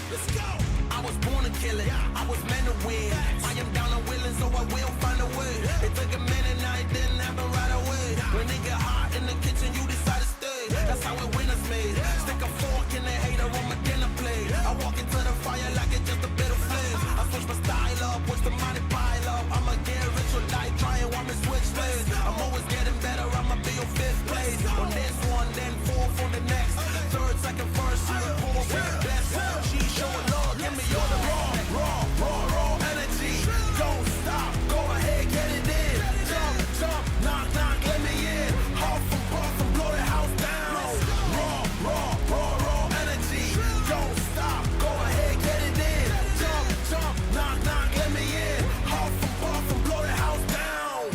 Let's go. I was born to kill it. I was meant to win. I am down and willing, so I will find a way. It took a minute, I didn't happen right away. When it get hot in the kitchen, you decide to stay. That's how it winners made. Stick a fork in the hater on my dinner plate. I walk into the fire like it's just a bit of flames. I switch my style up, watch the money pile up. I'ma get rich or die trying, want me switch lanes. I'm always getting better, I'ma be on 5th place. On this one, then 4th on the next. 3rd, 2nd, 1st, you pull for the best. She showing love, give me all the raw energy. Don't stop, go ahead, get it in. Jump, knock, let me in. Huff and puff and blow the house down. Raw energy. Don't stop, go ahead, get it in. Jump, knock, let me in. Huff and puff and blow the house down.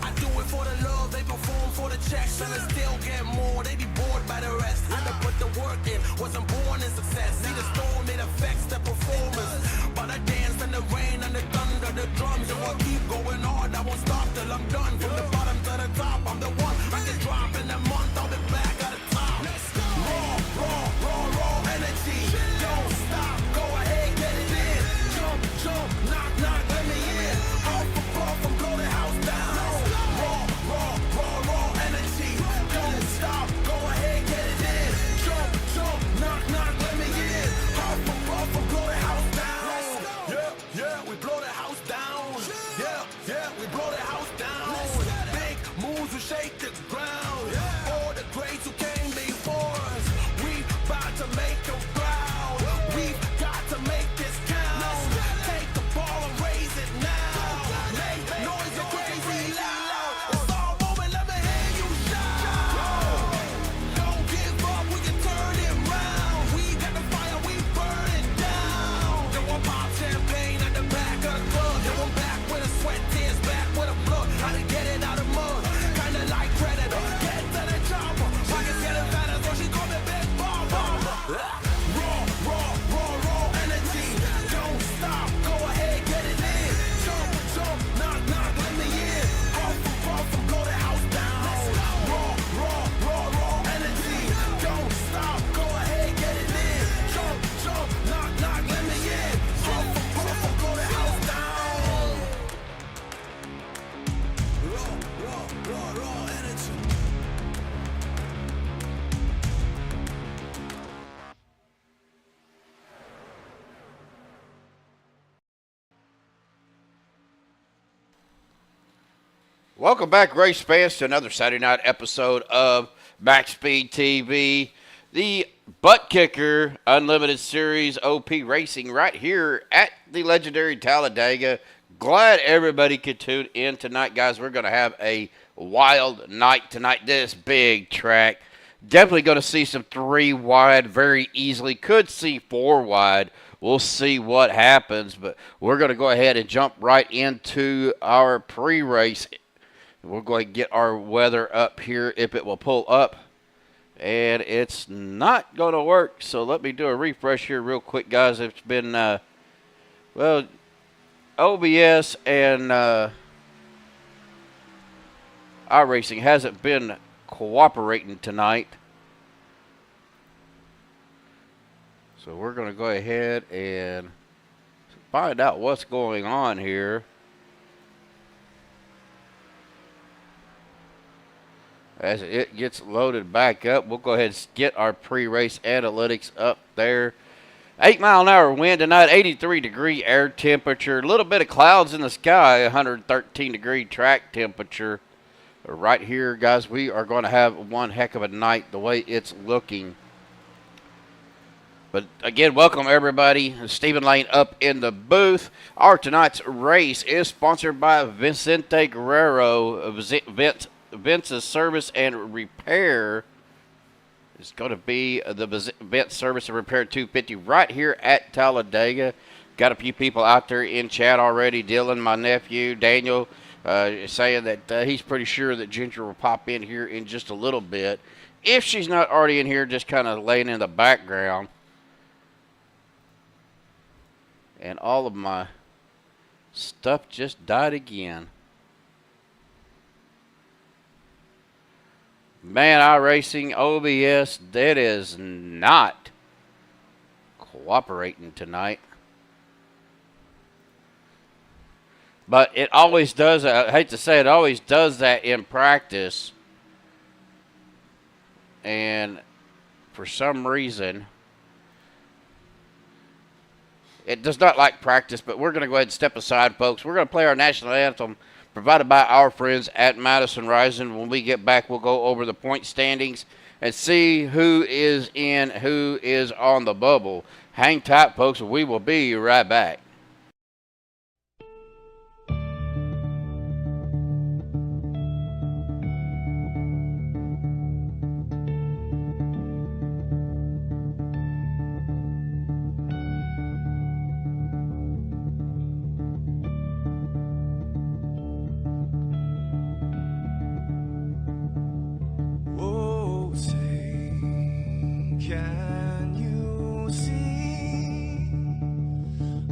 I do it for the love, they perform for the checks, and I still get more. They be bored by the rest. I done put the work in, wasn't born in success. See the storm, it affects the performance. But I dance in the rain and the thunder, the drums. So I keep going hard, I won't stop till I'm done. From the bottom to the top, I'm the one. I can drop in a month, I'll be back at the top. Raw energy. Don't stop, go ahead, get it in. Jump, knock, let me in. Huff and puff and blow the house down. Raw energy. Don't stop, go ahead, get it in. Jump, knock, let me in. Huff and puff and blow the house down. Yeah, we blow the house down. Yeah, we blow the house down. Big moves will shake the ground. All the greats who came before us, we about to make them proud. We've got to make this count. Take the ball and raise it now. Make noise and crazy loud. It's all moment, let me hear you shout. Don't give up, we can turn it round. We got the fire, we burn it down. Yo, I pop champagne at the back of the club. Yo, I'm back with a sweat, tears back with a blood. How to get it out of mud, kinda like Predator. Get to the chopper, pockets getting fatter, so she call me Big Mama. Raw energy. Don't stop, go ahead, get it in. Jump, knock, let me in. Huff and puff and blow the house down. Raw energy. Don't stop, go ahead, get it in. Jump, knock, let me in. Huff and puff and blow the house down. Raw energy. Welcome back, race fans, to another Saturday night episode of MaxSpeedTV, the Buttkicker Unlimited Series OP Racing right here at the legendary Talladega. Glad everybody could tune in tonight, guys. We're going to have a wild night tonight. This big track. Definitely going to see some 3 wide very easily. Could see 4 wide. We'll see what happens, but we're going to go ahead and jump right into our pre-race. We're going to get our weather up here if it will pull up. And it's not going to work. So let me do a refresh here real quick, guys. It's been, well, OBS and iRacing hasn't been cooperating tonight. So we're going to go ahead and find out what's going on here. As it gets loaded back up, we'll go ahead and get our pre-race analytics up there. 8-mile-an-hour wind tonight, 83-degree air temperature. A little bit of clouds in the sky, 113-degree track temperature. Right here, guys, we are going to have one heck of a night the way it's looking. But, again, welcome, everybody. Stephen Lane up in the booth. Our tonight's race is sponsored by Vicente Guerrero, Vince's Service and Repair. It's going to be the Vince Service and Repair 250 right here at Talladega. Got a few people out there in chat already. Dylan, my nephew, Daniel, saying that he's pretty sure that Ginger will pop in here in just a little bit. If she's not already in here, just kind of laying in the background. And all of my stuff just died again. Man, iRacing, OBS, that is not cooperating tonight. But it always does, I hate to say it, always does that in practice. And for some reason, it does not like practice, but we're going to go ahead and step aside, folks. We're going to play our national anthem provided by our friends at Madison Rising. When we get back, we'll go over the point standings and see who is in, who is on the bubble. Hang tight, folks. We will be right back. Can you see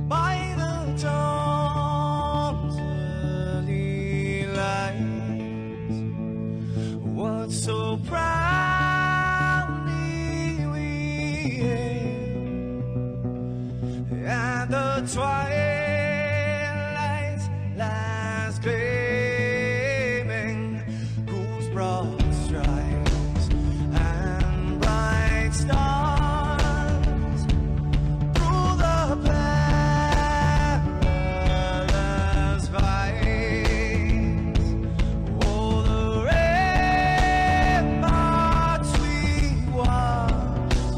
by the dawn's early light what so proudly we hailed at the twilight's last gleaming, whose broad stripes and bright stars through the perilous fight. Oh, the ramparts we watched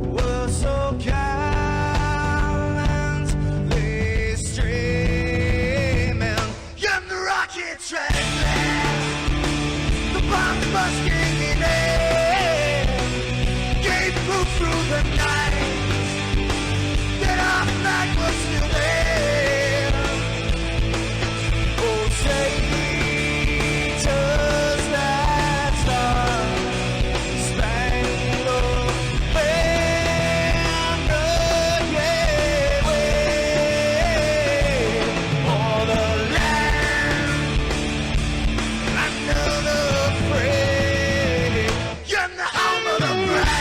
were so gallantly streaming, and the rockets ran last, the bombs bursting in air, gave proof through the night that our flag was still there. Oh, say, does that star-spangled banner yet wave o'er the land under the free, and the home of the brave?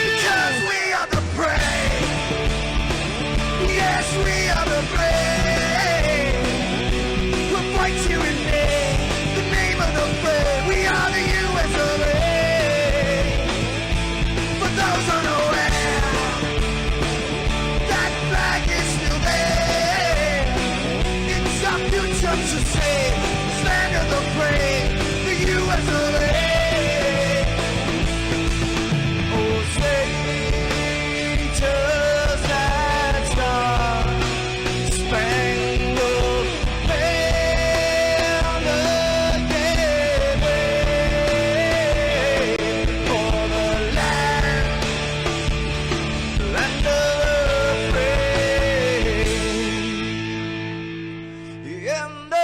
Because we are the brave. Yes, we are the brave. We'll fight to invade the name of the brave. We are the U.S. of A. For those unaware, that flag is still there. It's our future to save. Stand of the brave, the U.S. of A. Oh, say, does that star-spangled banner yet wave o'er the land of the free, and the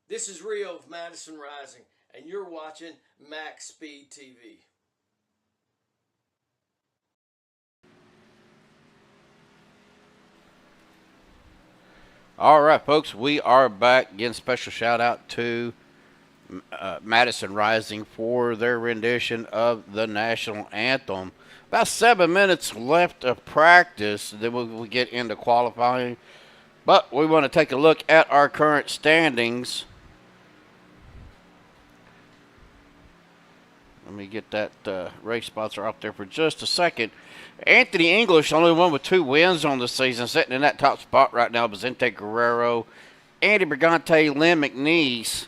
This is Rio of Madison Rising, and you're watching MaxSpeedTV. All right, folks, we are back. Again, special shout out to Madison Rising for their rendition of the national anthem. About 7 minutes left of practice, then we'll get into qualifying. But we want to take a look at our current standings. Let me get that race sponsor up there for just a second. Anthony English, only one with 2 wins on the season, sitting in that top spot right now. Vicente Guerrero, Andy Brigante, Lynn McNeese,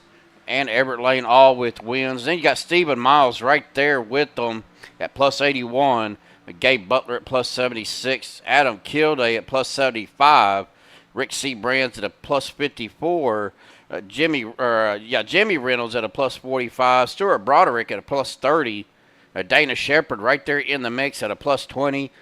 and Everett Lane all with wins. Then you got Stephen Miles right there with them at plus 81. Gabe Butler at plus 76. Adam Kilday at plus 75. Rick C. Brands at a plus 54. Jimmy Reynolds at a plus 45. Stuart Broderick at a plus 30. Dana Shepard right there in the mix at a plus 20.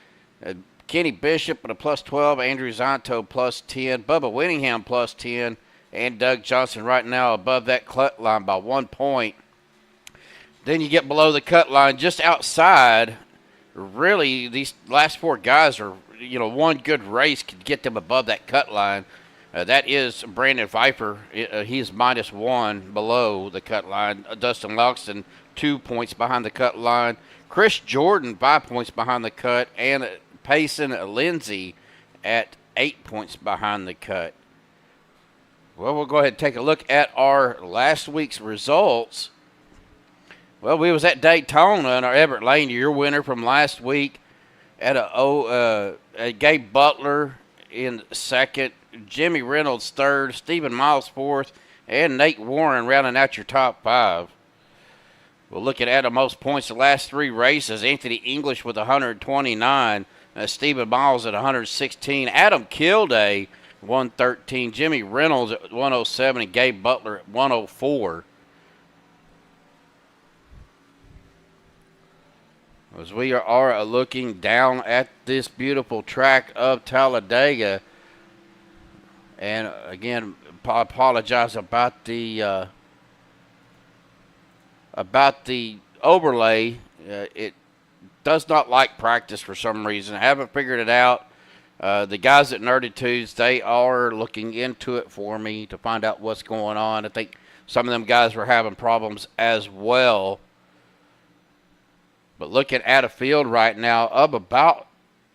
Kenny Bishop at a plus 12. Andrew Zonto plus 10. Bubba Winningham plus 10. And Doug Johnson right now above that cut line by 1 point. Then you get below the cut line, just outside. Really, these last 4 guys are, one good race could get them above that cut line. That is Brandon Viper. He's -1 below the cut line. Dustin Loxton, 2 points behind the cut line. Chris Jordan, 5 points behind the cut. And Payson Lindsay at 8 points behind the cut. Well, we'll go ahead and take a look at our last week's results. Well, we was at Daytona in our Everett Lane, your winner from last week, at Gabe Butler in second, Jimmy Reynolds third, Stephen Miles fourth, and Nate Warren rounding out your top 5. We're looking at the most points the last 3 races. Anthony English with 129, Stephen Miles at 116, Adam Kilday 113, Jimmy Reynolds at 107, and Gabe Butler at 104. As we are looking down at this beautiful track of Talladega, and again, I apologize about the overlay. It does not like practice for some reason. I haven't figured it out. The guys at Nerditudes, they are looking into it for me to find out what's going on. I think some of them guys were having problems as well. But looking at a field right now of about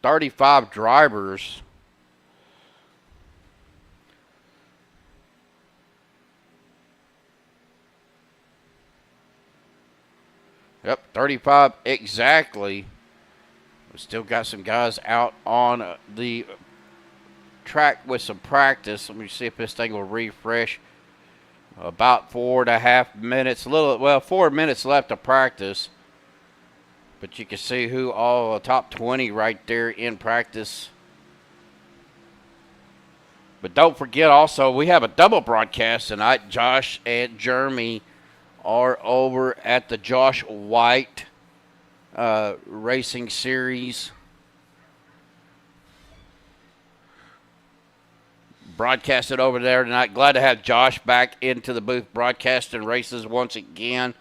35 drivers. Yep, 35 exactly. We still got some guys out on the track with some practice. Let me see if this thing will refresh. About 4.5 minutes. 4 minutes left of practice. But you can see who all top 20 right there in practice. But don't forget also, we have a double broadcast tonight. Josh and Jeremy are over at the Josh White Racing Series. Broadcasted over there tonight. Glad to have Josh back into the booth broadcasting races once again.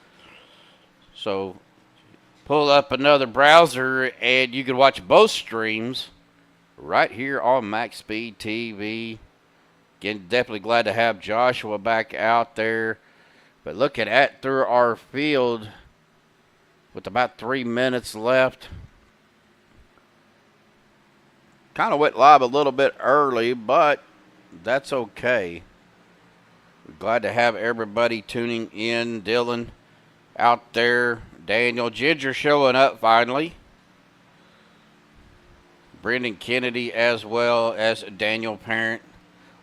So pull up another browser and you can watch both streams right here on MaxSpeedTV. Again, definitely glad to have Joshua back out there. But looking at through our field with about 3 minutes left. Kind of went live a little bit early, but that's okay. We're glad to have everybody tuning in. Dylan out there. Daniel Ginger showing up finally. Brendan Kennedy as well as Daniel Parent.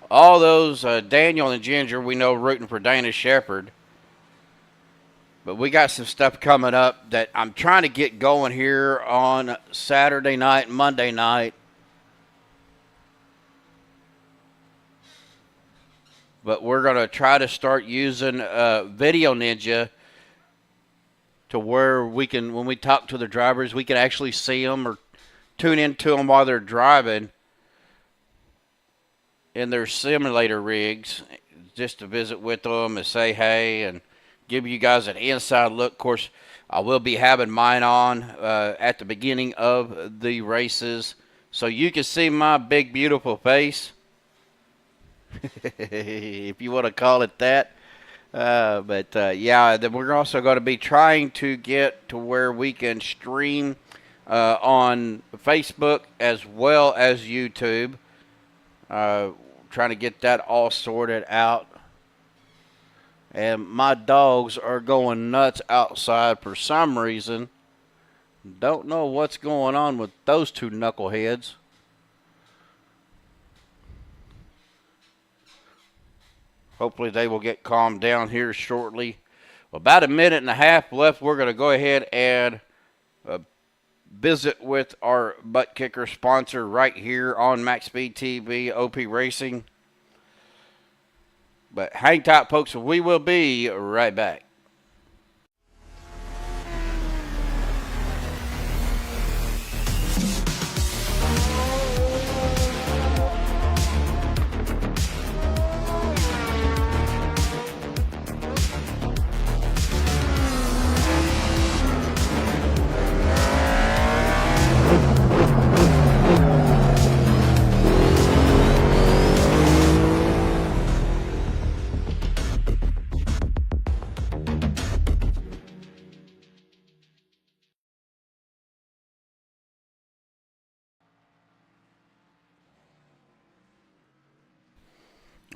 All those, Daniel and Ginger, we know rooting for Dana Shepard. But we got some stuff coming up that I'm trying to get going here on Saturday night and Monday night. But we're going to try to start using Video Ninja to where we can, when we talk to the drivers, we can actually see them or tune into them while they're driving in their simulator rigs, just to visit with them and say hey and give you guys an inside look. Of course, I will be having mine on at the beginning of the races, so you can see my big, beautiful face, if you want to call it that. Yeah, then we're also going to be trying to get to where we can stream on Facebook as well as YouTube. Trying to get that all sorted out. And my dogs are going nuts outside for some reason. Don't know what's going on with those two knuckleheads. Hopefully they will get calmed down here shortly. About a minute and a half left. We're going to go ahead and visit with our Buttkicker sponsor right here on MaxSpeedTV, OP Racing. But hang tight, folks. We will be right back.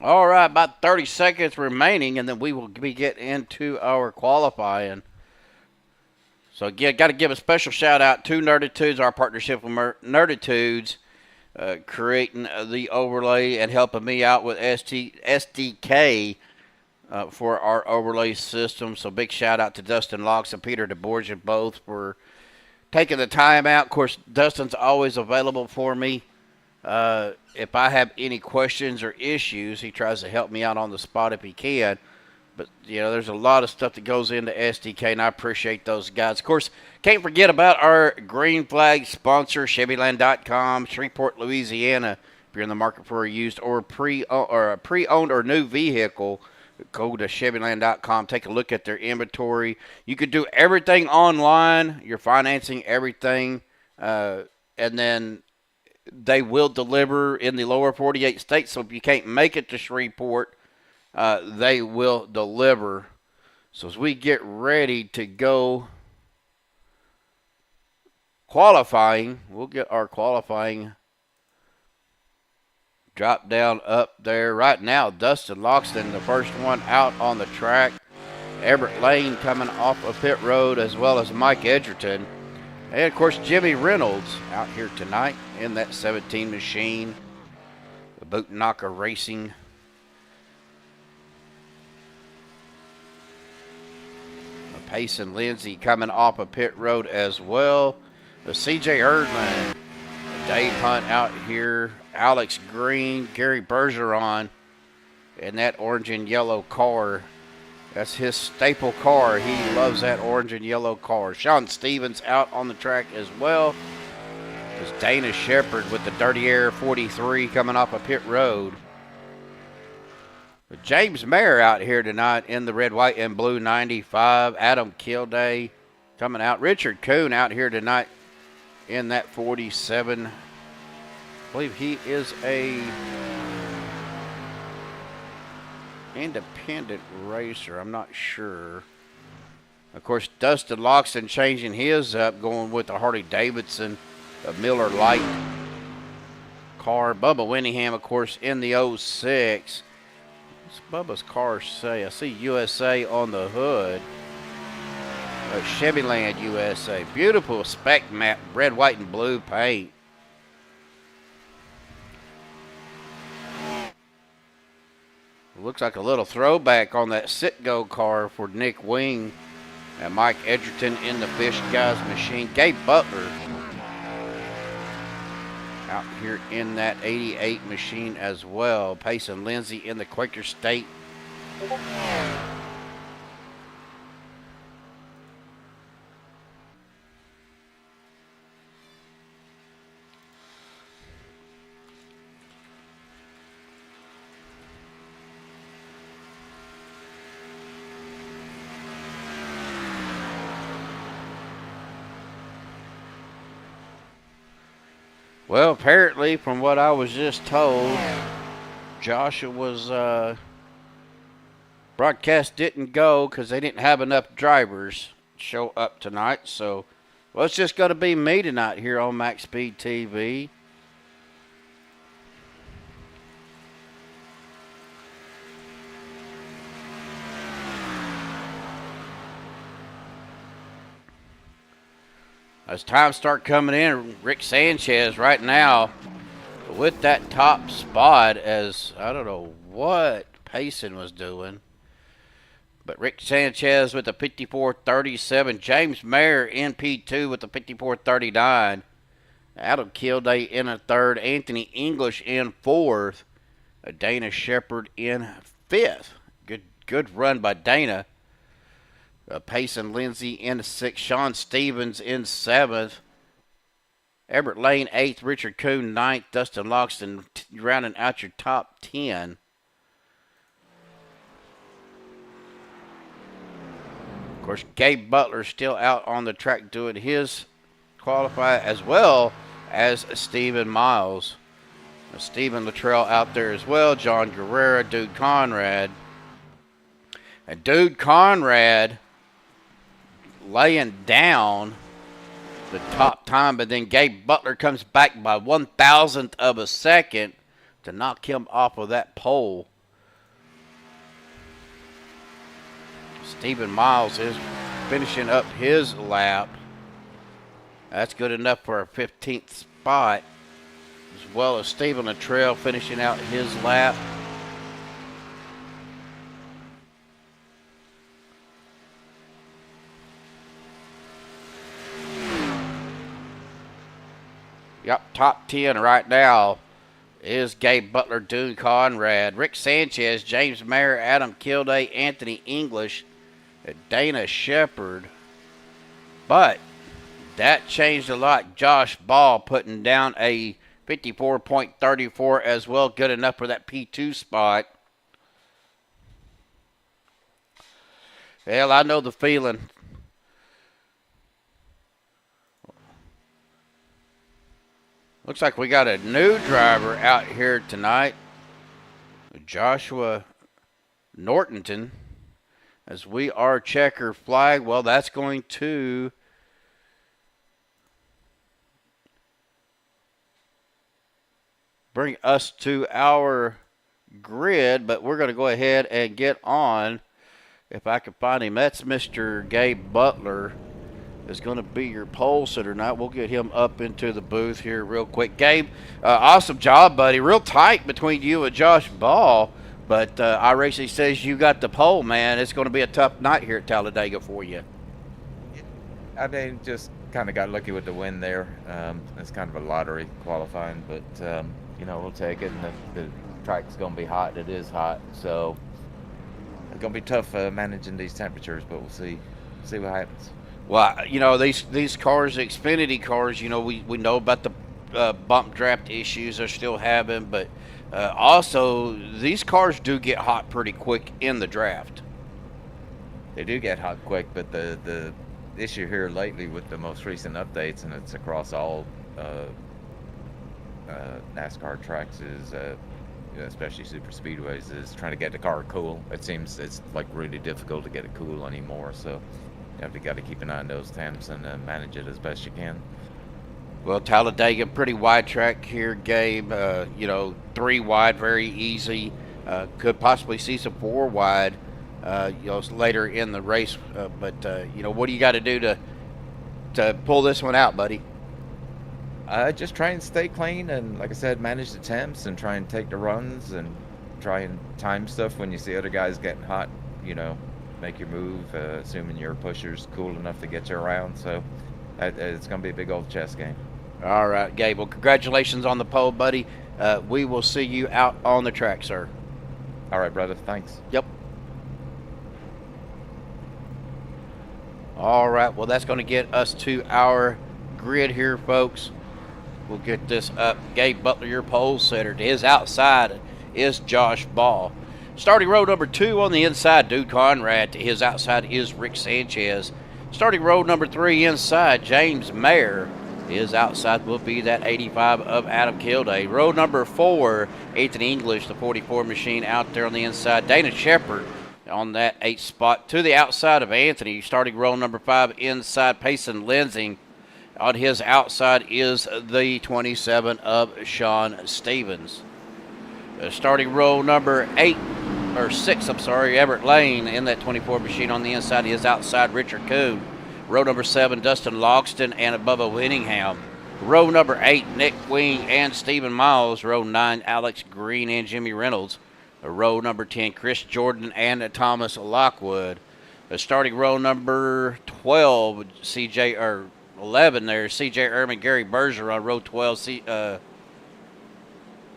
All right, about 30 seconds remaining, and then we will be getting into our qualifying. So, again, got to give a special shout-out to Nerditudes, our partnership with Nerditudes, creating the overlay and helping me out with SDK for our overlay system. So, big shout-out to Dustin Locks and Peter DeBorgia both for taking the time out. Of course, Dustin's always available for me. If I have any questions or issues, he tries to help me out on the spot if he can. But, you know, there's a lot of stuff that goes into SDK, and I appreciate those guys. Of course, can't forget about our green flag sponsor, ChevyLand.com, Shreveport, Louisiana. If you're in the market for a used or a pre-owned or new vehicle, go to ChevyLand.com. Take a look at their inventory. You could do everything online. You're financing everything, and then they will deliver in the lower 48 states. So if you can't make it to Shreveport, they will deliver. So as we get ready to go qualifying, we'll get our qualifying drop down up there. Right now, Dustin Loxton, the first one out on the track. Everett Lane coming off of pit road, as well as Mike Edgerton. And, of course, Jimmy Reynolds out here tonight in that 17 machine. The Buttkicker Racing. Payson Lindsay coming off of pit road as well. The CJ Erdman. Dave Hunt out here. Alex Green. Gary Bergeron. And that orange and yellow car. That's his staple car. He loves that orange and yellow car. Sean Stevens out on the track as well. There's Dana Shepard with the Dirty Air 43 coming off of pit road. James Mayer out here tonight in the red, white, and blue 95. Adam Kilday coming out. Richard Kuhn out here tonight in that 47. I believe he is a independent racer. I'm not sure. Of course, Dustin Loxton changing his up, going with the Harley Davidson, the Miller Lite car. Bubba Winningham, of course, in the 06. What's Bubba's car say? I see USA on the hood. Chevyland USA. Beautiful spec map, red, white, and blue paint. Looks like a little throwback on that Citgo car for Nick Wing. And Mike Edgerton in the Fish Guys machine. Gabe Butler out here in that 88 machine as well. Payson Lindsay in the Quaker State. Well, apparently, from what I was just told, Joshua was Broadcast didn't go because they didn't have enough drivers show up tonight. So, well, it's just going to be me tonight here on MaxSpeedTV. As times start coming in, Rick Sanchez right now with that top spot, as I don't know what Payson was doing. But Rick Sanchez with the 54.37. James Mayer in P2 with the 54.39. Adam Kilday in a third. Anthony English in fourth. Dana Shepard in fifth. Good run by Dana. Payson Lindsay in sixth. Sean Stevens in seventh. Everett Lane eighth. Richard Kuhn ninth. Dustin Loxton rounding out your top 10. Of course, Gabe Butler still out on the track doing his qualify, as well as Stephen Miles. Stephen Luttrell out there as well. John Guerrera, Dude Conrad. And Dude Conrad laying down the top time, but then Gabe Butler comes back by 1,000th of a second to knock him off of that pole. Stephen Miles is finishing up his lap. That's good enough for a 15th spot, as well as Stephen Luttrell finishing out his lap. Yep, top 10 right now is Gabe Butler, Dune Conrad, Rick Sanchez, James Mayer, Adam Kilday, Anthony English, Dana Shepard. But that changed a lot. Josh Ball putting down a 54.34 as well, good enough for that P2 spot. Well, I know the feeling. Looks like we got a new driver out here tonight, Joshua Nortonton, as we are checker flag. Well, that's going to bring us to our grid, but we're going to go ahead and get on, if I can find him. That's Mr. Gabe Butler. Is going to be your pole sitter tonight. We'll get him up into the booth here real quick. Gabe, awesome job, buddy. Real tight between you and Josh Ball, but iRacing says you got the pole, man. It's going to be a tough night here at Talladega for you. I mean, just kind of got lucky with the win there. It's kind of a lottery qualifying, but, you know, we'll take it. And the track's going to be hot. It is hot, so it's going to be tough managing these temperatures, but we'll see what happens. Well, you know, these cars, the Xfinity cars, you know, we know about the bump draft issues they're still having, but also these cars do get hot pretty quick in the draft. They do get hot quick, but the issue here lately with the most recent updates, and it's across all NASCAR tracks, is especially super speedways, is trying to get the car cool. It seems it's like really difficult to get it cool anymore, so you got to keep an eye on those temps and manage it as best you can. Well, Talladega, pretty wide track here, Gabe. You know, 3 wide, very easy. Could possibly see some 4 wide, you know, later in the race. But you know, what do you got to do to pull this one out, buddy? Just try and stay clean, and like I said, manage the temps and try and take the runs and try and time stuff when you see other guys getting hot. You know, make your move, assuming your pusher's cool enough to get you around. So it's going to be a big old chess game. All right, Gabe. Well, congratulations on the pole, buddy. We will see you out on the track, sir. All right, brother. Thanks. Yep. All right. Well, that's going to get us to our grid here, folks. We'll get this up. Gabe Butler, your pole setter. To his outside is Josh Ball. Starting row number 2 on the inside, Dude Conrad. To his outside is Rick Sanchez. Starting row number 3 inside, James Mayer. His outside will be that 85 of Adam Kilday. Row number 4, Anthony English, the 44 machine out there on the inside. Dana Shepard on that 8th spot. To the outside of Anthony, starting row number 5 inside Payson Lensing. On his outside is the 27 of Sean Stevens. Starting row number 6, Everett Lane in that 24 machine. On the inside, his outside, Richard Kuhn. Row number 7, Dustin Logston and Bubba Winningham. Row number 8, Nick Wing and Stephen Miles. Row 9, Alex Green and Jimmy Reynolds. Row number 10, Chris Jordan and Thomas Lockwood. Starting row number 12, 11 there, C.J. Urban, Gary Bergeron. Row 12,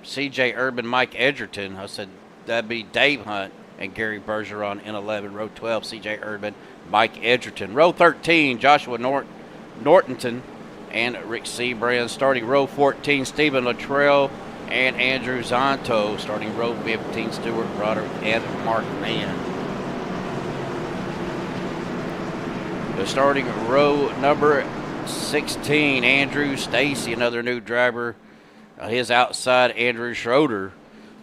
C.J. Urban, Mike Edgerton. I said that'd be Dave Hunt and Gary Bergeron in 11. Row 12, C.J. Urban, Mike Edgerton. Row 13, Joshua Nortonton and Rick Seabrand. Starting row 14, Stephen Luttrell and Andrew Zonto. Starting row 15, Stuart Broderick and Mark Mann. Starting row number 16, Andrew Stacy, another new driver. His outside, Andrew Schroeder.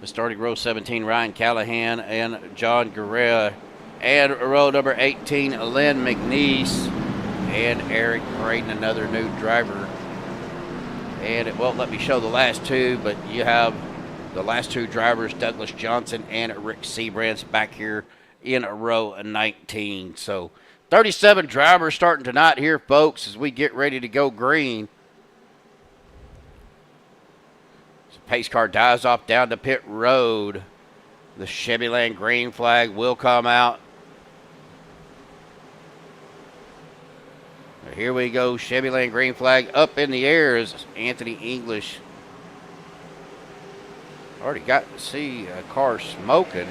Starting row 17, Ryan Callahan and John Guerrera. And row number 18, Lynn McNeese and Eric Braden, another new driver. And it won't let me show the last two, but you have the last two drivers, Douglas Johnson and Rick Seabrands, back here in row 19. So 37 drivers starting tonight here, folks, as we get ready to go green. So pace car dives off down to pit road. The Chevyland green flag will come out. Here we go, Chevyland green flag up in the air as Anthony English. Already got to see a car smoking.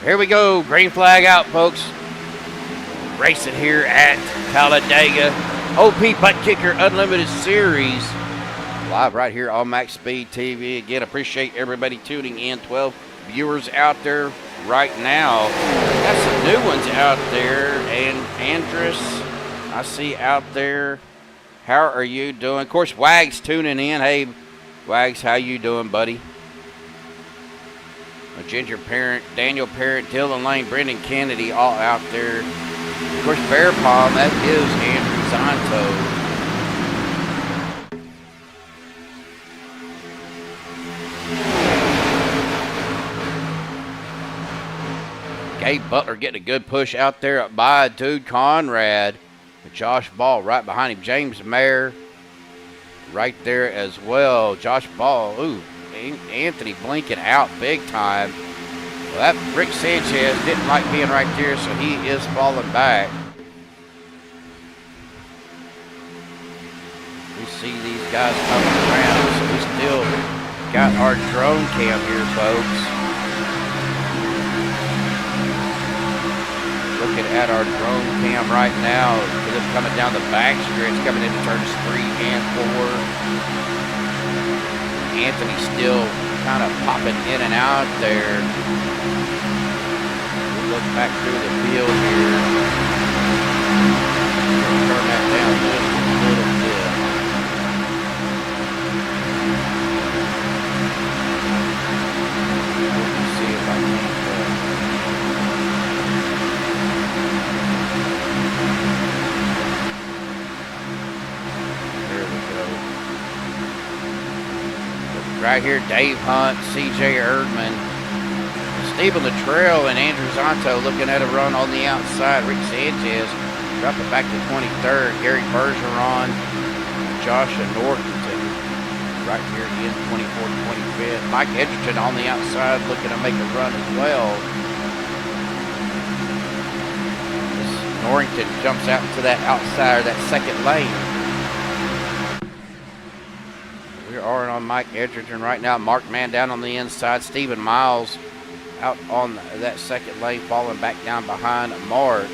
Here we go, green flag out, folks. Racing here at Talladega. OP Buttkicker Unlimited Series. Live right here on MaxSpeedTV. Again, appreciate everybody tuning in. 12 viewers out there right now. Got some new ones out there. And Andrus, I see out there. How are you doing? Of course, Wags tuning in. Hey, Wags, how you doing, buddy? Ginger Parent, Daniel Parent, Dylan Lane, Brendan Kennedy, all out there. Of course, Bear Palm, that is Andrew Zonto. Gabe Butler getting a good push out there by Dude Conrad. Josh Ball right behind him. James Mayer right there as well. Josh Ball, ooh, Anthony blinking out big time. Well, that Rick Sanchez didn't like being right there, so he is falling back. We see these guys coming around, so we still got our drone cam here, folks. Looking at our drone cam right now, with it coming down the back stretch, coming into turns 3 and 4. Anthony still kind of popping in and out there. We'll look back through the field here. Turn that down just a little bit. Let me see if I can. There we go. Right here, Dave Hunt, C.J. Erdman, Stephen Luttrell, and Andrew Zonto looking at a run on the outside. Rick Sanchez drop it back to 23rd. Gary Bergeron, Joshua Nortonton right here in 24th, 25th. Mike Edgerton on the outside looking to make a run as well. Norrington jumps out to that outside, that second lane. We are on Mike Edgerton right now. Mark Mann down on the inside. Stephen Miles out on that second lane, falling back down behind Mark.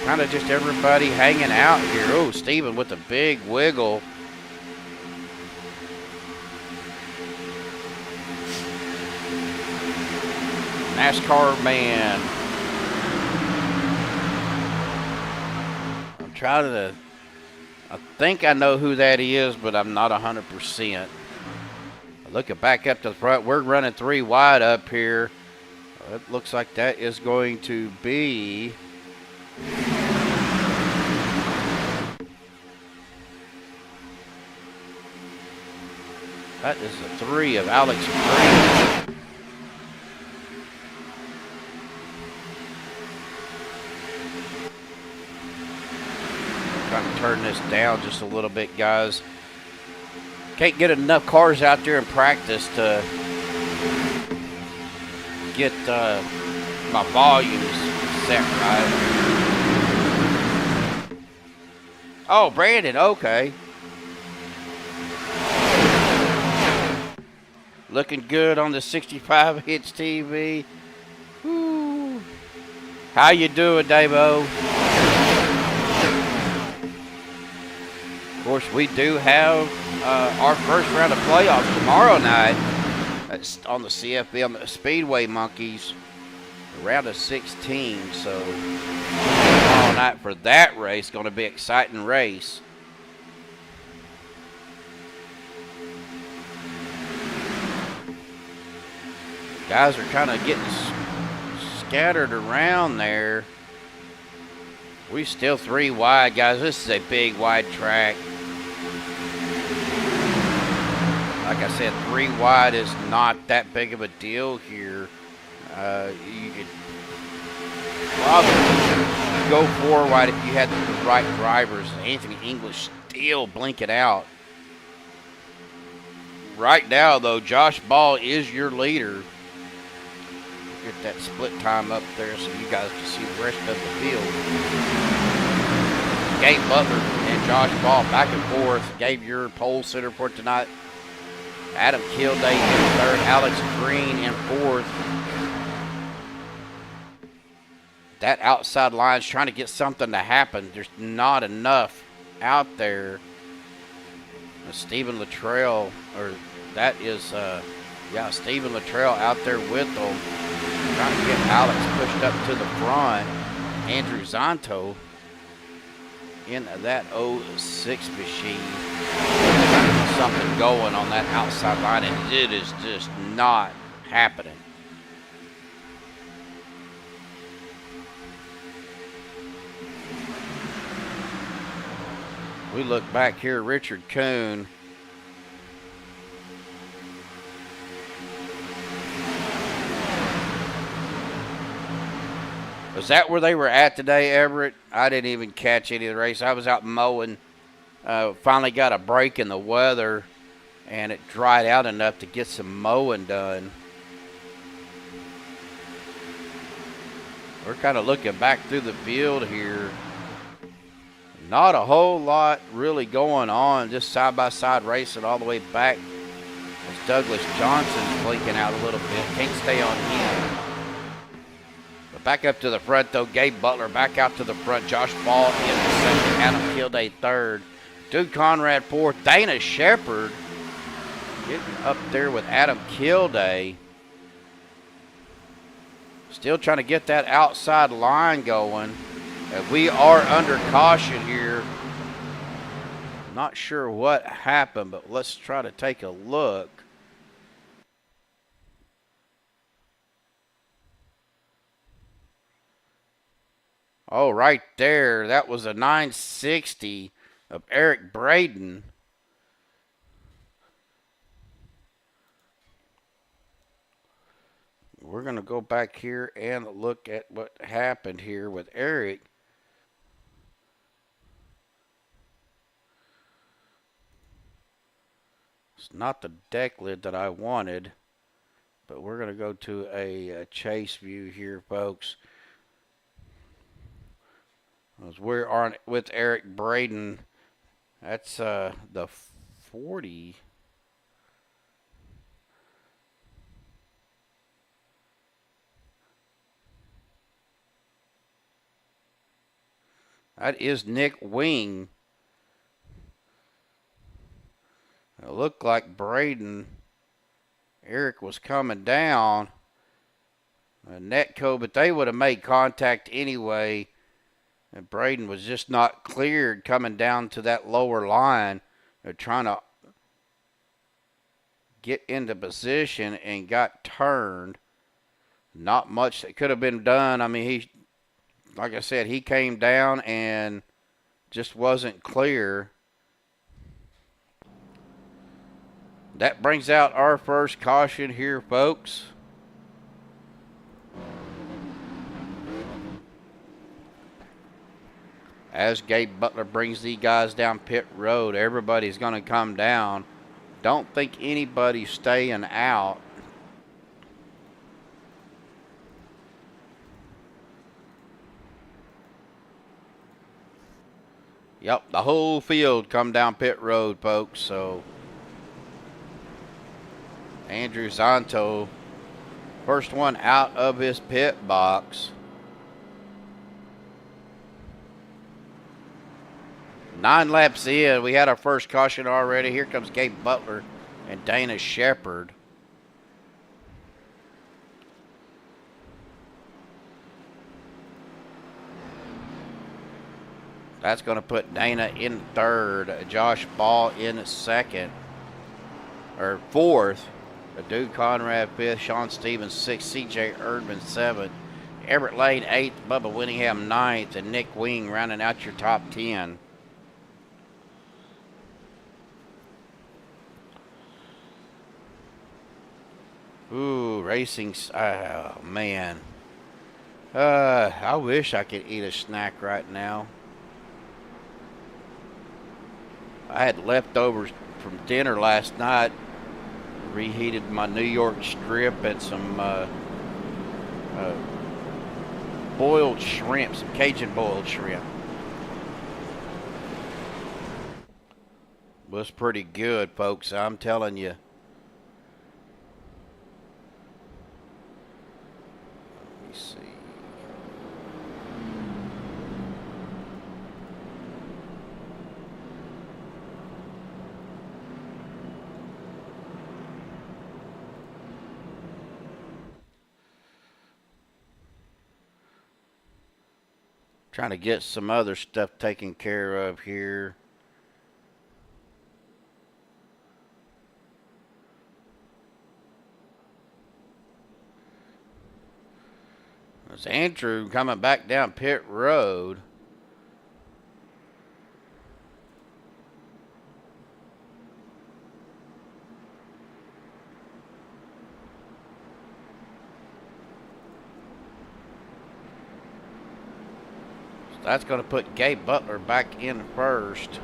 Kind of just everybody hanging out here. Oh, Stephen with a big wiggle. NASCAR man. I'm trying to... I think I know who that is, but I'm not 100%. Looking back up to the front, we're running 3 wide up here. It looks like that is going to be that is a 3 of Alex Green. Trying to turn this down just a little bit, guys. Can't get enough cars out there in practice to get my volumes set right. Oh, Brandon, okay. Looking good on the 65-inch TV. Woo. How you doing, Davo? Of course, we do have our first round of playoffs tomorrow night. That's on the CFB, on the Speedway Monkeys, round of 16. So tomorrow night for that race, going to be an exciting race. Guys are kind of getting scattered around there. We still 3 wide, guys. This is a big wide track. Like I said, 3 wide is not that big of a deal here. You could probably go 4 wide if you had the right drivers. Anthony English still blinking out. Right now, though, Josh Ball is your leader. Get that split time up there so you guys can see the rest of the field. Gabe Butler and Josh Ball back and forth. Gabe, your pole sitter for tonight. Adam Kilday in 3rd. Alex Green in 4th. That outside line's trying to get something to happen. There's not enough out there. Stephen Luttrell, or that is, yeah, Stephen Luttrell out there with them. Trying to get Alex pushed up to the front. Andrew Zonto in that 06 machine. Trying to get something going on that outside line, and it is just not happening. We look back here, Richard Kuhn. Was that where they were at today, Everett? I didn't even catch any of the race. I was out mowing. Finally got a break in the weather, and it dried out enough to get some mowing done. We're kind of looking back through the field here. Not a whole lot really going on. Just side-by-side racing all the way back. As Douglas Johnson's blinking out a little bit. Can't stay on him. Back up to the front, though. Gabe Butler back out to the front. Josh Ball in the 2nd. Adam Kilday 3rd. Duke Conrad 4th. Dana Shepard getting up there with Adam Kilday. Still trying to get that outside line going. And we are under caution here. Not sure what happened, but let's try to take a look. Oh, right there. That was a 960 of Eric Braden. We're going to go back here and look at what happened here with Eric. It's not the deck lid that I wanted, but we're going to go to a chase view here, folks. As we're on with Eric Braden. That's the 40. That is Nick Wing. It looked like Braden, Eric was coming down. Netco, but they would have made contact anyway. And Braden was just not cleared coming down to that lower line. They're trying to get into position and got turned. not much that could have been done. I mean, like I said, he came down and just wasn't clear. That brings out our first caution here, folks. As Gabe Butler brings these guys down pit road, everybody's going to come down. Don't think anybody's staying out. Yep, the whole field come down pit road, folks. So Andrew Zonto, first one out of his pit box. 9 laps in, we had our first caution already. Here comes Gabe Butler and Dana Shepard. That's going to put Dana in third, Josh Ball in second, or fourth, Dude Conrad fifth, Sean Stevens sixth, C.J. Erdman seventh, Everett Lane eighth, Bubba Winningham ninth, and Nick Wing rounding out your top 10. Ooh, racing, oh man. I wish I could eat a snack right now. I had leftovers from dinner last night. Reheated my New York strip and some boiled shrimp, some Cajun boiled shrimp. Was pretty good, folks, I'm telling you. Let me see. Trying to get some other stuff taken care of here. There's Andrew coming back down pit road. That's going to put Gabe Butler back in first.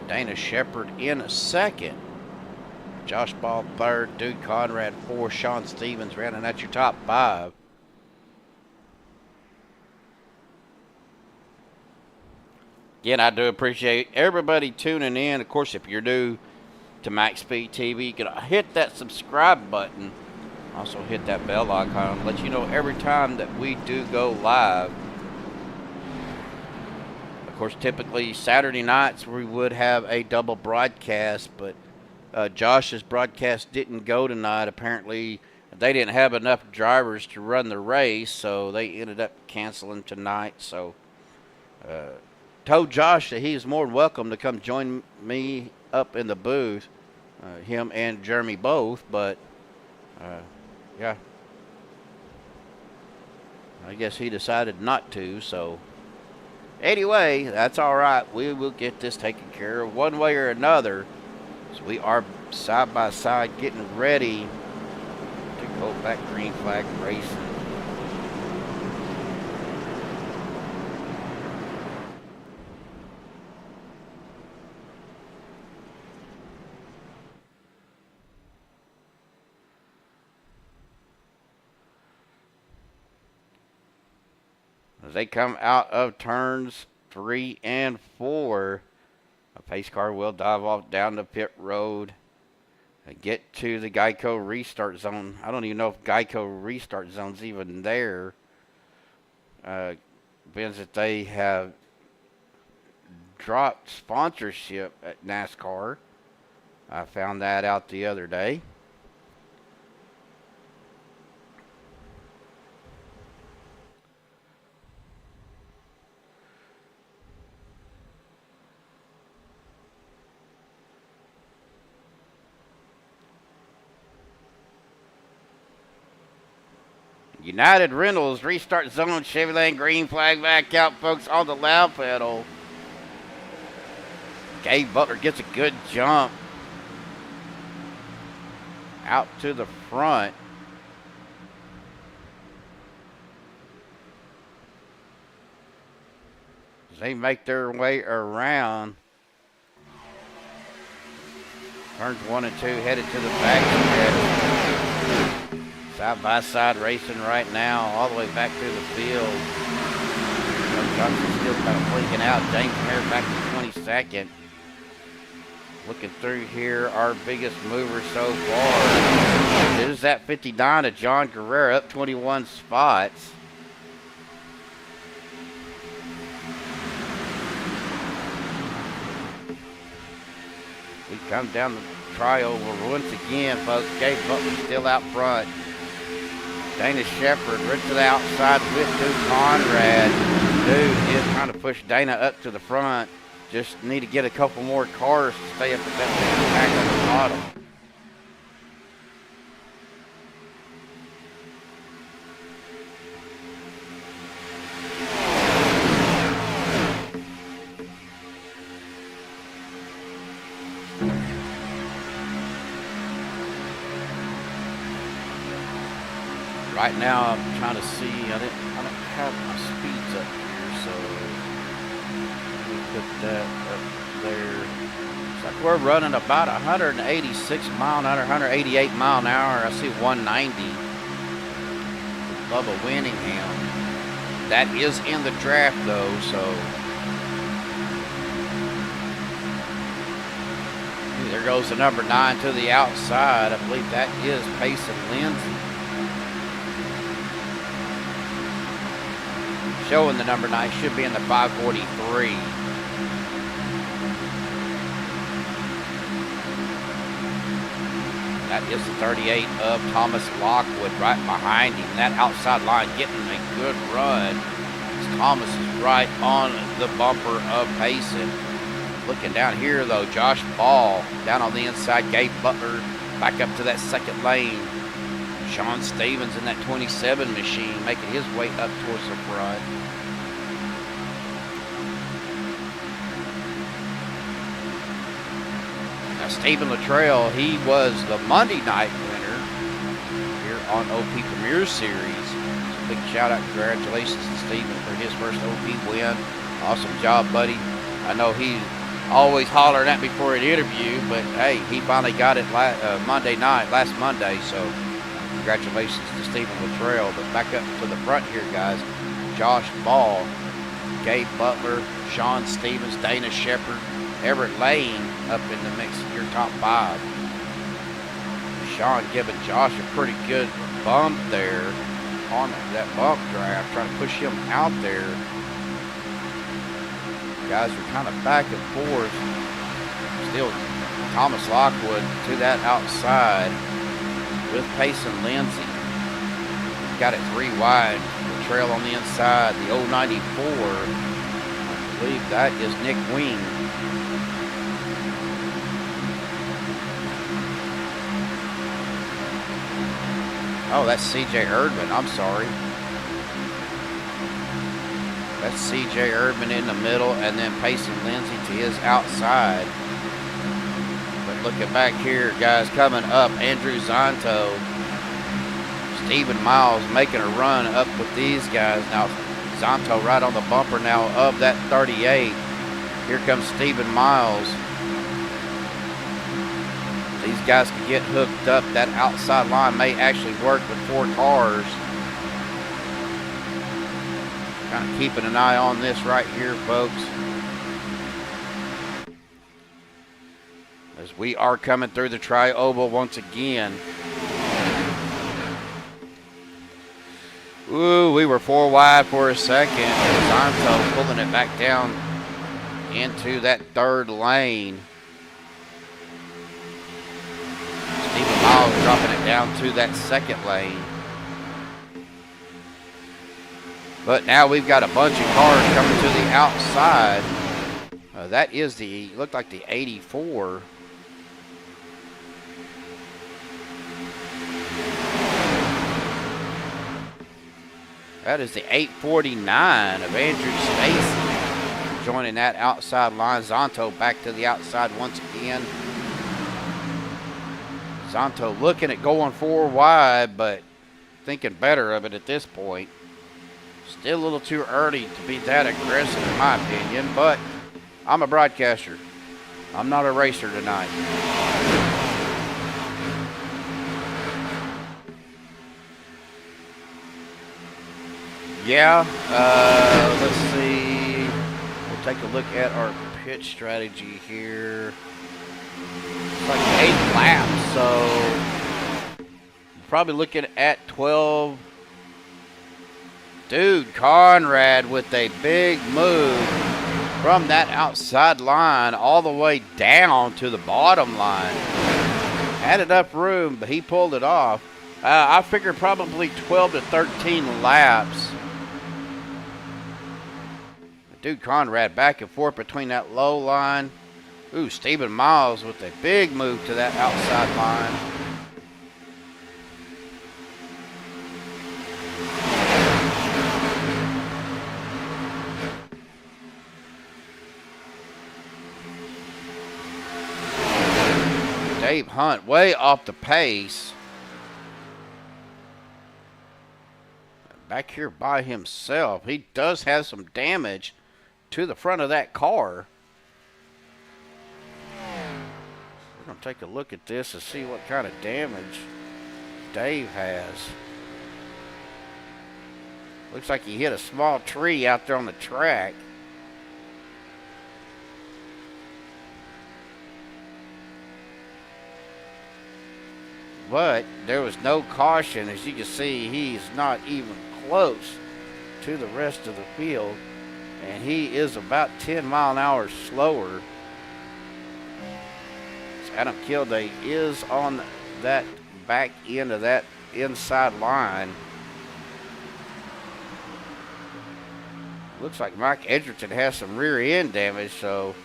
Dana Shepard in second. Josh Ball third. Dude Conrad fourth. Sean Stevens rounding out your top 5. Again, I do appreciate everybody tuning in. Of course, if you're new to MaxSpeedTV, you can hit that subscribe button. Also hit that bell icon. Let you know every time that we do go live. Of course, typically Saturday nights we would have a double broadcast, but Josh's broadcast didn't go tonight. Apparently, they didn't have enough drivers to run the race, so they ended up canceling tonight. So, told Josh that he is more than welcome to come join me up in the booth, him and Jeremy both, but, yeah. I guess he decided not to, so... Anyway, that's all right. We will get this taken care of one way or another. So we are side by side getting ready to go back green flag racing. As they come out of turns 3 and 4, a pace car will dive off down the pit road and get to the Geico restart zone. I don't even know if Geico restart zone's even there. Means that they have dropped sponsorship at NASCAR. I found that out the other day. United Rentals, restart zone, Chevy Lane, green flag back out, folks, on the loud pedal. Gabe Butler gets a good jump out to the front. They make their way around. Turns 1 and 2, headed to the back stretch. Side by side racing right now, all the way back through the field. Johnson's still kind of blinking out. James Hare back to 22nd. Looking through here, our biggest mover so far is that 59 of John Guerrero, up 21 spots. We come down the trioval once again, folks. Gabe Butler still out front. Dana Shepard right to the outside with Duke Conrad. Dude is trying to push Dana up to the front. Just need to get a couple more cars to stay up at that pack on the bottom. Right now, I'm trying to see. I don't have my speeds up here, so let me put that up there. Looks like we're running about 186 mile an hour, 188 mile an hour. I see 190. Bubba Winningham. That is in the draft, though, so. There goes the number 9 to the outside. I believe that is Payson Lindsay. Showing the number 9, should be in the 543. That is the 38 of Thomas Lockwood right behind him. That outside line getting a good run. Thomas is right on the bumper of Payson. Looking down here though, Josh Ball down on the inside. Gabe Butler back up to that second lane. Sean Stevens in that 27 machine making his way up towards the front. Now Stephen Luttrell, he was the Monday night winner here on OP Premier Series. So big shout out, congratulations to Stephen for his first OP win. Awesome job, buddy. I know he always hollering at me for an interview, but hey, he finally got it Monday night, last Monday, so congratulations to Stephen Luttrell. But back up to the front here, guys. Josh Ball, Gabe Butler, Sean Stevens, Dana Shepard, Everett Lane up in the mix of your top 5. Sean giving Josh a pretty good bump there on that bump draft, trying to push him out there. Guys are kind of back and forth. Still Thomas Lockwood to that outside with Payson Lindsay. Got it 3 wide. The trail on the inside. The old 94. I believe that is Nick Wing. Oh, that's C.J. Erdman. I'm sorry. That's C.J. Erdman in the middle, and then Payson Lindsay to his outside. But looking back here, guys, coming up, Andrew Zonto, Stephen Miles making a run up with these guys. Now, Zonto right on the bumper now of that 38. Here comes Stephen Miles. These guys can get hooked up. That outside line may actually work with 4 cars. Kind of keeping an eye on this right here, folks. As we are coming through the tri-oval once again. Ooh, we were 4 wide for a second. Zonto pulling it back down into that 3rd lane. Stephen Miles dropping it down to that 2nd lane. But now we've got a bunch of cars coming to the outside. That is the, looked like the 84. That is the 849 of Andrew Stacy joining that outside line. Zonto back to the outside once again. Zonto looking at going 4 wide, but thinking better of it at this point. Still a little too early to be that aggressive in my opinion, but I'm a broadcaster. I'm not a racer tonight. Yeah, let's see. We'll take a look at our pit strategy here. It's like 8 laps, so probably looking at 12. Dude, Conrad with a big move from that outside line all the way down to the bottom line. Had enough room, but he pulled it off. I figured probably 12 to 13 laps. Dude, Conrad back and forth between that low line. Ooh, Stephen Miles with a big move to that outside line. Dave Hunt way off the pace. Back here by himself. He does have some damage to the front of that car. We're going to take a look at this and see what kind of damage Dave has. Looks like he hit a small tree out there on the track. But there was no caution. As you can see, he's not even close to the rest of the field. And he is about 10 mile an hour slower. So Adam Kilday is on that back end of that inside line. Looks like Mike Edgerton has some rear end damage, so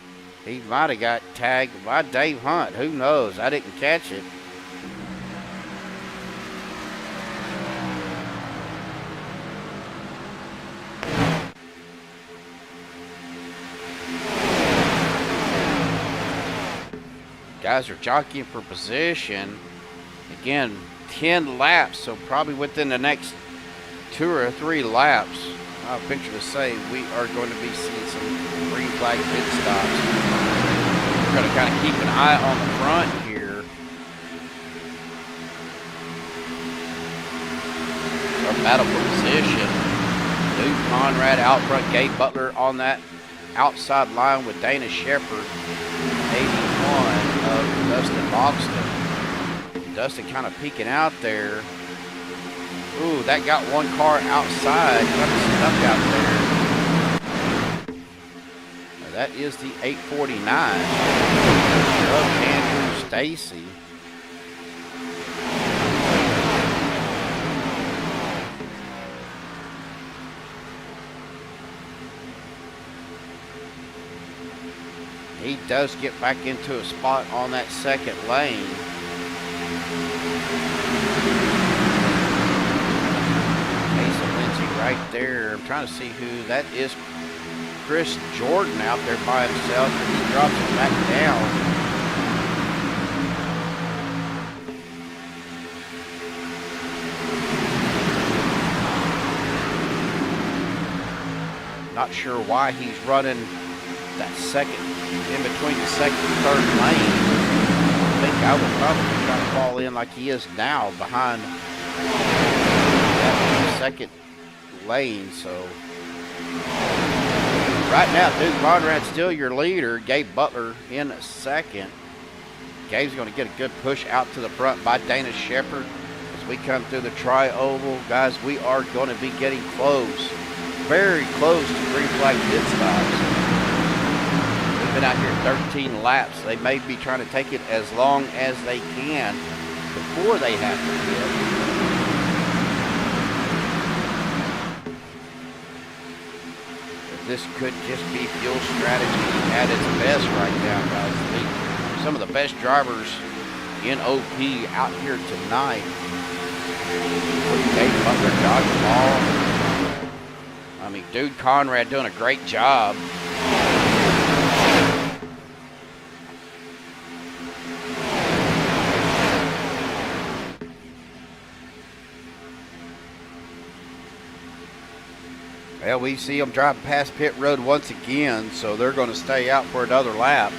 he might have got tagged by Dave Hunt. Who knows? I didn't catch it. Guys are jockeying for position. Again, 10 laps, so probably within the next 2 or 3 laps, I'll venture to say we are going to be seeing some green flag pit stops. We're going to kind of keep an eye on the front here. Our battle for position. Duke Conrad out front, Gabe Butler on that outside line with Dana Shepard. 81 of Dustin Boxton. Dustin kind of peeking out there. Ooh, that got one car outside. Kind of stuck out there. Now that is the 849 of Andrew Stacy. He does get back into a spot on that second lane. Asa Lindsay right there. I'm trying to see who that is. Chris Jordan out there by himself, and he drops it back down. Not sure why he's running that second, in between the second and third lane. I think I would probably try to fall in like he is now behind that second lane. So right now, Duke Conrad's still your leader. Gabe Butler in second. Gabe's going to get a good push out to the front by Dana Shepard. As we come through the tri-oval, guys, we are going to be getting close. Very close to green flag pit stops. Been out here 13 laps. They may be trying to take it as long as they can before they have to pit. This could just be fuel strategy at its best right now, guys. Some of the best drivers in OP out here tonight. Dave Butler, Josh Ball, I mean, Dude Conrad doing a great job. Well, we see them driving past pit road once again, so they're going to stay out for another lap.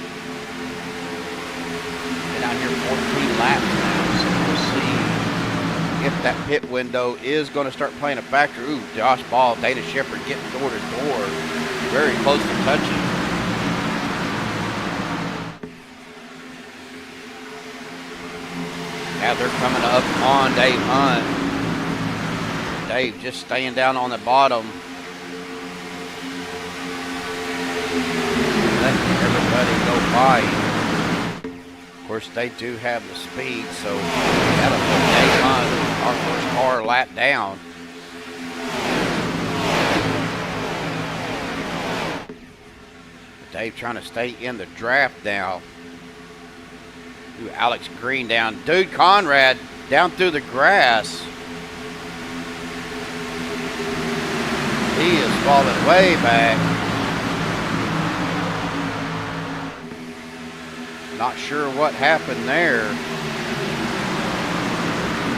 Been out here 14 laps now, so we'll see if that pit window is going to start playing a factor. Ooh, Josh Ball, Dana Shepherd getting door to door, very close to touching. Now they're coming up on Dave Hunt. Dave just staying down on the bottom. Letting everybody go by. Of course, they do have the speed, so that'll put Dave Hunt, our first car, lap down. Dave trying to stay in the draft now. Ooh, Alex Green down. Dude Conrad down through the grass. He is falling way back. Not sure what happened there.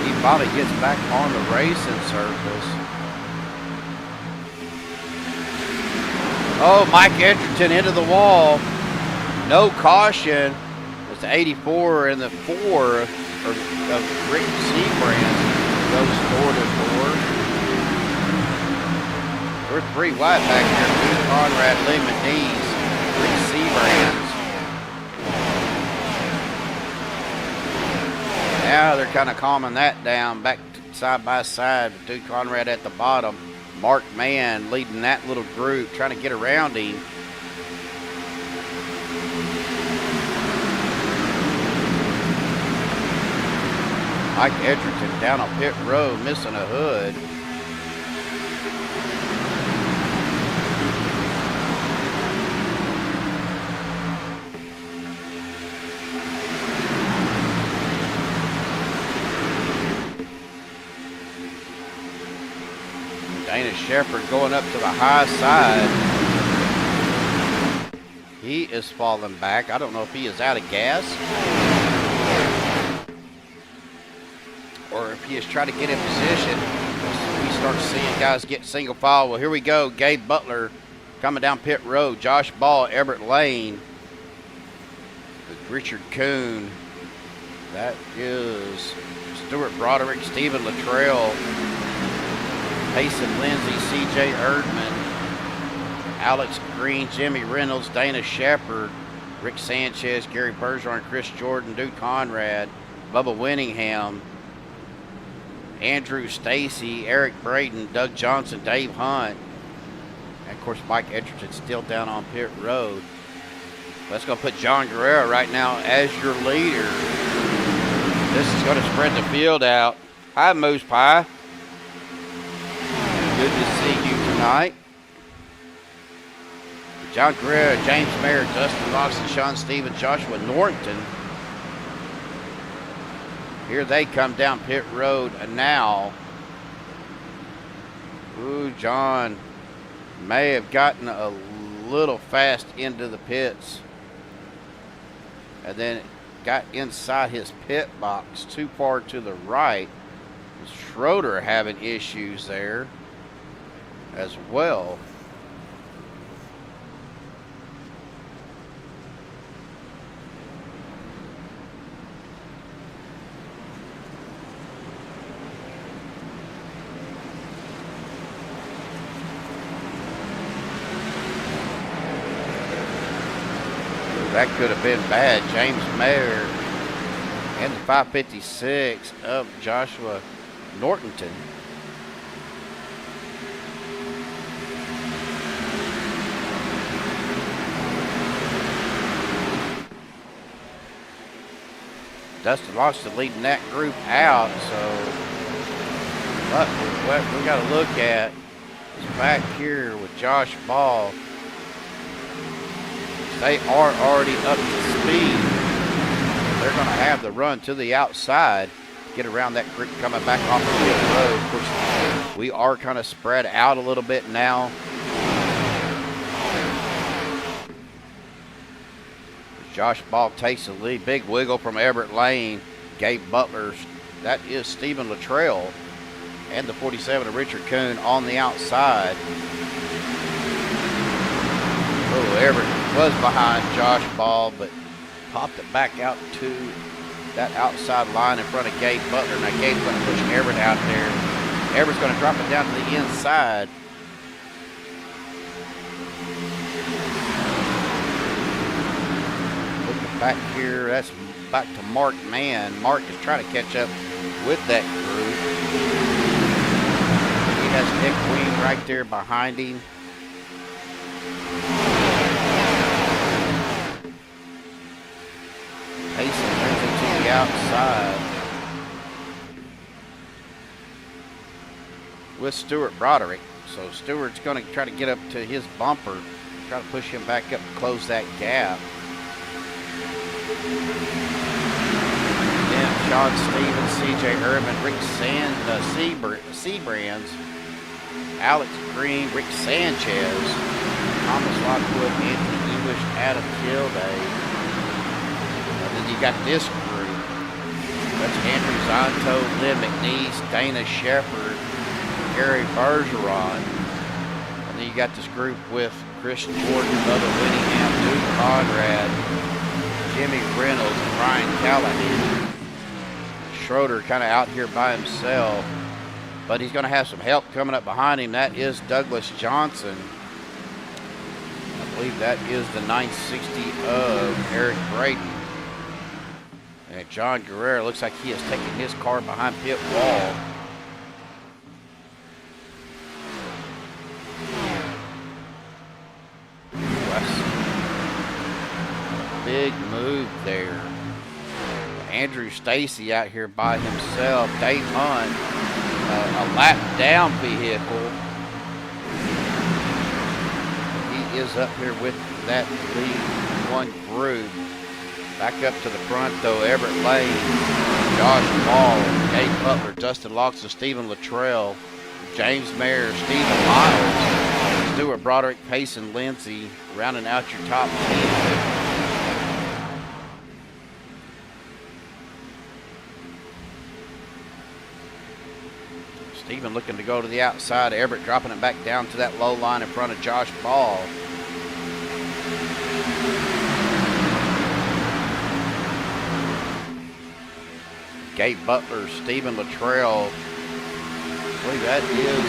He finally gets back on the racing surface. Oh, Mike Edgerton into the wall. No caution. It's the 84 and the 4 of Rick Seabrand goes door to door. We're 3 wide back here. Dude Conrad, Lee Mediz, Rick Seabrand. Now they're kind of calming that down, back side by side. Dude Conrad at the bottom. Mark Mann leading that little group, trying to get around him. Mike Edgerton down on pit road, missing a hood. Dana Shepherd going up to the high side. He is falling back. I don't know if he is out of gas or if he is trying to get in position. We start seeing guys get single file. Well, here we go. Gabe Butler coming down pit road. Josh Ball, Everett Lane. With Richard Kuhn. That is Stuart Broderick, Stephen Luttrell, Payson Lindsay, C.J. Erdman, Alex Green, Jimmy Reynolds, Dana Shepherd, Rick Sanchez, Gary Bergeron, Chris Jordan, Duke Conrad, Bubba Winningham, Andrew Stacy, Eric Braden, Doug Johnson, Dave Hunt, and of course Mike Edgerton still down on pit road. That's going to put John Guerrero right now as your leader. This is going to spread the field out. Hi, Moose Pie. Good to see you tonight. John Guerrero, James Mayer, Dustin Lawson, Sean Stevens, Joshua Norton. Here they come down pit road and now. Ooh, John may have gotten a little fast into the pits. And then got inside his pit box too far to the right. Schroeder having issues there as well. That could have been bad. James Mayer and the 556 of Joshua Nortonton. Dustin Lawson leading that group out, so what we got to look at is back here with Josh Ball. They are already up to speed. They're going to have the run to the outside, get around that creek coming back off the pit road. Of course, We are kind of spread out a little bit now. Josh Ball takes the lead. Big wiggle from Everett Lane. Gabe Butler. That is Stephen Luttrell. And the 47 of Richard Kuhn on the outside. Oh, Everett was behind Josh Ball, but popped it back out to that outside line in front of Gabe Butler. Now Gabe's going to push Everett out there. Everett's going to drop it down to the inside. Looking back here, that's back to Mark Mann. Mark is trying to catch up with that group. He has Nick Queen right there behind him. Payson brings it to the outside with Stuart Broderick. So Stuart's going to try to get up to his bumper, try to push him back up and close that gap. Then Sean Stevens, C.J. Irvin, Rick Seabrands, Alex Green, Rick Sanchez, Thomas Lockwood, Anthony English, Adam Kilday. You got this group. That's Andrew Zonto, Lynn McNeese, Dana Shepard, Gary Bergeron. And then you got this group with Chris Jordan, Bubba Whittingham, Duke Conrad, Jimmy Reynolds, and Ryan Callahan. Schroeder kind of out here by himself, but he's going to have some help coming up behind him. That is Douglas Johnson. I believe that is the 960 of Eric Braden. And John Guerrero looks like he has taken his car behind pit wall. That's a big move there. Andrew Stacy out here by himself. Dave Hunt, a lap down vehicle. He is up here with that lead one group. Back up to the front, though, Everett Lane, Josh Ball, Gabe Butler, Dustin Locks, and Stephen Luttrell, James Mayer, Stephen Miles, Stuart Broderick, Payson Lindsay, rounding out your top 10. Stephen looking to go to the outside. Everett dropping it back down to that low line in front of Josh Ball. Gabe Butler, Stephen Luttrell. I believe that is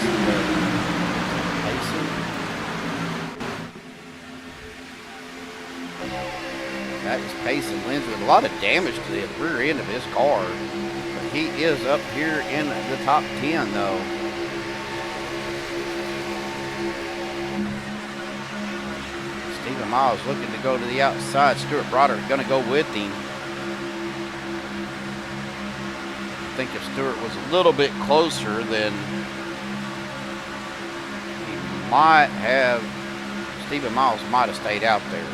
Payson. That is Payson Lindsay with a lot of damage to the rear end of his car. But he is up here in the top 10, though. Stephen Miles looking to go to the outside. Stuart Broderick going to go with him. I think if Stewart was a little bit closer, then he might have, Stephen Miles might have stayed out there.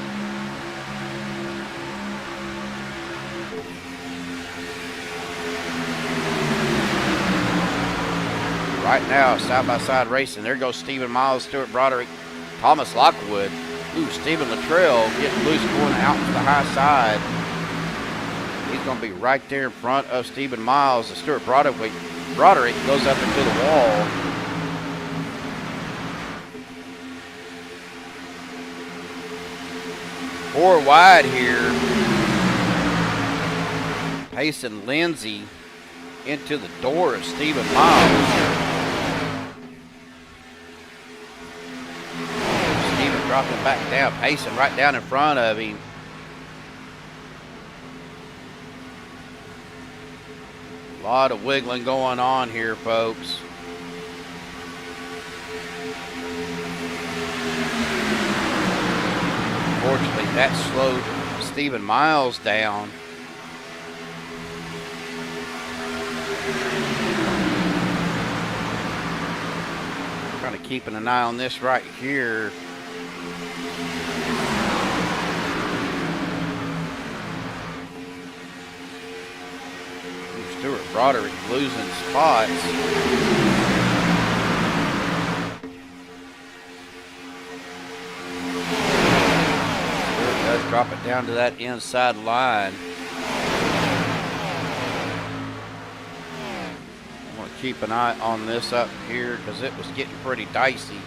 Right now, side-by-side racing. There goes Stephen Miles, Stuart Broderick, Thomas Lockwood. Ooh, Stephen Luttrell getting loose going out to the high side. He's going to be right there in front of Stephen Miles. And Stuart Broderick goes up into the wall. Four wide here. Payson Lindsay into the door of Stephen Miles. Stephen dropping back down. Payson right down in front of him. A lot of wiggling going on here, folks. Unfortunately, that slowed Stephen Miles down. Kind of keeping an eye on this right here. Stuart Broderick losing spots. drop it down to that inside line. I want to keep an eye on this up here because it was getting pretty dicey.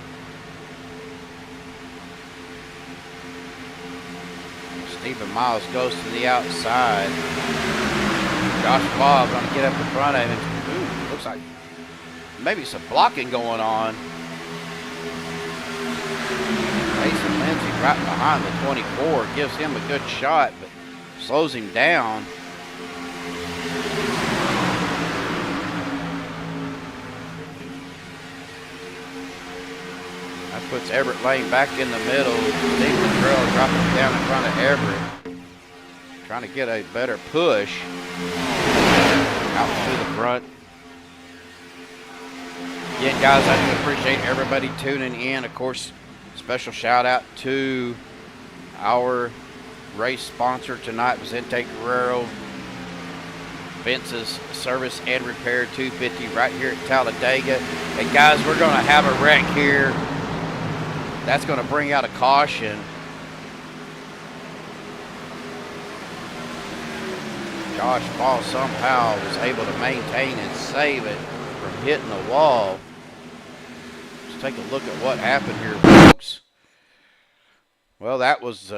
Stephen Miles goes to the outside. Josh Ball going to get up in front of him. Ooh, looks like maybe some blocking going on. Mason Lindsay right behind the 24 gives him a good shot, but slows him down. That puts Everett Lane back in the middle. Steve Latrell dropping down in front of Everett. Trying to get a better push. Out to the front. Again, guys, I do appreciate everybody tuning in. Of course, special shout out to our race sponsor tonight, Vicente Guerrero, Vince's Service and Repair 250 right here at Talladega. And guys, we're going to have a wreck here. That's going to bring out a caution. Josh Ball somehow was able to maintain and save it from hitting the wall. Let's take a look at what happened here, folks. Well, that was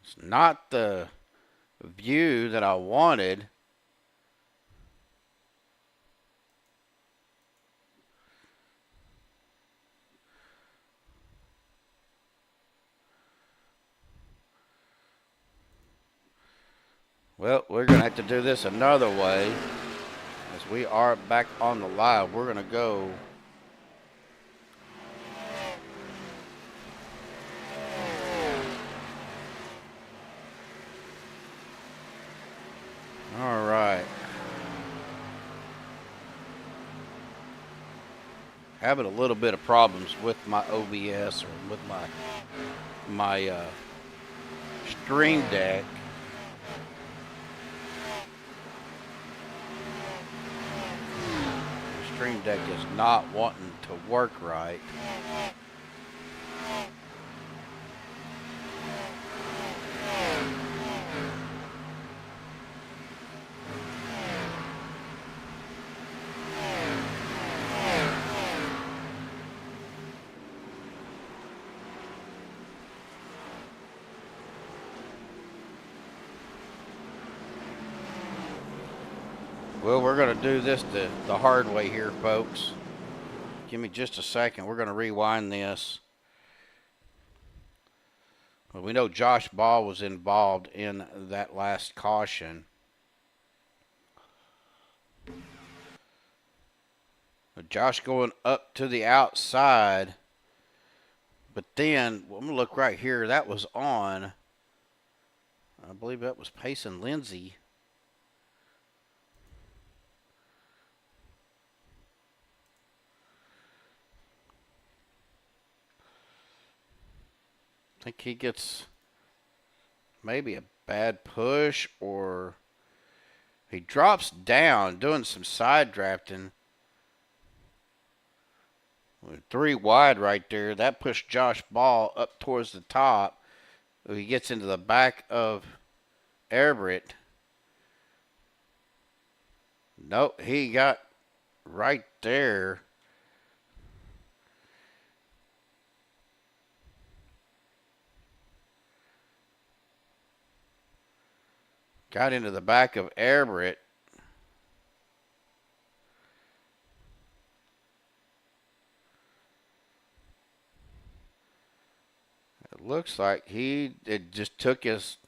it's not the view that I wanted. Well, we're going to have to do this another way as we are back on the live. We're going to go all right. Having a little bit of problems with my OBS or with my Stream Deck. Stream Deck is not wanting to work right. Well, we're going to do this the hard way here, folks. Give me just a second. We're going to rewind this. Well, we know Josh Ball was involved in that last caution. Josh going up to the outside. But then, I'm going to look right here. That was on. I believe that was Payson Lindsay. I think he gets maybe a bad push, or he drops down doing some side drafting. 3 wide right there. That pushed Josh Ball up towards the top. He gets into the back of Everett. Nope, he got right there. Got into the back of Everett. It looks like it just took his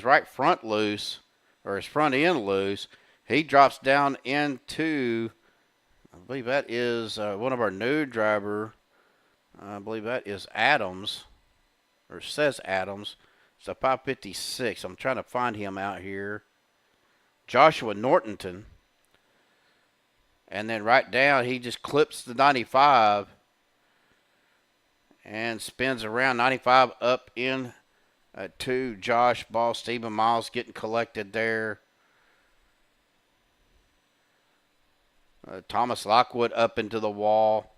right front loose, or his front end loose. He drops down into, I believe that is one of our new driver. I believe that is Adams, or says Adams. It's a 556. I'm trying to find him out here. Joshua Nortonton. And then right down, he just clips the 95 and spins around 95 up in to Josh Ball. Stephen Miles getting collected there. Thomas Lockwood up into the wall.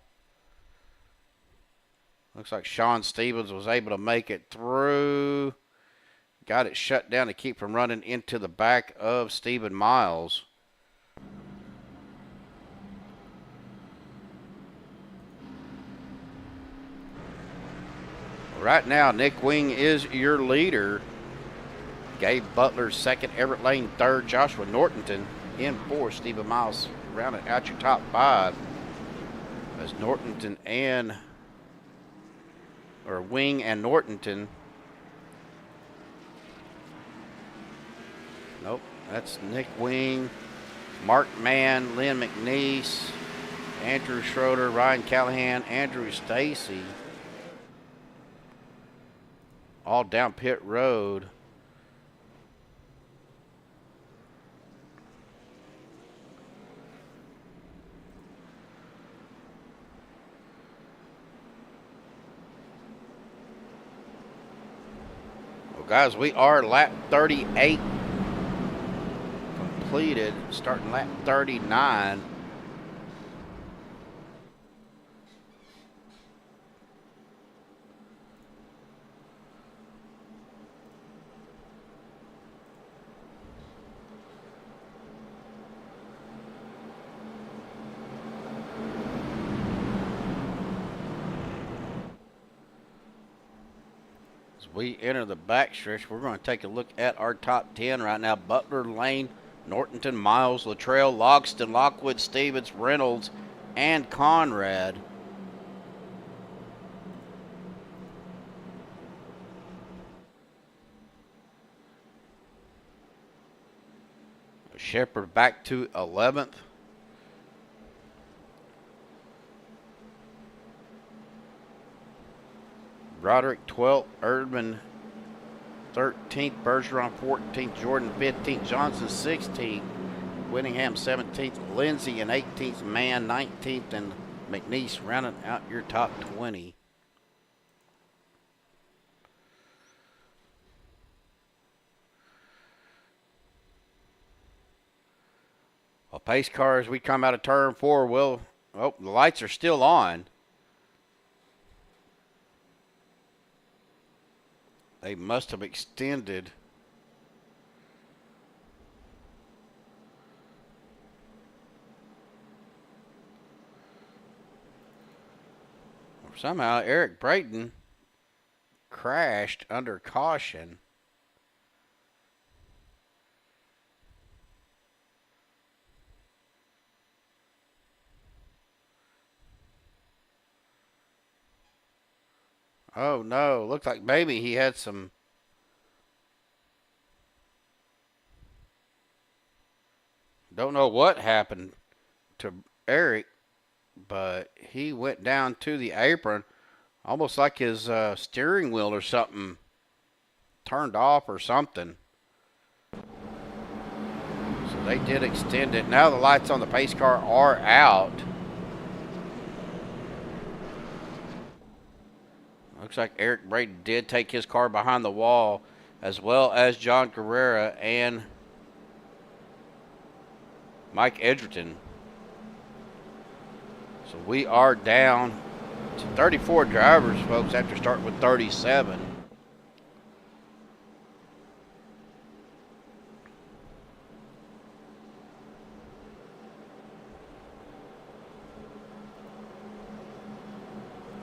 Looks like Sean Stevens was able to make it through. Got it shut down to keep from running into the back of Stephen Miles. Right now, Nick Wing is your leader. Gabe Butler second, Everett Lane third, Joshua Nortonton in fourth. Stephen Miles rounding out your top five as Nortonton and Wing and Nortonton. Nope, that's Nick Wing, Mark Mann, Lynn McNeese, Andrew Schroeder, Ryan Callahan, Andrew Stacy. All down pit road. Well, guys, we are lap 38 completed, starting lap 39. We enter the backstretch. We're going to take a look at our top 10 right now. Butler, Lane, Nortonton, Miles, Luttrell, Logston, Lockwood, Stevens, Reynolds, and Conrad. Shepard back to 11th. Roderick 12th, Erdman 13th, Bergeron 14th, Jordan 15th, Johnson 16th, Whittingham 17th, Lindsay and 18th, Mann 19th, and McNeese rounding out your top 20. Well, pace car as we come out of turn 4, the lights are still on. They must have extended. Somehow Eric Brayton crashed under caution. Oh no, looked like maybe he had some. Don't know what happened to Eric, but he went down to the apron, almost like his steering wheel or something turned off or something. So they did extend it. Now the lights on the pace car are out. Looks like Eric Brayton did take his car behind the wall, as well as John Carrera and Mike Edgerton. So we are down to 34 drivers, folks, after starting with 37.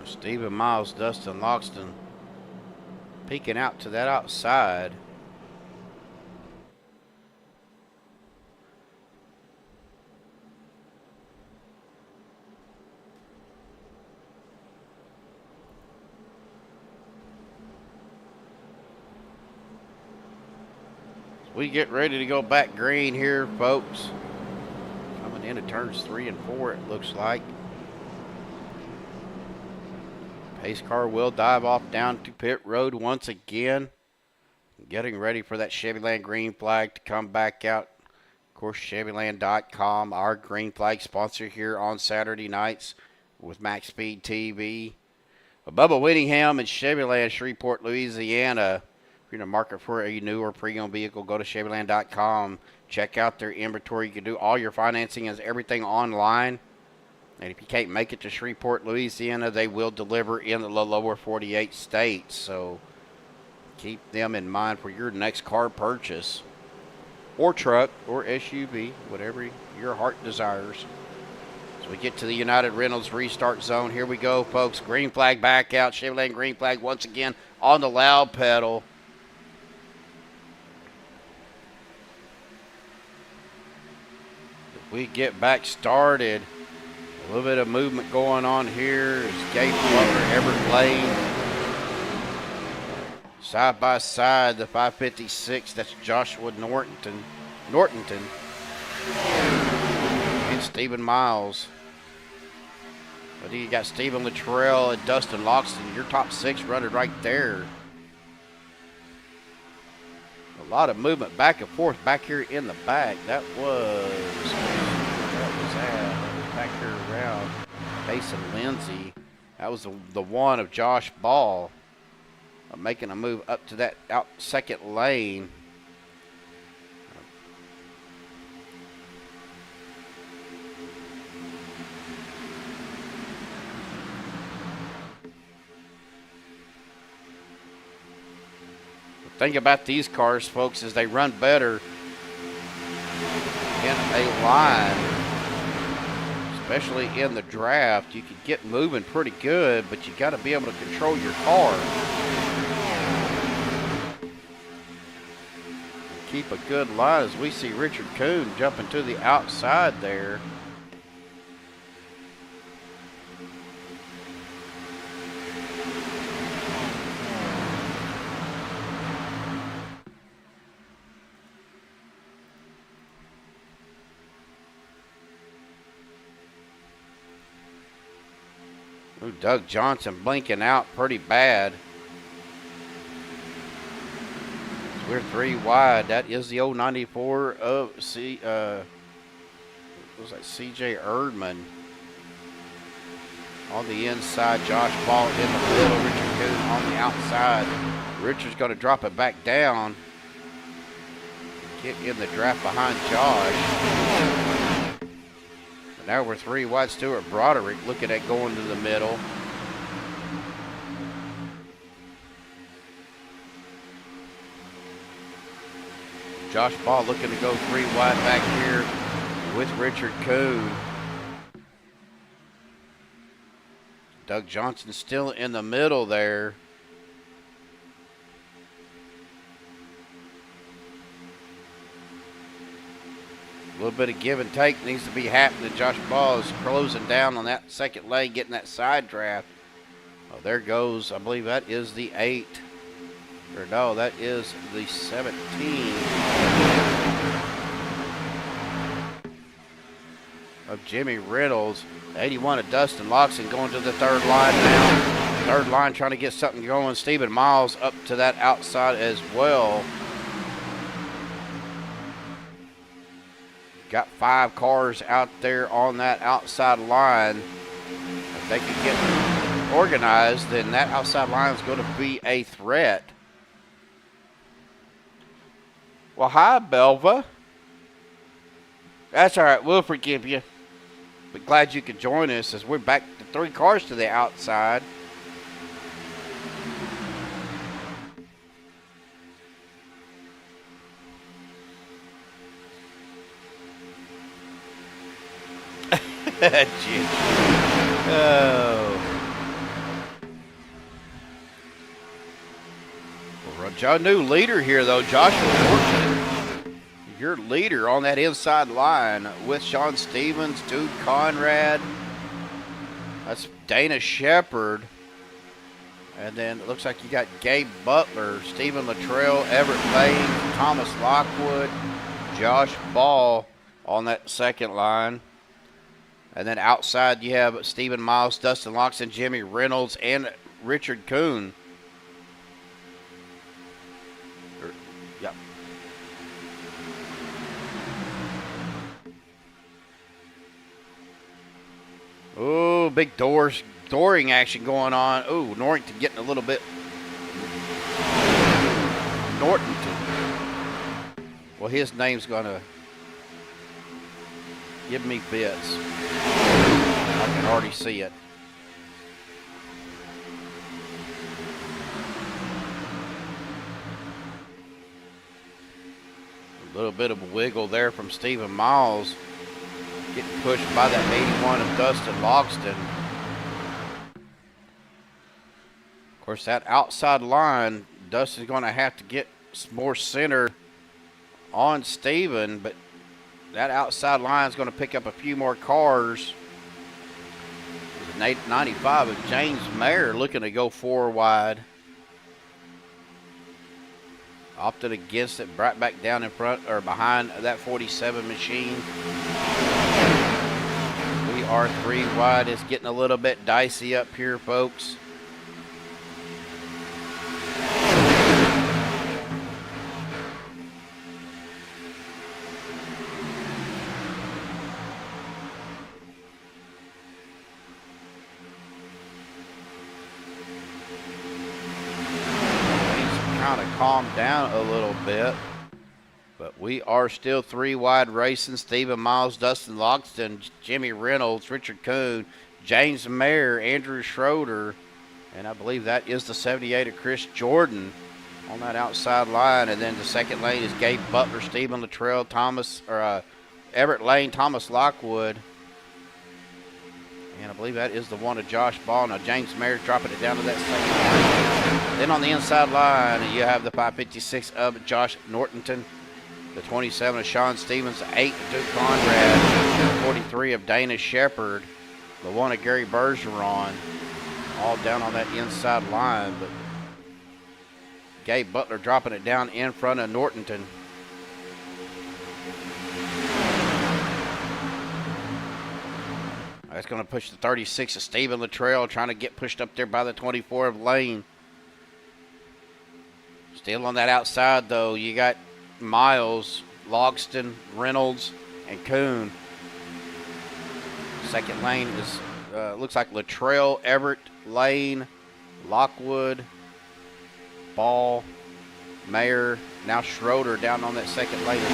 Stephen Miles, Dustin Loxton peeking out to that outside. We get ready to go back green here, folks. Coming into turns 3 and 4, it looks like. Pace car will dive off down to pit road once again. Getting ready for that Chevyland green flag to come back out. Of course, Chevyland.com, our green flag sponsor here on Saturday nights with MaxSpeedTV. Bubba Whittingham and Chevyland, Shreveport, Louisiana. If you're in the market for a new or pre-owned vehicle, go to Chevyland.com. Check out their inventory. You can do all your financing and everything online. And if you can't make it to Shreveport, Louisiana, they will deliver in the lower 48 states. So keep them in mind for your next car purchase, or truck, or SUV, whatever your heart desires. So we get to the United Rentals restart zone. Here we go, folks. Green flag back out. Chevy Lane green flag once again on the loud pedal. We get back started. A little bit of movement going on here. Escape Butler, Everett Lane. Side by side, the 556, that's Joshua Nortonton. And Stephen Miles. But you got Stephen Luttrell and Dustin Loxton. Your top 6 running right there. A lot of movement back and forth back here in the back. That was back here around Mason Lindsay. That was the one of Josh Ball making a move up to that out second lane. The thing about these cars, folks, is they run better in a line. Especially in the draft, you can get moving pretty good, but you got to be able to control your car. Keep a good line as we see Richard Kuhn jumping to the outside there. Ooh, Doug Johnson blinking out pretty bad. So we're 3 wide. That is the old 94 of was that CJ Erdman. On the inside, Josh Ball in the middle, Richard Kuhn on the outside. Richard's going to drop it back down. Get in the draft behind Josh. Now we're 3 wide. Stuart Broderick looking at going to the middle. Josh Ball looking to go 3 wide back here with Richard Kuhn. Doug Johnson still in the middle there. A little bit of give and take needs to be happening. Josh Ball is closing down on that second lane, getting that side draft. Oh, there goes, I believe that is the 8. Or no, that is the 17. Of Jimmy Reynolds. 81 of Dustin Loxton going to the third line now. Third line trying to get something going. Stephen Miles up to that outside as well. Got 5 cars out there on that outside line. If they can get organized, then that outside line is going to be a threat. Well, hi, Belva. That's all right. We'll forgive you. But glad you could join us as we're back to 3 cars to the outside. Oh. Well, new leader here, though. Joshua Norton, your leader on that inside line with Sean Stevens, Dude Conrad. That's Dana Shepard. And then it looks like you got Gabe Butler, Stephen Luttrell, Everett Lane, Thomas Lockwood, Josh Ball on that second line. And then outside you have Stephen Miles, Dustin Loxton, Jimmy Reynolds, and Richard Kuhn. Yep. Oh, big dooring action going on. Oh, Norrington getting a little bit. Nortonton. Well, his name's going to Give me fits. I can already see it. A little bit of a wiggle there from Stephen Miles. Getting pushed by that 81 of Dustin Logston. Of course, that outside line, Dustin's going to have to get more center on Stephen, but that outside line is going to pick up a few more cars. 95 of James Mayer looking to go 4 wide. Opted against it, brought back down in front or behind that 47 machine. We are 3 wide. It's getting a little bit dicey up here, folks. Kind of calmed down a little bit, but we are still 3 wide racing. Stephen Miles, Dustin Logston, Jimmy Reynolds, Richard Kuhn, James Mayer, Andrew Schroeder, and I believe that is the 78 of Chris Jordan on that outside line. And then the second lane is Gabe Butler, Stephen Luttrell, Everett Lane, Thomas Lockwood. And I believe that is the one of Josh Ball. Now James Mayer dropping it down to that second line. Then on the inside line, you have the 556 of Josh Nortonton, the 27 of Sean Stevens, the 8 of Duke Conrad, the 43 of Dana Shepard, the 1 of Gary Bergeron, all down on that inside line. But Gabe Butler dropping it down in front of Nortonton. That's going to push the 36 of Stephen Luttrell, trying to get pushed up there by the 24 of Lane. Still on that outside, though, you got Miles, Logston, Reynolds, and Kuhn. Second lane is looks like Luttrell, Everett, Lane, Lockwood, Ball, Mayer, now Schroeder down on that second lane as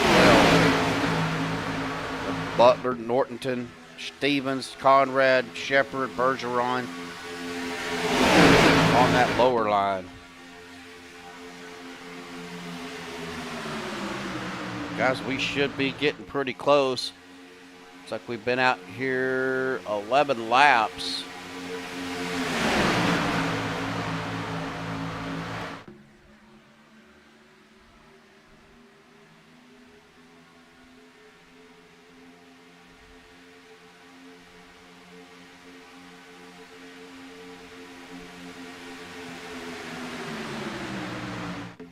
well. Butler, Nortonton, Stevens, Conrad, Shepard, Bergeron on that lower line. Guys, we should be getting pretty close. Looks like we've been out here 11 laps.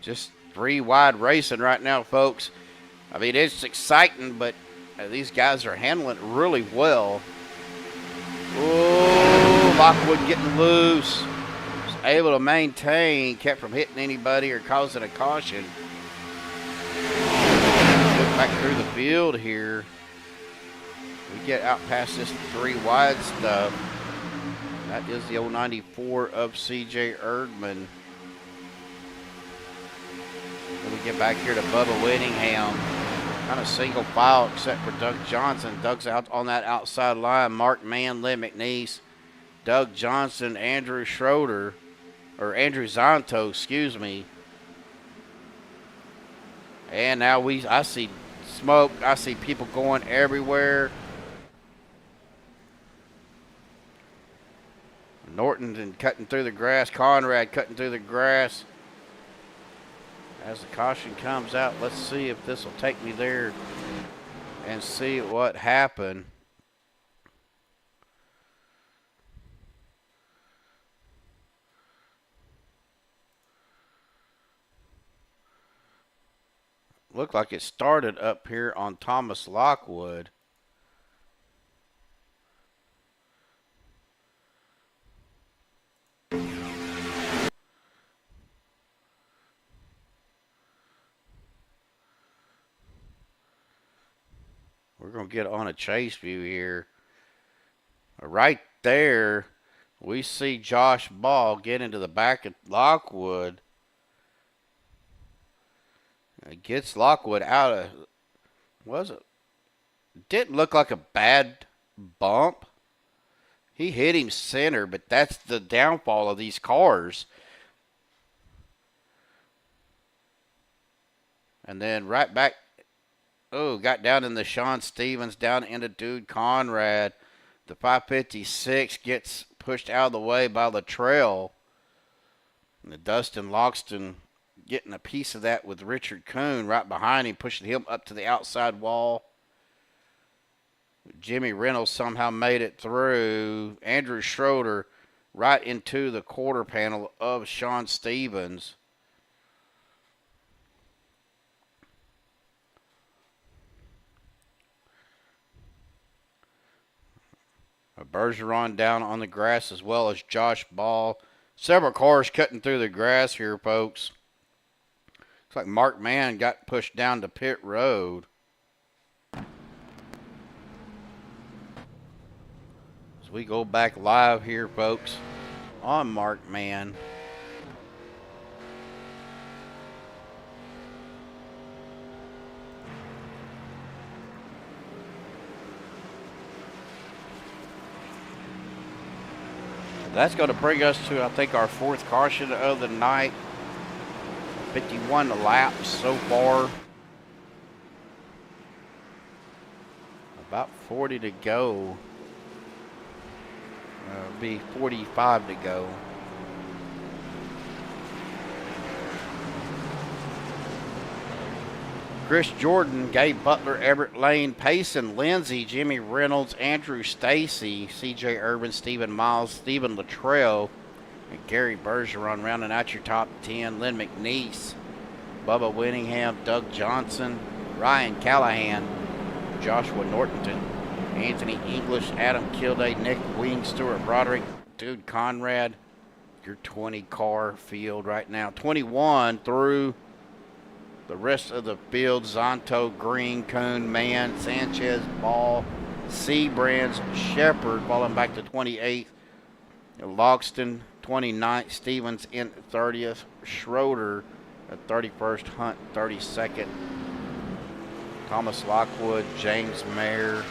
Just 3 wide racing right now, folks. I mean, it's exciting, but these guys are handling it really well. Oh, Lockwood getting loose. Was able to maintain, kept from hitting anybody or causing a caution. Look back through the field here. We get out past this 3 wide stuff. That is the old 94 of C.J. Erdman. Then we get back here to Bubba Whittingham. Kind of single file except for Doug Johnson. Doug's out on that outside line. Mark Manley, McNeese, Doug Johnson, Andrew Schroeder, or Andrew Zonto, excuse me. And now I see smoke. I see people going everywhere. Norton cutting through the grass. Conrad cutting through the grass. As the caution comes out, let's see if this will take me there and see what happened. Looked like it started up here on Thomas Lockwood. We're going to get on a chase view here. Right there, we see Josh Ball get into the back of Lockwood. It gets Lockwood out of, was it? didn't look like a bad bump. He hit him center, but that's the downfall of these cars. And then right back, got down in the Sean Stevens, down into Dude Conrad. The 556 gets pushed out of the way by Latrell. And the Dustin Loxton getting a piece of that with Richard Kuhn right behind him, pushing him up to the outside wall. Jimmy Reynolds somehow made it through. Andrew Schroeder right into the quarter panel of Sean Stevens. Bergeron down on the grass as well as Josh Ball. Several cars cutting through the grass here, folks. Looks like Mark Mann got pushed down to pit road. As we go back live here, folks, on Mark Mann. That's going to bring us to, I think, our fourth caution of the night. 51 laps so far. About 40 to go. It'll be 45 to go. Chris Jordan, Gabe Butler, Everett Lane, Payson Lindsay, Jimmy Reynolds, Andrew Stacy, C.J. Urban, Stephen Miles, Stephen Latrell, and Gary Bergeron rounding out your top 10. Lynn McNeese, Bubba Winningham, Doug Johnson, Ryan Callahan, Joshua Nortonton, Anthony English, Adam Kilday, Nick Wing, Stuart Broderick, Dude Conrad. Your 20-car field right now. 21 through the rest of the field: Zonto, Green, Coon, Mann, Sanchez, Ball, Seabrands, Shepard falling back to 28th. Logston, 29th. Stevens in 30th. Schroeder at 31st. Hunt, 32nd. Thomas Lockwood, James Mayer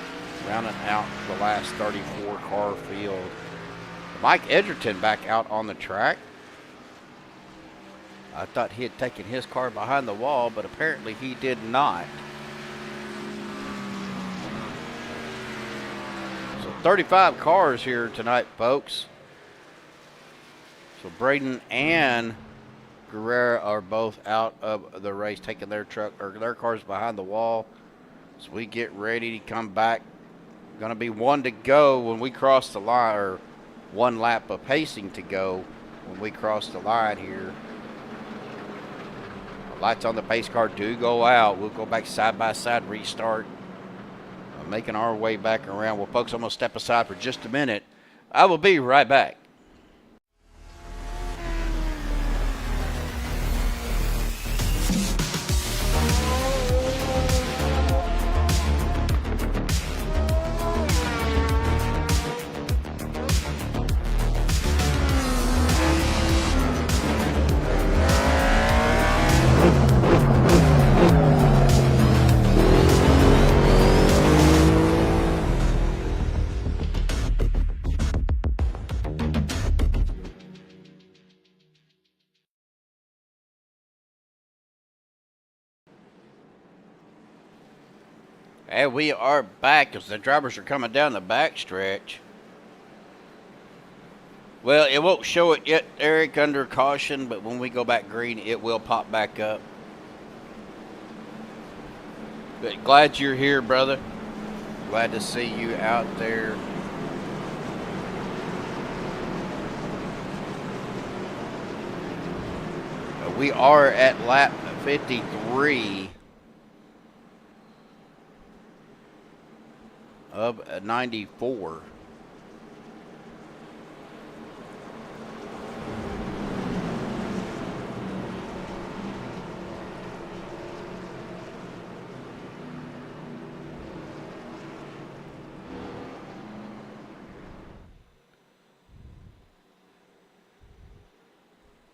rounding out the last 34-car field. Mike Edgerton back out on the track. I thought he had taken his car behind the wall, but apparently he did not. So 35 cars here tonight, folks. So Braden and Guerrero are both out of the race, taking their truck or their cars behind the wall. So we get ready to come back. Going to be one to go when we cross the line, or one lap of pacing to go when we cross the line here. Lights on the pace car do go out. We'll go back side by side, restart. Making our way back around. Well, folks, I'm going to step aside for just a minute. I will be right back. And we are back as the drivers are coming down the back stretch. Well, it won't show it yet, Eric, under caution, but when we go back green, it will pop back up. But glad you're here, brother. Glad to see you out there. We are at lap 53 of 94.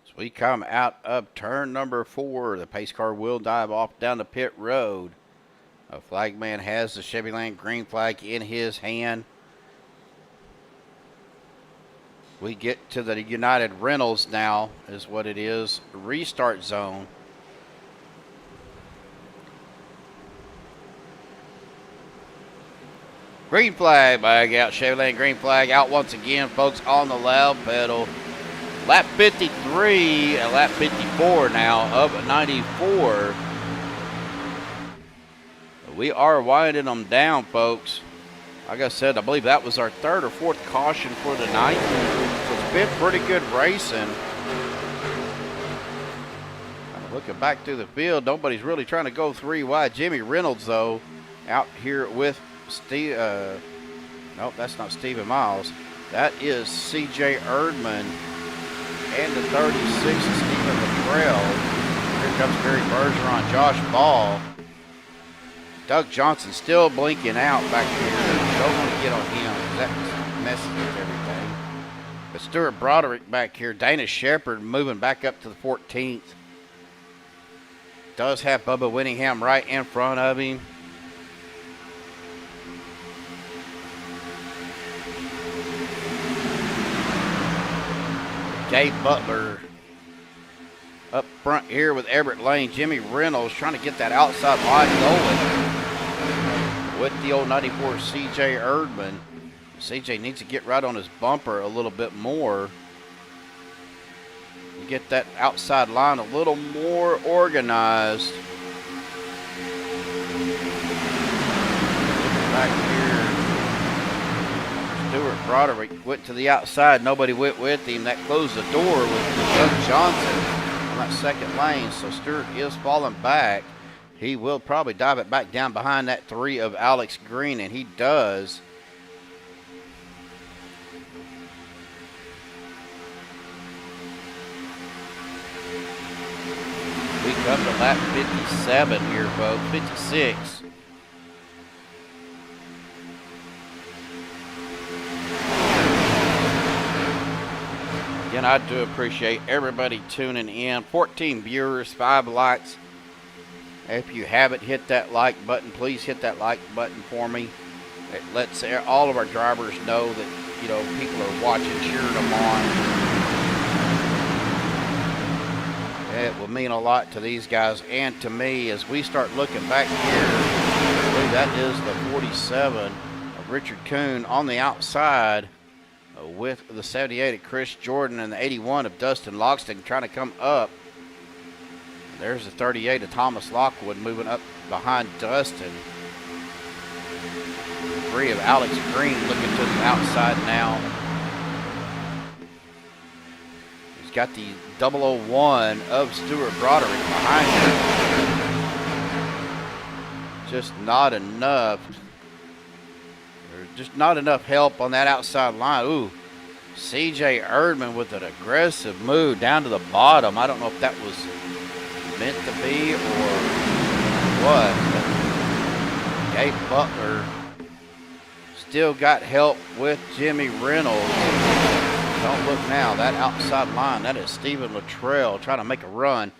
So we come out of turn number 4. The pace car will dive off down the pit road. A flagman has the Chevy Lane green flag in his hand. We get to the United Rentals now, is what it is. Restart zone. Green flag back out. Chevy Lane green flag out once again, folks, on the loud pedal. Lap 53, lap 54 now of 94. We are winding them down, folks. Like I said, I believe that was our third or fourth caution for the night. So it's been pretty good racing. Looking back through the field, nobody's really trying to go 3 wide. Jimmy Reynolds, though, out here with Steve. Nope, that's not Stephen Miles. That is C.J. Erdman and the 36, Stephen Latrell. Here comes Barry Bergeron, Josh Ball. Doug Johnson still blinking out back here. Don't want to get on him. That messes with everything. But Stuart Broderick back here. Dana Shepard moving back up to the 14th. Does have Bubba Whittingham right in front of him. Gabe Butler up front here with Everett Lane. Jimmy Reynolds trying to get that outside line going with the old 94 CJ Erdman. CJ needs to get right on his bumper a little bit more. Get that outside line a little more organized. Back here, Stuart Broderick went to the outside. Nobody went with him. That closed the door with Doug Johnson on that second lane. So Stuart is falling back. He will probably dive it back down behind that 3 of Alex Green, and he does. We come to lap 57 here, folks. 56. Again, I do appreciate everybody tuning in. 14 viewers, 5 likes. If you haven't hit that like button, please hit that like button for me. It lets all of our drivers know that, you know, people are watching, cheering them on. It will mean a lot to these guys and to me as we start looking back here. I believe that is the 47 of Richard Kuhn on the outside with the 78 of Chris Jordan and the 81 of Dustin Loxton trying to come up. There's the 38 of Thomas Lockwood moving up behind Dustin. 3 of Alex Green looking to the outside now. He's got the 001 of Stuart Broderick behind him. Just not enough. There's just not enough help on that outside line. Ooh, CJ Erdman with an aggressive move down to the bottom. I don't know if that was meant to be or what. Gabe Butler still got help with Jimmy Reynolds. Don't look now. That outside line, that is Stephen Latrell trying to make a run.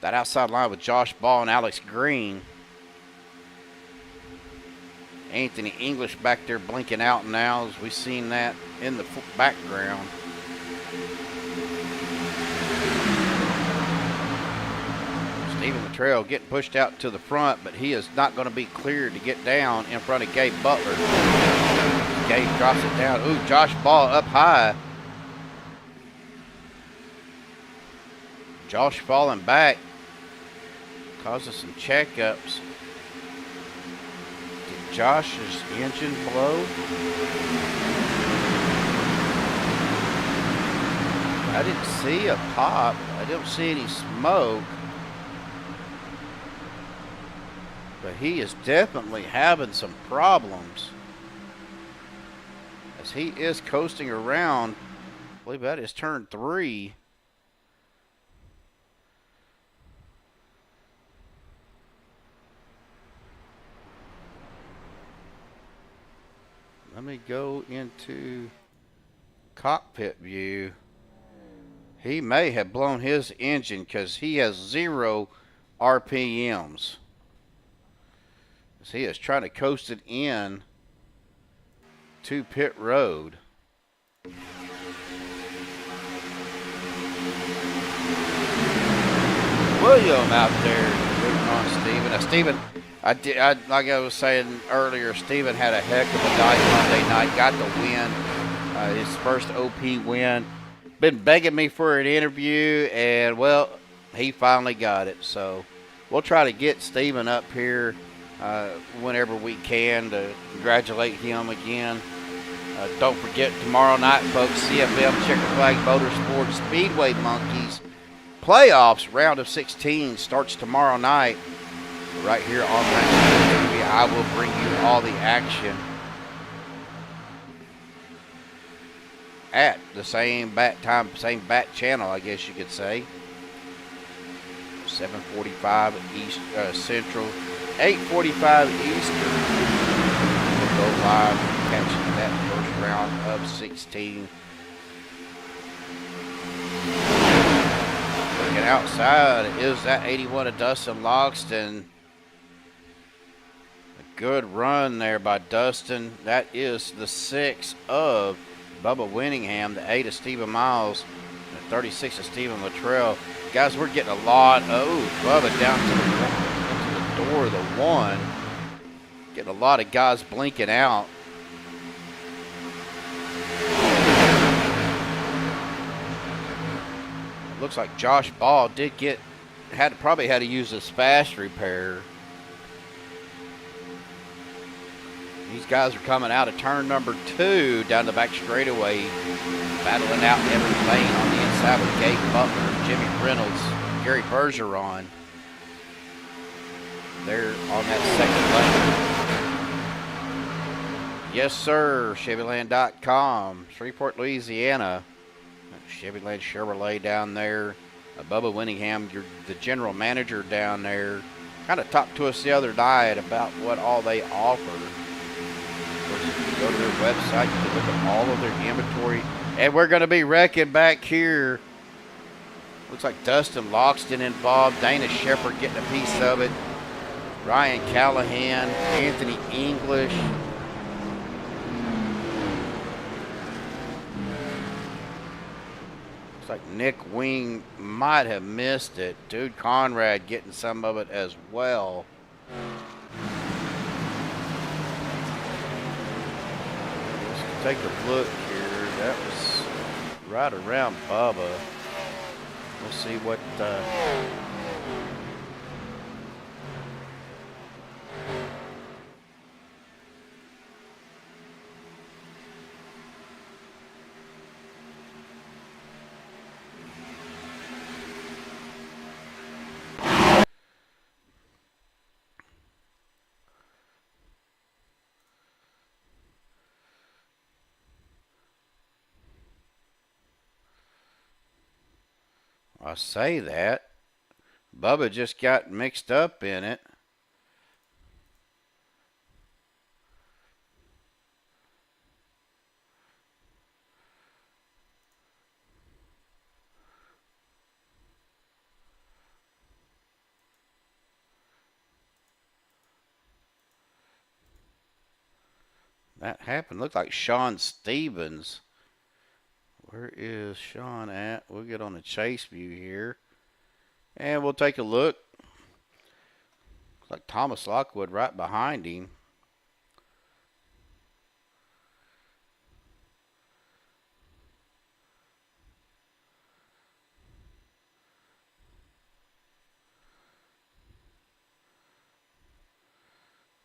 That outside line with Josh Ball and Alex Green. Anthony English back there blinking out now as we've seen that in the background. Stephen Latrell getting pushed out to the front, but he is not going to be cleared to get down in front of Gabe Butler. Gabe drops it down. Ooh, Josh Ball up high. Josh falling back causes some checkups. Did Josh's engine blow? I didn't see a pop. I didn't see any smoke. But he is definitely having some problems as he is coasting around. I believe that is turn 3. Let me go into cockpit view. He may have blown his engine because he has 0 RPMs. as he is trying to coast it in to pit road. William out there rooting on Steven. Now, Steven, like I was saying earlier, Steven had a heck of a night Monday night. Got the win, his first OP win. Been begging me for an interview, and, well, he finally got it. So we'll try to get Steven up here whenever we can to congratulate him again. Don't forget, tomorrow night, folks, CFM Checker Flag Motorsports Speedway Monkeys playoffs round of 16 starts tomorrow night right here on MaxSpeedTV. I will bring you all the action at the same bat time, same bat channel, I guess you could say. 7:45 East Central, 8:45 Eastern. We'll go live catching that first round of 16. Looking outside is that 81 of Dustin Logston. A good run there by Dustin. That is the 6 of Bubba Winningham, the 8 of Stephen Miles, the 36 of Stephen Luttrell. Guys, we're getting a lot of Bubba down to the door of the 1. Getting a lot of guys blinking out. Looks like Josh Ball did probably had to use his fast repair. These guys are coming out of turn number 2 down the back straightaway, battling out Everett Lane on the inside with Gabe Butler, Jimmy Reynolds, Gary Bergeron. They're on that second lane. Yes, sir. Chevyland.com, Shreveport, Louisiana. Chevyland Chevrolet down there. Bubba Winningham, the general manager down there, kind of talked to us the other night about what all they offer. Of course, if you go to their website, you can look at all of their inventory. And we're going to be wrecking back here. Looks like Dustin Logston involved. Dana Shepard getting a piece of it. Ryan Callahan, Anthony English. Looks like Nick Wing might have missed it. Dude Conrad getting some of it as well. Let's take a look here. That was right around Bubba. We'll see what I say that. Bubba just got mixed up in it. That happened. Looked like Sean Stevens. Where is Sean at? We'll get on the chase view here. And we'll take a look. Looks like Thomas Lockwood right behind him.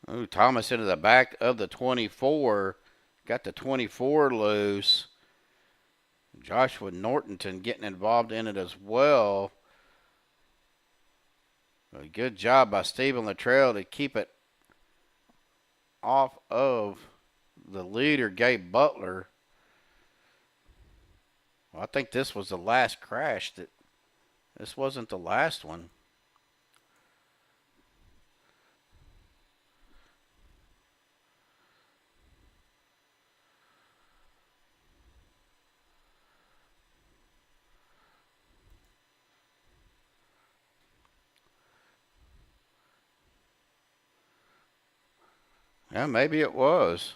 Ooh, Thomas into the back of the 24. Got the 24 loose. Joshua Nortonton getting involved in it as well. A good job by Stephen Luttrell to keep it off of the leader, Gabe Butler. Well, I think this was the last crash. This wasn't the last one. Yeah, maybe it was.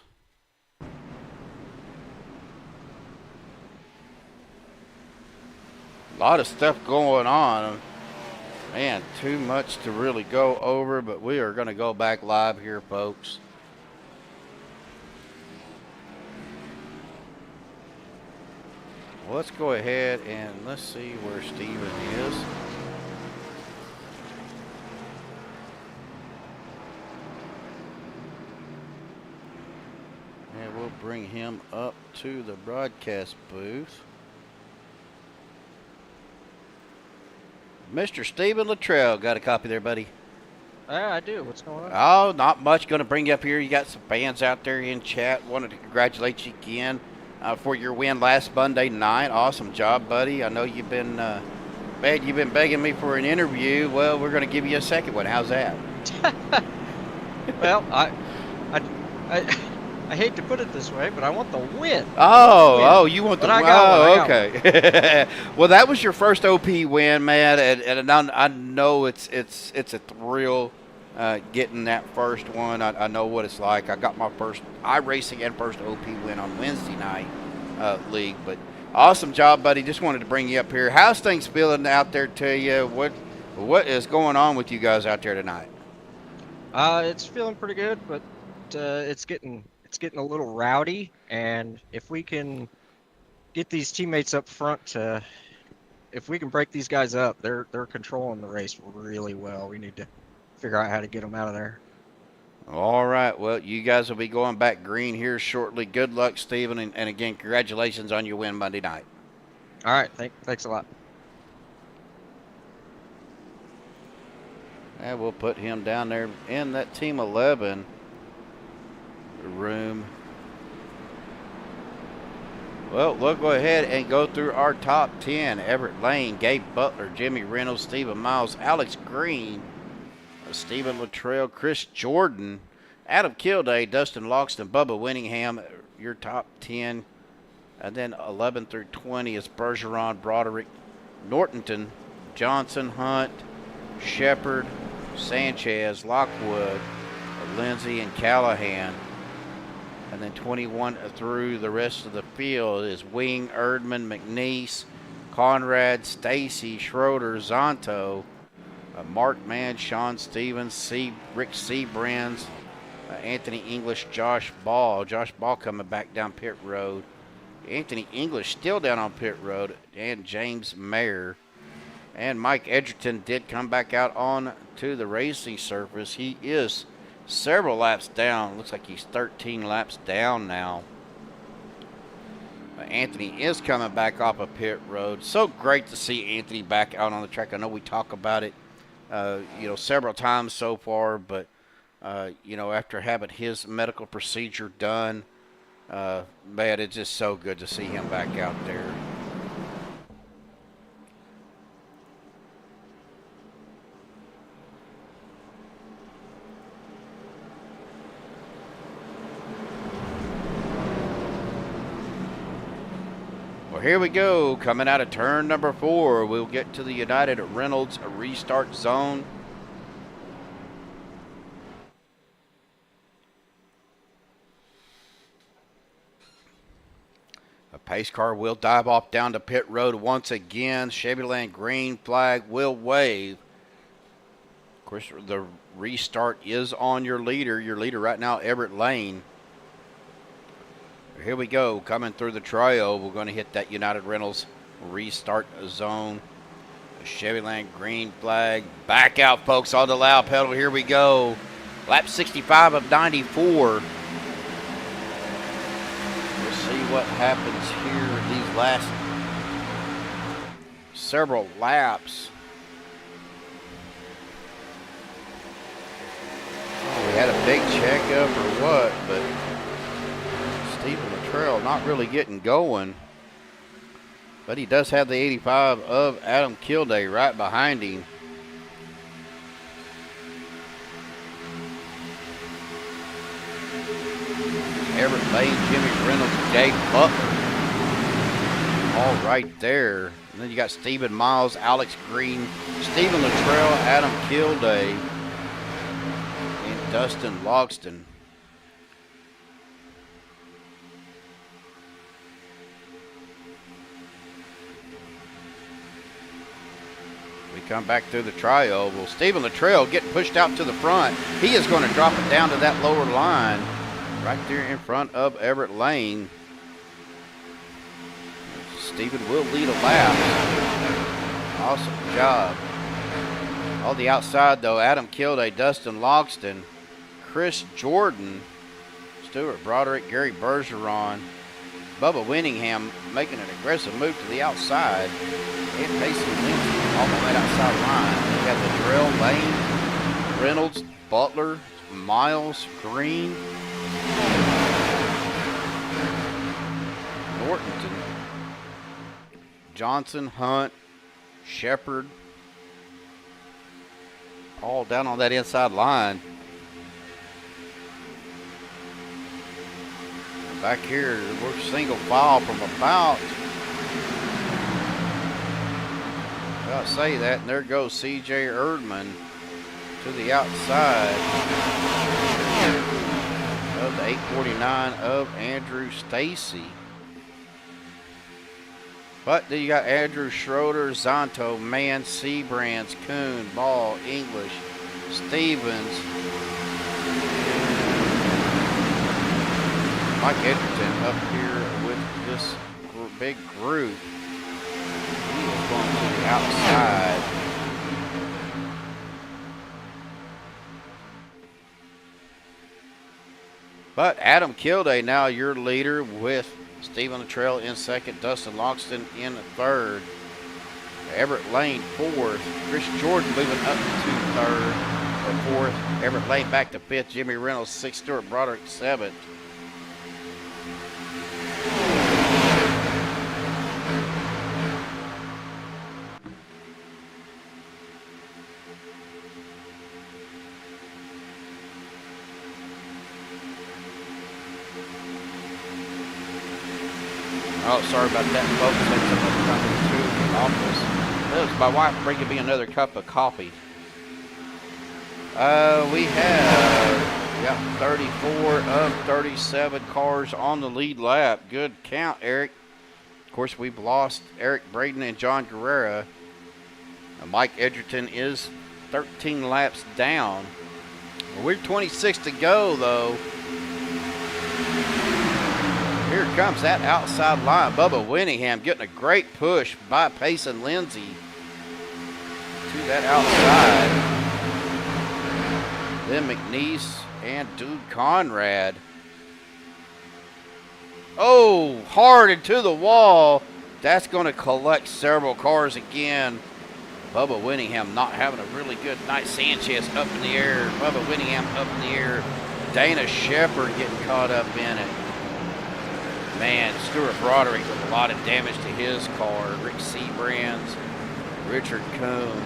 A lot of stuff going on. Man, too much to really go over, but we are going to go back live here, folks. Well, let's go ahead and let's see where Steven is. And we'll bring him up to the broadcast booth. Mr. Stephen Luttrell, got a copy there, buddy? Yeah, I do. What's going on? Oh, not much. Going to bring you up here. You got some fans out there in chat. Wanted to congratulate you again for your win last Monday night. Awesome job, buddy. I know you've been begging me for an interview. Well, we're going to give you a second one. How's that? Well, I hate to put it this way, but I want the win. Oh, you want the win? Oh, okay. okay. Well, that was your first OP win, man, and I know it's a thrill getting that first one. I know what it's like. I got my first iRacing and first OP win on Wednesday night league, but awesome job, buddy. Just wanted to bring you up here. How's things feeling out there to you? What is going on with you guys out there tonight? It's feeling pretty good, but it's getting a little rowdy, and if we can get these teammates up front, if we can break these guys up, they're controlling the race really well. We need to figure out how to get them out of there. All right. Well, you guys will be going back green here shortly. Good luck, Steven, and again, congratulations on your win Monday night. All right. Thanks a lot. And we'll put him down there in that Team 11 room. Well, we'll go ahead and go through our top 10. Everett Lane, Gabe Butler, Jimmy Reynolds, Stephen Miles, Alex Green, Stephen Luttrell, Chris Jordan, Adam Kilday, Dustin Loxton, Bubba Winningham, your top 10. And then 11 through 20 is Bergeron, Broderick, Nortonton, Johnson, Hunt, Shepard, Sanchez, Lockwood, Lindsay, and Callahan. And then 21 through the rest of the field is Wing, Erdman, McNeese, Conrad, Stacy, Schroeder, Zonto, Mark Mann, Sean Stevens, Rick Seabrands, Anthony English, Josh Ball. Josh Ball coming back down pit road. Anthony English still down on pit road, and James Mayer. And Mike Edgerton did come back out on to the racing surface. He is several laps down. Looks like he's 13 laps down now. Anthony is coming back off of pit road. So great to see Anthony back out on the track. I know we talk about it, several times so far, but after having his medical procedure done, man, it's just so good to see him back out there. Well, here we go. Coming out of turn number 4, we'll get to the United Reynolds restart zone. A pace car will dive off down to pit road once again. Chevyland green flag will wave. Of course, the restart is on your leader. Your leader right now, Everett Lane. Here we go, coming through the trail. We're going to hit that United Reynolds restart zone. Chevyland green flag. Back out, folks, on the loud pedal. Here we go. Lap 65 of 94. We'll see what happens here these last several laps. Oh, we had a big checkup or what, but Stephen Luttrell not really getting going, but he does have the 85 of Adam Kilday right behind him. Everett Lane, Jimmy Reynolds, Gabe Butler, all right there. And then you got Stephen Miles, Alex Green, Stephen Luttrell, Adam Kilday, and Dustin Logston. come back through the tri-oval. Stephen Luttrell getting pushed out to the front. He is going to drop it down to that lower line right there in front of Everett Lane. Stephen will lead a lap. Awesome job. On the outside, though, Adam Kilday, Dustin Logston, Chris Jordan, Stuart Broderick, Gary Bergeron, Bubba Winningham making an aggressive move to the outside. And Payson Lindsay on that outside line. We have the Terrell Lane, Reynolds, Butler, Miles, Green, Nortonton, Johnson, Hunt, Shepard, all down on that inside line. Back here, we're single file from about, well, I say that, and there goes C.J. Erdman to the outside of the 849 of Andrew Stacy. But then you got Andrew Schroeder, Zonto, Mann, Seabrands, Kuhn, Ball, English, Stevens, Mike Edgerton up here with this big group. He is going to the outside. But Adam Kilday now your leader with Stephen Luttrell in second, Dustin Logston in third, Everett Lane fourth, Chris Jordan moving up to third or fourth, Everett Lane back to fifth, Jimmy Reynolds sixth, Stuart Broderick seventh. Oh, sorry about that, folks. That's coming to the office. That was my wife bringing me another cup of coffee. We have 34 of 37 cars on the lead lap. Good count, Eric. Of course, we've lost Eric Braden and John Guerrera. Mike Edgerton is 13 laps down. We're 26 to go, though. Here comes that outside line. Bubba Winningham getting a great push by Payson Lindsay to that outside. Then McNeese and Dude Conrad. Oh, hard into the wall. That's going to collect several cars again. Bubba Winningham not having a really good night. Sanchez up in the air. Bubba Winningham up in the air. Dana Shepard getting caught up in it. Man, Stuart Broderick with a lot of damage to his car. Rick Seabrands, Richard Cohn,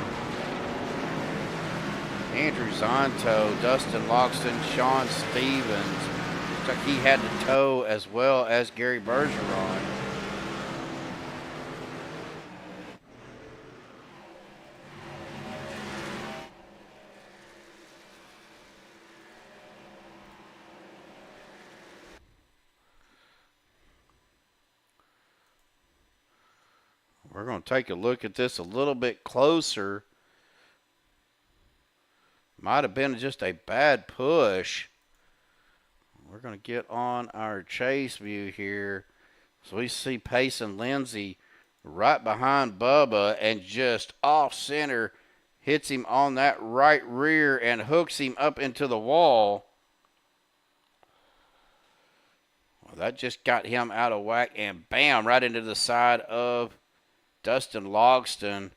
Andrew Zonto, Dustin Logston, Sean Stevens. Looks like he had to tow as well as Gary Bergeron. We're going to take a look at this a little bit closer. Might have been just a bad push. We're going to get on our chase view here. So we see Payson Lindsay right behind Bubba and just off center hits him on that right rear and hooks him up into the wall. Well, that just got him out of whack and bam, right into the side of Dustin Logston,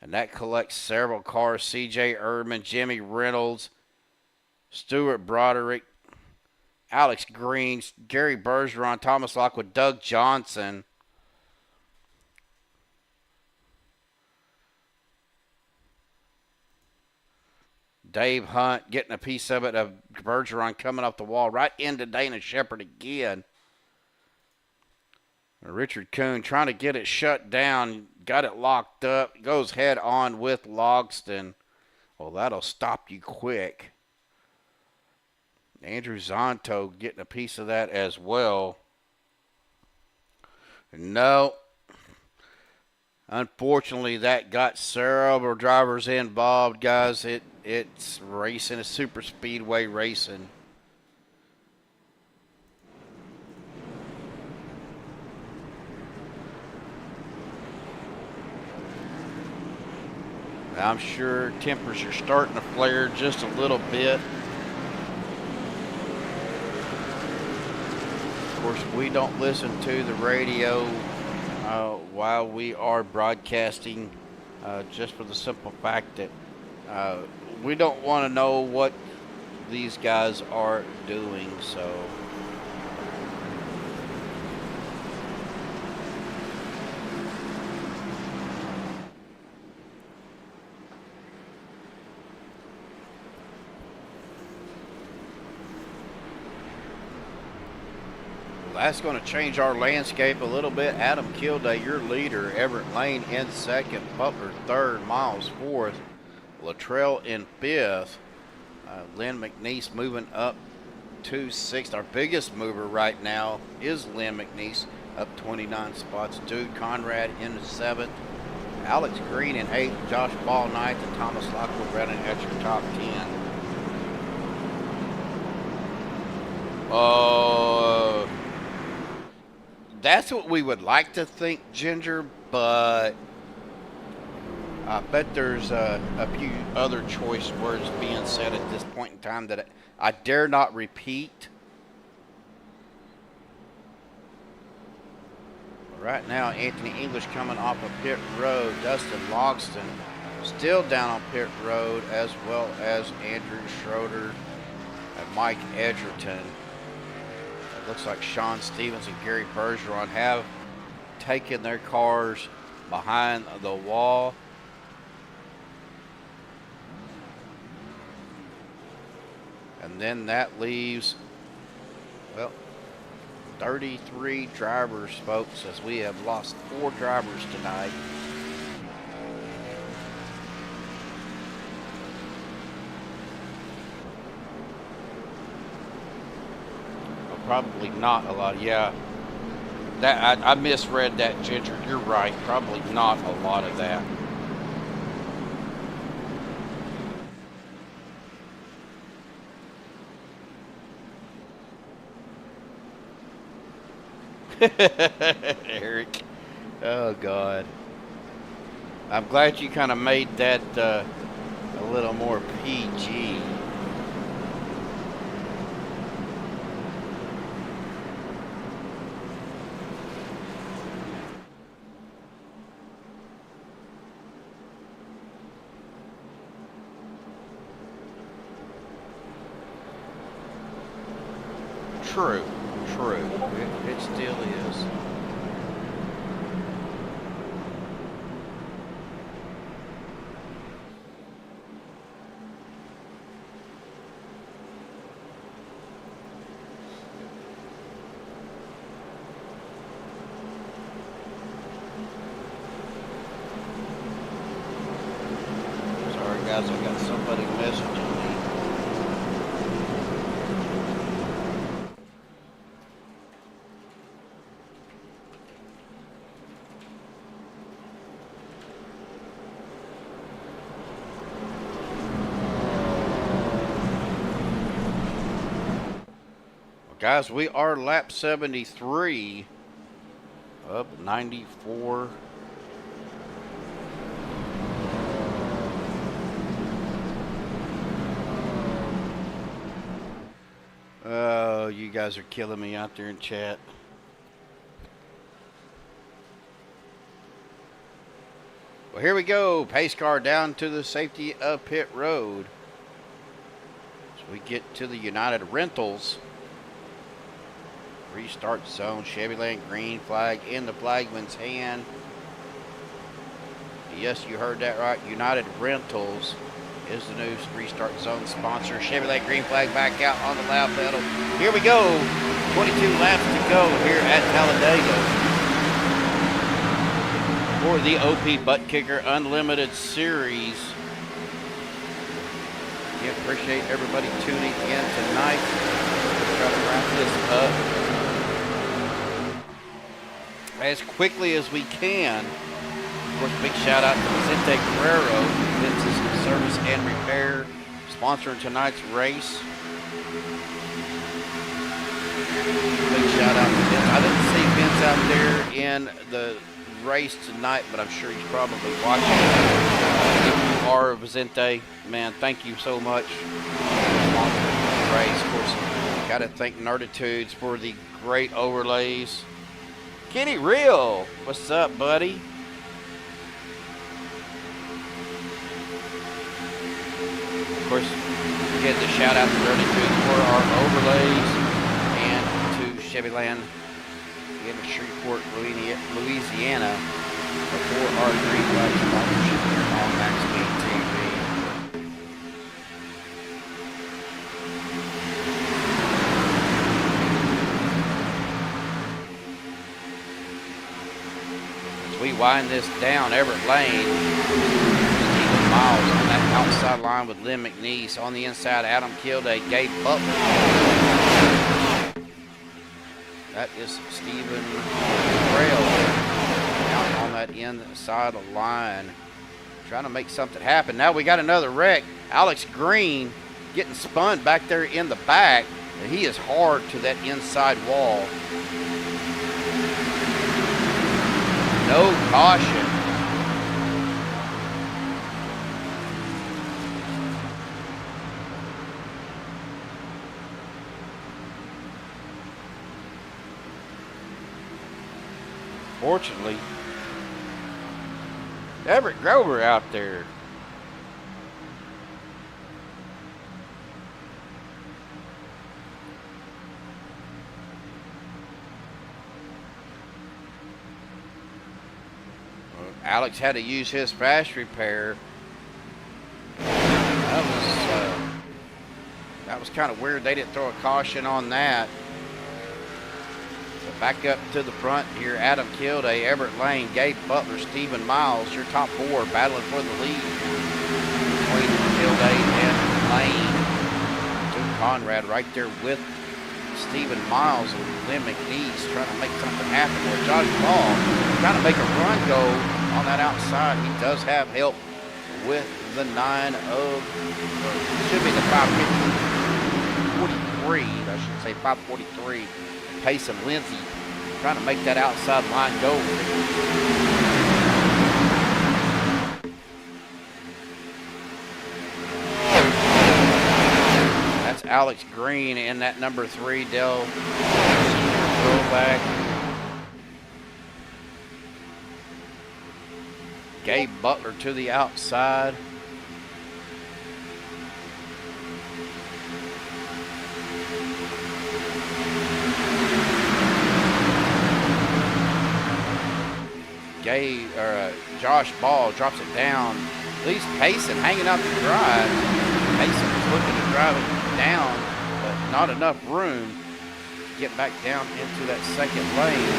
and that collects several cars. C.J. Erdman, Jimmy Reynolds, Stuart Broderick, Alex Green, Gary Bergeron, Thomas Lockwood, Doug Johnson. Dave Hunt getting a piece of it, of Bergeron coming off the wall right into Dana Shepard again. Richard Kuhn trying to get it shut down, got it locked up, goes head on with Logston. Well, that'll stop you quick. Andrew Zonto getting a piece of that as well. No. Unfortunately, that got several drivers involved, guys. It's racing, it's super speedway racing. I'm sure tempers are starting to flare just a little bit. Of course, we don't listen to the radio while we are broadcasting, just for the simple fact that we don't want to know what these guys are doing. So that's going to change our landscape a little bit. Adam Kilday, your leader. Everett Lane in second. Butler third. Miles fourth. Luttrell in fifth. Lynn McNeese moving up to sixth. Our biggest mover right now is Lynn McNeese, up 29 spots. Dude Conrad in seventh. Alex Green in eighth. Josh Ball ninth. And Thomas Lockwood running at your top 10. That's what we would like to think, Ginger, but I bet there's a few other choice words being said at this point in time that I dare not repeat. Right now, Anthony English coming off of pit road. Dustin Logston still down on pit road, as well as Andrew Schroeder and Mike Edgerton. Looks like Sean Stevens and Gary Bergeron have taken their cars behind the wall. And then that leaves, well, 33 drivers, folks, as we have lost 4 drivers tonight. Probably not a lot. Yeah, that I misread that, Ginger. You're right. Probably not a lot of that. Eric. Oh God. I'm glad you kind of made that a little more PG. True. It still is. Sorry guys, I got somebody messaging me. Guys, we are lap 73 up 94. Oh, you guys are killing me out there in chat. Well, here we go. Pace car down to the safety of pit road. So we get to the United Rentals. Restart zone. Chevy Land green flag in the flagman's hand. Yes, you heard that right. United Rentals is the new restart zone sponsor. Chevy Land green flag back out on the loud pedal. Here we go. 22 laps to go here at Talladega for the OP Buttkicker Unlimited Series. Yeah, appreciate everybody tuning in tonight. Let's try to wrap this up as quickly as we can. course, big shout out to Vicente Guerrero, Vince's Service and Repair, sponsoring tonight's race. Big shout out to Vince. I didn't see Vince out there in the race tonight, but I'm sure he's probably watching. If you are Vicente, man, thank you so much for sponsoring the race. Of course, got to thank Nerditudes for the great overlays. Kenny Real, what's up, buddy? Of course, again, to shout out to Nerditudes for our overlays, and to Chevyland in Shreveport, Louisiana, for our green light sponsorship here on MaxSpeedTV. As we wind this down, Everett Lane, Stephen Miles on that outside line with Lynn McNeese. On the inside, Adam Kilday, Gabe Butler. That is Stephen Trail out on that inside of line, trying to make something happen. Now we got another wreck. Alex Green getting spun back there in the back. He is hard to that inside wall. No caution. Fortunately, Everett Grover out there. Alex had to use his fast repair. That was kind of weird. They didn't throw a caution on that. Back up to the front here, Adam Kilday, Everett Lane, Gabe Butler, Stephen Miles, your top four battling for the lead between Kilday and Lane. Jim Conrad right there with Stephen Miles and Lynn McNeese trying to make something happen. Where Josh Ball trying to make a run go on that outside. He does have help with the 9 of, should be the 543, I should say 543. Pace of Lindsay trying to make that outside line go. That's Alex Green in that number 3 Dell throwback. Gabe Butler to the outside. Josh Ball drops it down. Leaves Payson hanging out to drive. Payson is looking to drive it down, but not enough room to get back down into that second lane.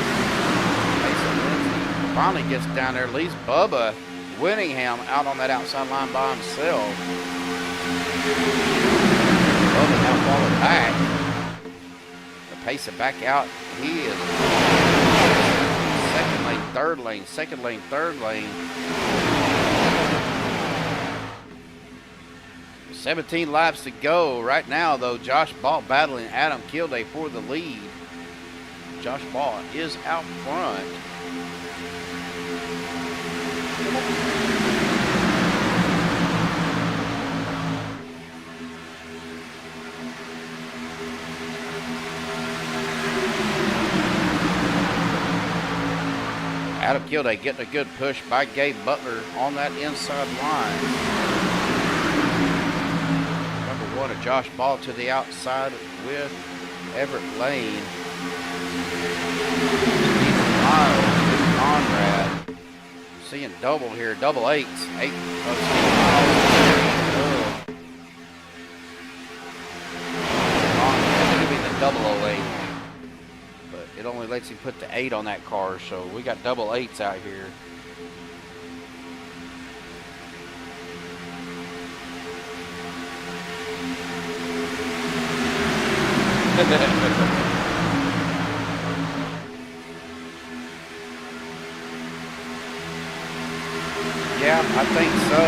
Payson Lindsay finally gets down there, leaves Bubba Winningham out on that outside line by himself. Bubba now falling back. Payson back out. He is second lane, third lane, second lane, third lane. 17 laps to go. Right now, though, Josh Ball battling Adam Kilday for the lead. Josh Ball is out front. Adam Kilday getting a good push by Gabe Butler on that inside line. Number 1 of Josh Ball to the outside with Everett Lane. Stephen Miles with Conrad. Seeing double here, double eights. 8 of Stephen Miles. Conrad should be the 008. It only lets you put the 8 on that car, so we got double 8s out here. Yeah, I think so.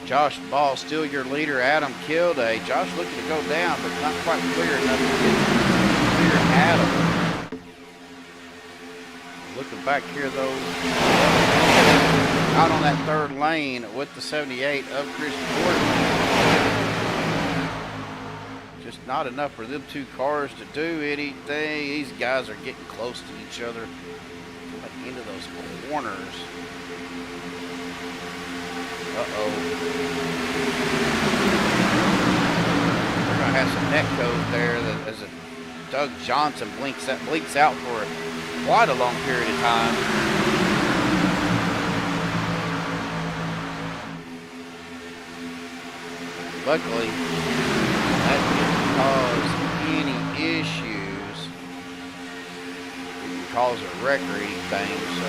Josh Ball still your leader. Adam Kilday. Josh looking to go down, but not quite clear enough to get clear Adam. Looking back here though, out on that third lane with the 78 of Chris Jordan. Just not enough for them two cars to do anything. These guys are getting close to each other into those corners. Uh-oh. We're going to have some net code there as a Doug Johnson blinks out for quite a long period of time. Luckily, that didn't cause any issues. It didn't cause a wreck or anything, so...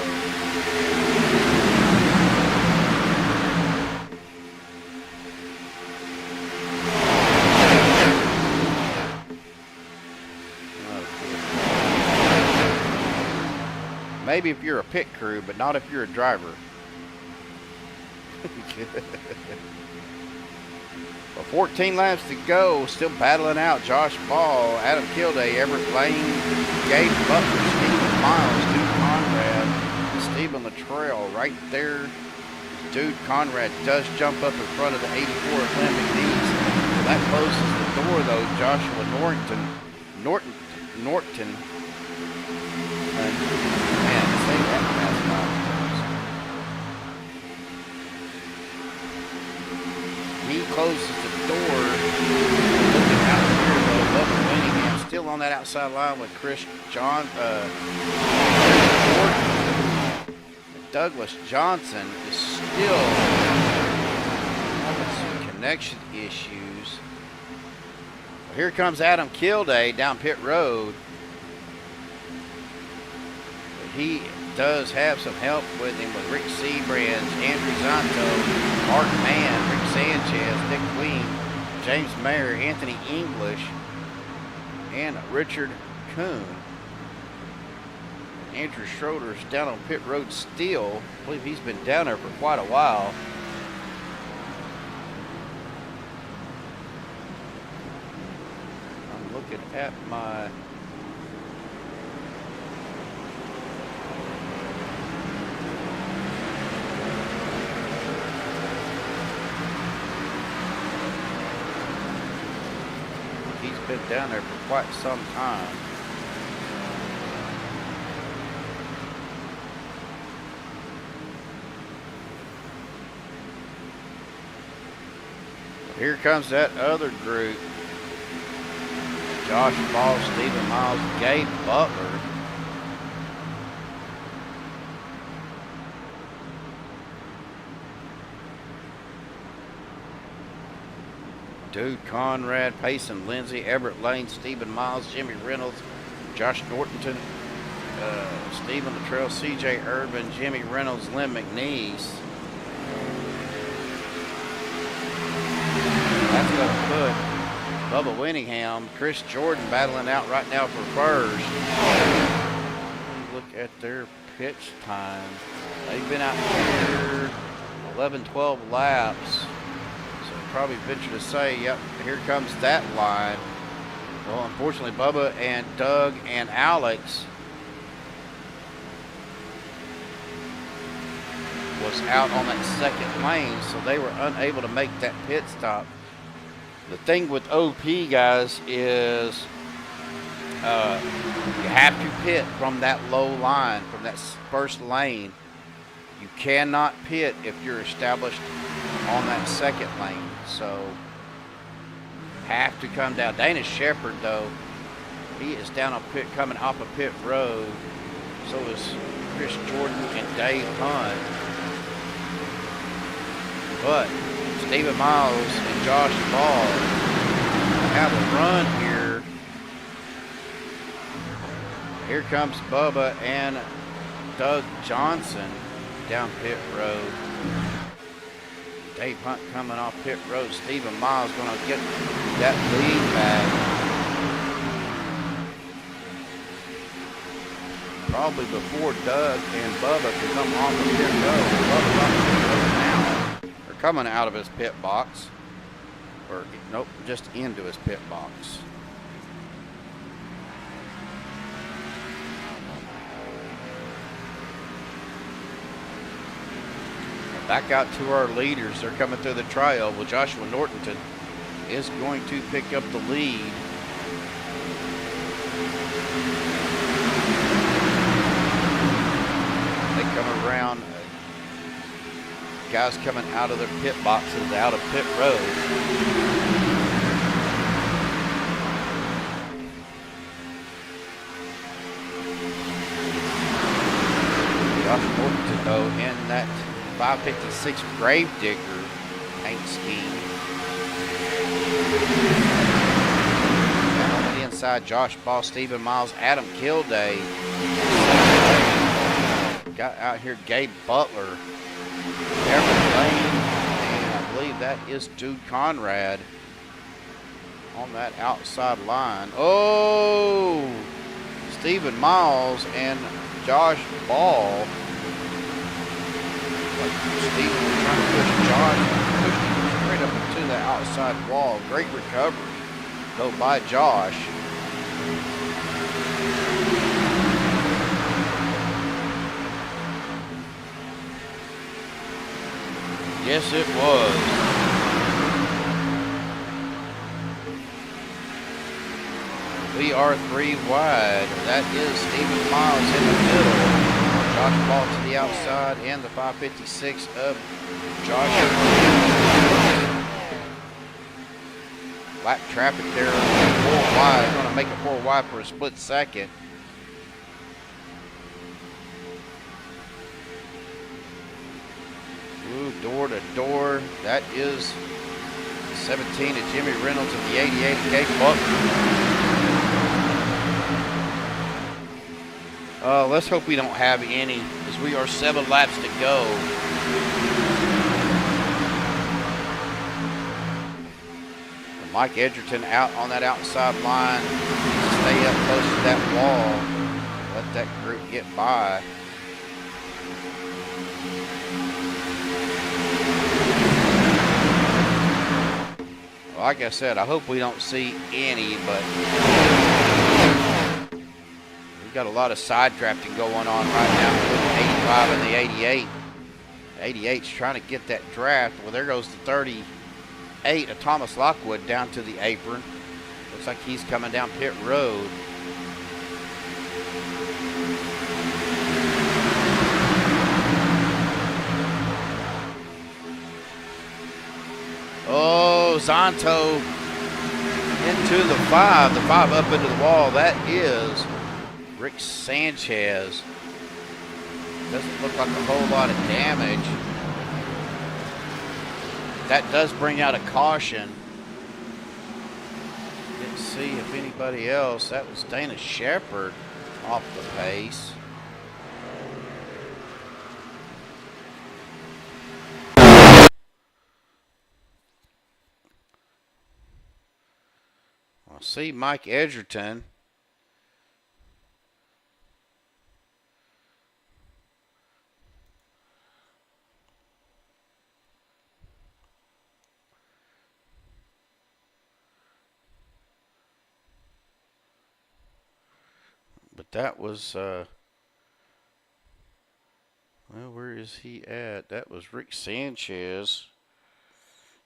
Maybe if you're a pit crew, but not if you're a driver. Well, 14 laps to go. Still battling out Josh Ball, Adam Kilday, Everett Lane, Gabe Butler, Stephen Miles, Dude Conrad, Stephen Luttrell right there. Dude Conrad does jump up in front of the 84 of Lynn McNeese. That closes the door, though. Joshua Norton. Man, say that fast 5 times. He closes the door. Looking out here, though, Bubba Winningham still on that outside line with Chris Gordon. Douglas Johnson is still having some connection issues. Well, here comes Adam Kilday down pit road. He does have some help with him with Rick Seabrands, Andrew Zanto, Mark Mann, Rick Sanchez, Dick Queen, James Mayer, Anthony English, and Richard Kuhn. Andrew Schroeder's down on pit road still. I believe he's been down there for quite a while. I'm looking at my... been down there for quite some time. Here comes that other group. Josh Ball, Stephen Miles, Gabe Butler. Dude Conrad, Payson Lindsay, Everett Lane, Stephen Miles, Jimmy Reynolds, Josh Norton, Stephen Luttrell, CJ Urban, Jimmy Reynolds, Lynn McNeese. That's going to put Bubba Winningham, Chris Jordan battling out right now for first. Look at their pitch time. They've been out here 11, 12 laps. Probably venture to say, yep, here comes that line. Well, unfortunately, Bubba and Doug and Alex was out on that second lane, so they were unable to make that pit stop. The thing with OP, guys, is you have to pit from that low line, from that first lane. You cannot pit if you're established on that second lane. So have to come down. Dana Shepard, though, he is down on pit, coming off of pit road. So is Chris Jordan and Dave Hunt. But Stephen Miles and Josh Ball have a run here. Here comes Bubba and Doug Johnson down pit road. Dave Hunt coming off pit road. Stephen Miles going to get that lead back. Probably before Doug and Bubba can come off the pit road. Bubba's on the pit road now. They're coming out of his pit box. Or, nope, just into his pit box. Back out to our leaders. They're coming through the tri-oval. Well, Joshua Nortonton is going to pick up the lead. They come around. Guys coming out of their pit boxes, out of pit road. Josh Nortonton, though, in that 556 Gravedigger paint scheme. And on the inside, Josh Ball, Stephen Miles, Adam Kilday. Got out here Gabe Butler, Everett Lane, and I believe that is Dude Conrad on that outside line. Oh, Stephen Miles and Josh Ball. Stephen trying to push Josh, pushed him straight up into the outside wall. Great recovery, though, by Josh. Yes, it was. We are 3 wide. That is Stephen Miles in the middle. Josh Ball to the outside, and the 556 of Josh. Lap traffic there, 4 wide. Going to make it 4 wide for a split second. Ooh, door to door. That is the 17 of Jimmy Reynolds and the 88 of Gabe Butler. Let's hope we don't have any, as we are 7 laps to go. And Mike Edgerton out on that outside line. Stay up close to that wall. Let that group get by. Like I said, I hope we don't see any, but we've got a lot of side drafting going on right now with the 85 and the 88. 88's trying to get that draft. Well, there goes the 38 of Thomas Lockwood down to the apron. Looks like he's coming down pit road. Oh, Zonto into the 5 up into the wall. That is Rick Sanchez. Doesn't look like a whole lot of damage. That does bring out a caution. Didn't see if anybody else. That was Dana Shepard off the pace. I see Mike Edgerton. But that was, well, where is he at? That was Rick Sanchez.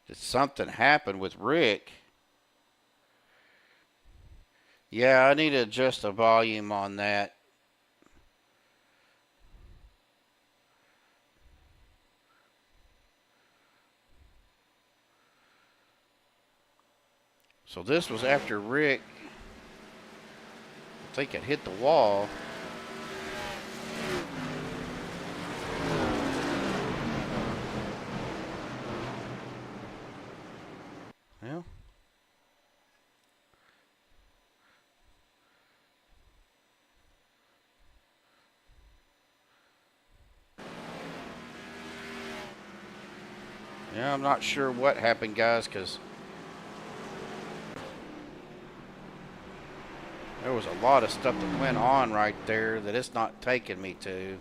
Did something happen with Rick? Yeah, I need to adjust the volume on that. So this was after Rick, I think it hit the wall. Well, Yeah, I'm not sure what happened, guys, because there was a lot of stuff that went on right there that it's not taking me to.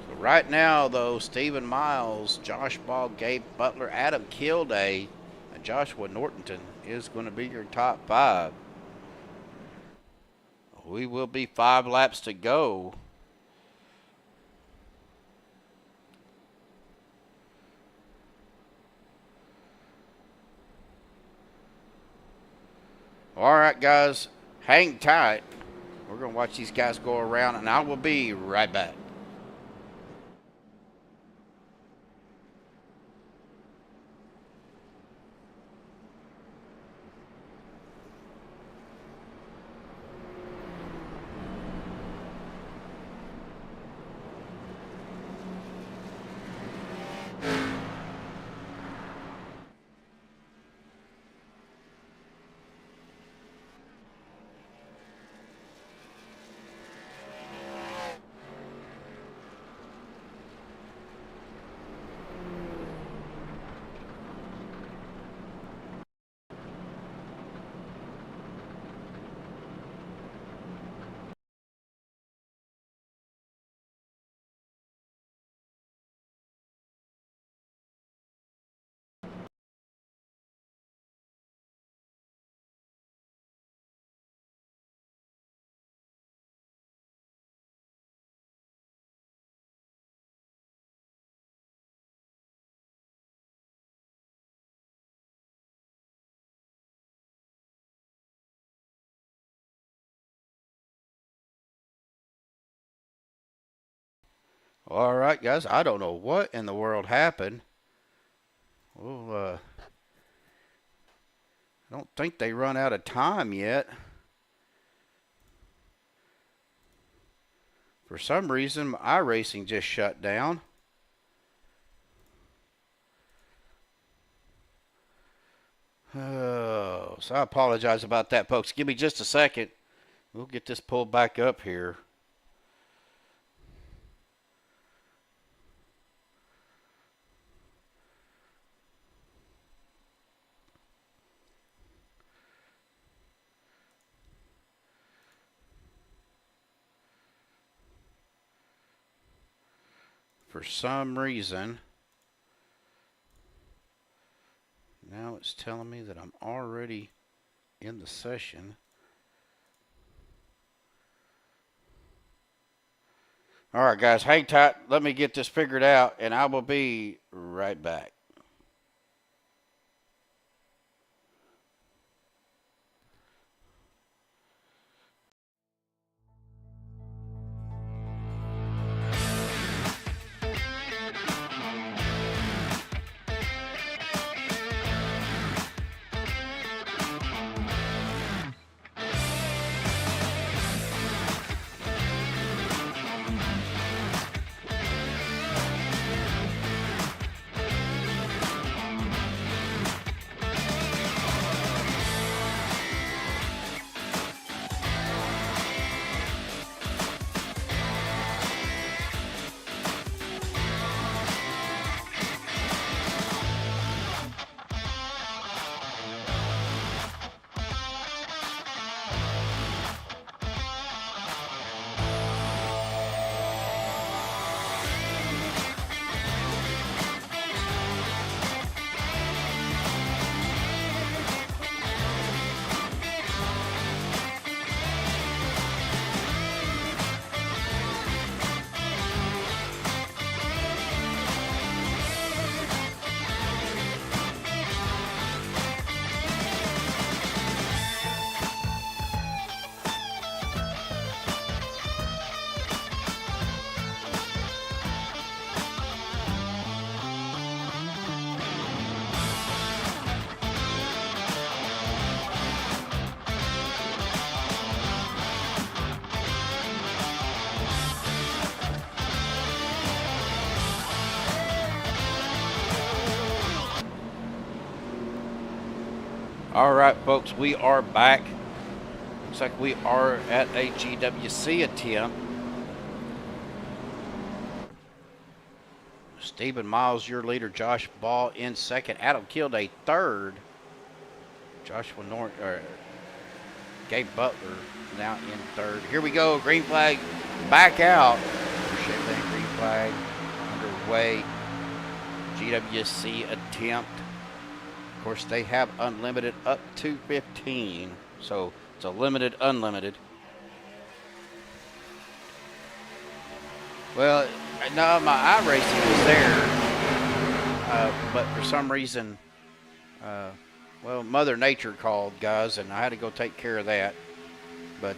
So right now, though, Stephen Miles, Josh Ball, Gabe Butler, Adam Kilday, and Joshua Nortonton is going to be your top 5. We will be 5 laps to go. All right, guys, hang tight. We're going to watch these guys go around, and I will be right back. All right, guys, I don't know what in the world happened. Well, I don't think they run out of time yet. For some reason, iRacing just shut down. Oh, so I apologize about that, folks. Give me just a second. We'll get this pulled back up here. For some reason, now it's telling me that I'm already in the session. All right, guys, hang tight. Let me get this figured out, and I will be right back. All right, folks, we are back. Looks like we are at a GWC attempt. Stephen Miles, your leader. Josh Ball in second. Adam killed a third. Joshua Norton, or Gabe Butler now in third. Here we go. Green flag back out. Chevrolet green flag underway. GWC attempt. Of course, they have unlimited up to 15. So it's a limited, unlimited. Well, no, my iRacing was there, but for some reason, well, Mother Nature called, guys, and I had to go take care of that. But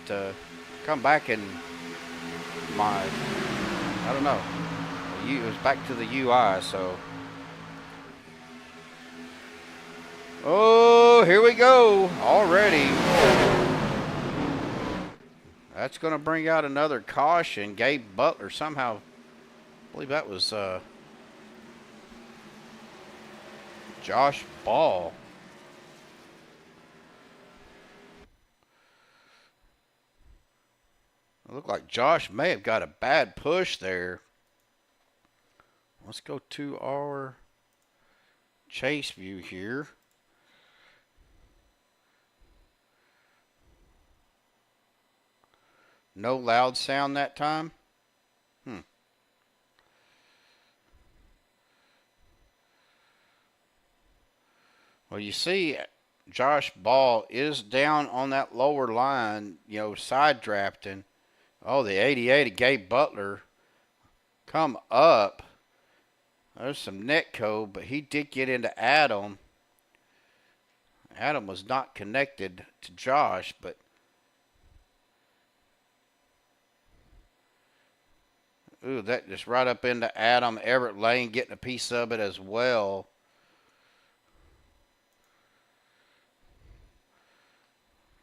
come back and I don't know, it was back to the UI, so. Oh, here we go, already. That's going to bring out another caution. Gabe Butler somehow, I believe that was Josh Ball. It looked like Josh may have got a bad push there. Let's go to our chase view here. No loud sound that time? Well, you see, Josh Ball is down on that lower line, you know, side drafting. Oh, the 88 of Gabe Butler come up. There's some netcode, but he did get into Adam. Adam was not connected to Josh, but ooh, that just right up into Adam. Everett Lane getting a piece of it as well.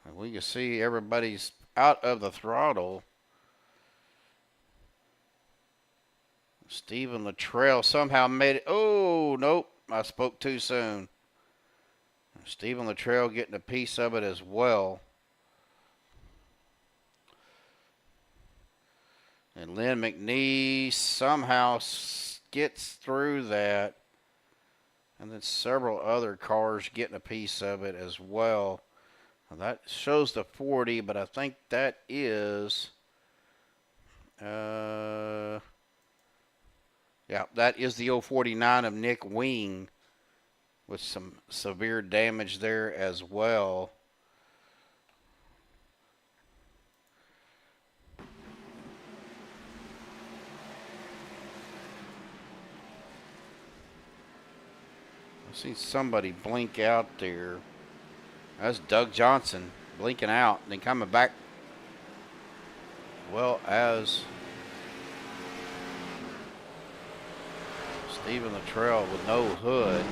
And we can see everybody's out of the throttle. Stephen Luttrell somehow made it. Oh, nope. I spoke too soon. Stephen Luttrell getting a piece of it as well. And Lynn McNee somehow gets through that. And then several other cars getting a piece of it as well. Now that shows the 40, but I think that is... yeah, that is the 049 of Nick Wing with some severe damage there as well. I see somebody blink out there. That's Doug Johnson blinking out and then coming back, well as Stephen Luttrell with no hood.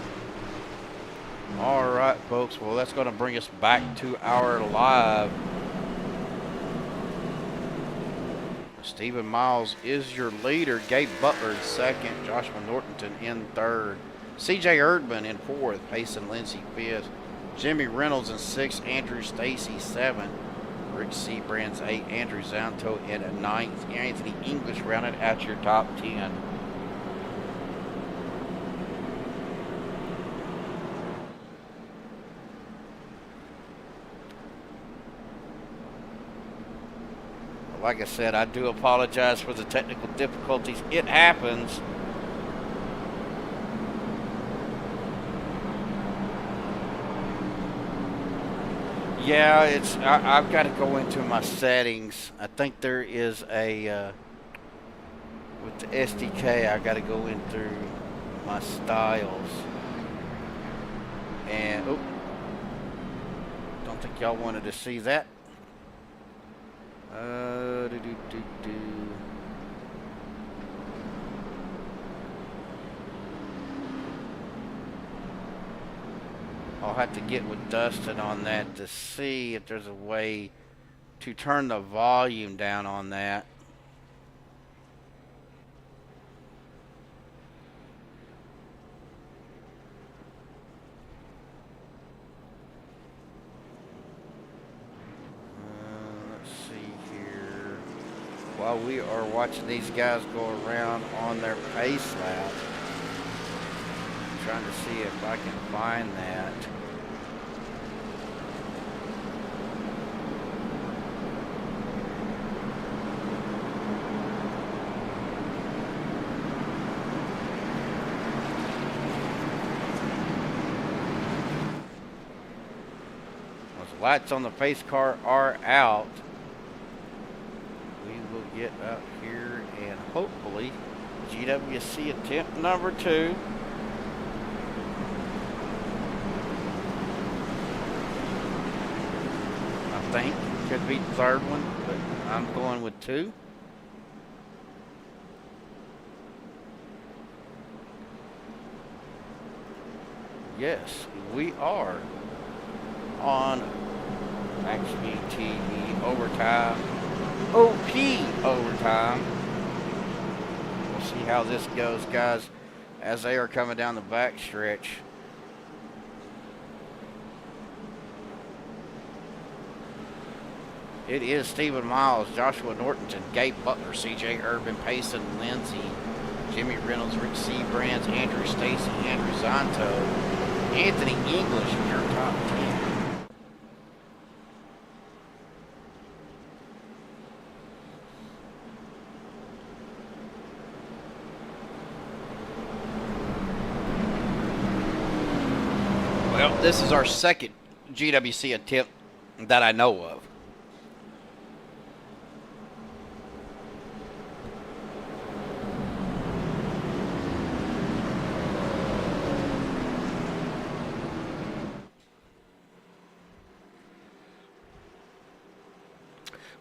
All right, folks. Well, that's going to bring us back to our live. Stephen Miles is your leader. Gabe Butler in second. Joshua Nortonton in third. C.J. Erdman in fourth. Payson Lindsay fifth. Jimmy Reynolds in sixth. Andrew Stacy seventh. Rick Seabrands eighth. Andrew Zanto in ninth. Anthony English rounded out your top 10. Like I said, I do apologize for the technical difficulties. It happens. Yeah, I've got to go into my settings. I think there is a, with the SDK, I got to go in through my styles. And, oh, don't think y'all wanted to see that. I'll have to get with Dustin on that to see if there's a way to turn the volume down on that. While we are watching these guys go around on their pace lap. trying to see if I can find that. Those lights on the pace car are out. We will get up here and hopefully GWC attempt number 2. I think could be the third one, but I'm going with 2. Yes, we are on MaxSpeedTV overtime. OP overtime. We'll see how this goes, guys, as they are coming down the back stretch. It is Stephen Miles, Joshua Norton, Gabe Butler, CJ Urban, Payson Lindsay, Jimmy Reynolds, Rick Seabrands, Andrew Stacy, Andrew Zanto, Anthony English in your top 10. Well, this is our second GWC attempt that I know of.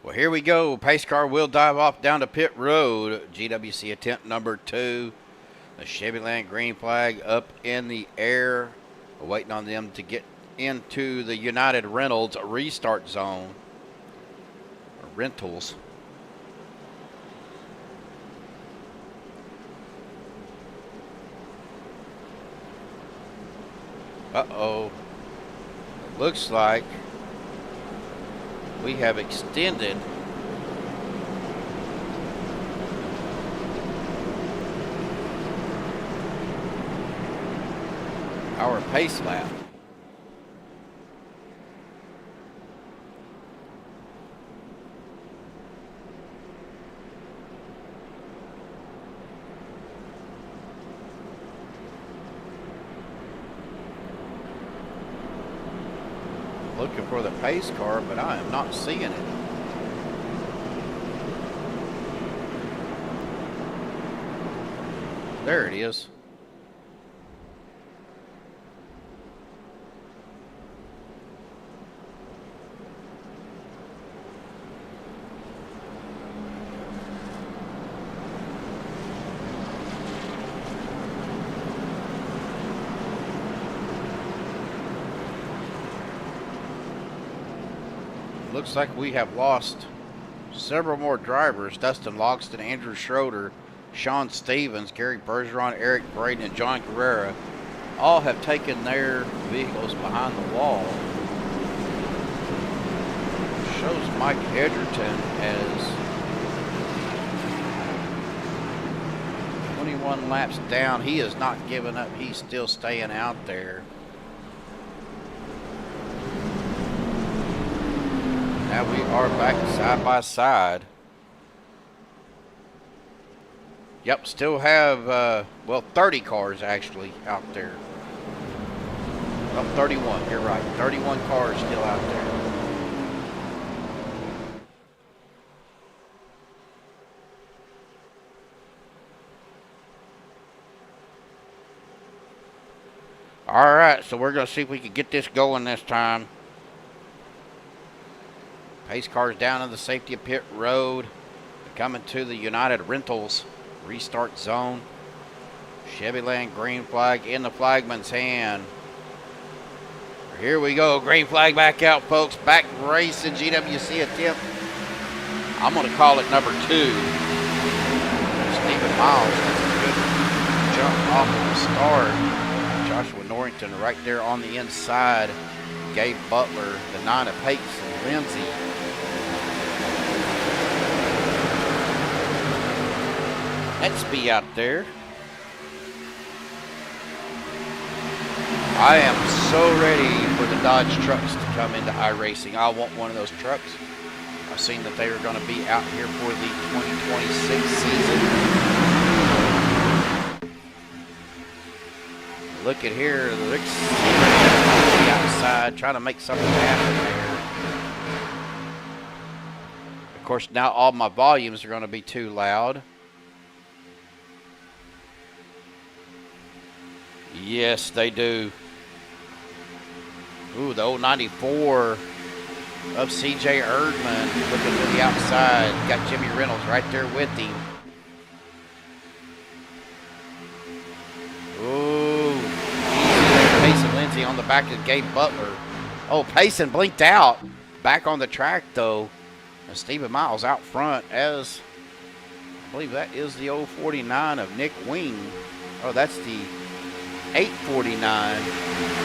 Well, here we go. Pace car will dive off down to pit road. GWC attempt number 2. The Chevrolet green flag up in the air. We're waiting on them to get into the United Reynolds restart zone. Or rentals. Uh-oh. It looks like we have extended our pace lap. Looking for the pace car, but I am not seeing it. There it is. Looks like we have lost several more drivers. Dustin Logston, Andrew Schroeder, Sean Stevens, Gary Bergeron, Eric Braden, and John Carrera all have taken their vehicles behind the wall. Shows Mike Edgerton as 21 laps down. He is not giving up. He's still staying out there. Now we are back side by side. Yep, still have, well, 30 cars actually out there. Oh, 31, you're right. 31 cars still out there. All right, so we're going to see if we can get this going this time. Pace cars down in the safety of pit road. Coming to the United Rentals restart zone. Chevy Land green flag in the flagman's hand. Here we go. Green flag back out, folks. Back racing GWC attempt. I'm going to call it number 2. Stephen Miles. That's a good jump off of the start. Joshua Norrington right there on the inside. Gabe Butler, the 9 of Pace and Lindsay. Let's be out there. I am so ready for the Dodge trucks to come into iRacing. I want one of those trucks. I've seen that they are going to be out here for the 2026 season. Look at here, Rick's on the outside trying to make something happen there. Of course, now all my volumes are going to be too loud. Yes, they do. Ooh, the old 94 of CJ Erdman looking to the outside. Got Jimmy Reynolds right there with him. Ooh, Payson Lindsay on the back of Gabe Butler. Oh, Payson blinked out. Back on the track, though. And Stephen Miles out front as, I believe that is the old 49 of Nick Wing. Oh, that's the 849.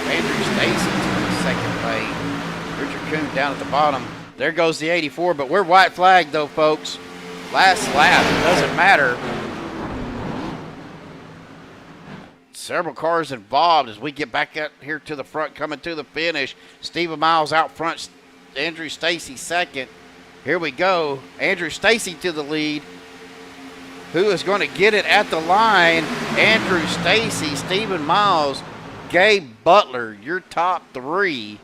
Andrew Stacy to the second lane. Richard Kuhn down at the bottom. There goes the 84, but we're white flagged though, folks. Last lap, it doesn't matter. Several cars involved as we get back out here to the front, coming to the finish. Stephen Miles out front, Andrew Stacy second. Here we go. Andrew Stacy to the lead. Who is going to get it at the line? Andrew Stacy, Stephen Miles, Gabe Butler, your top three.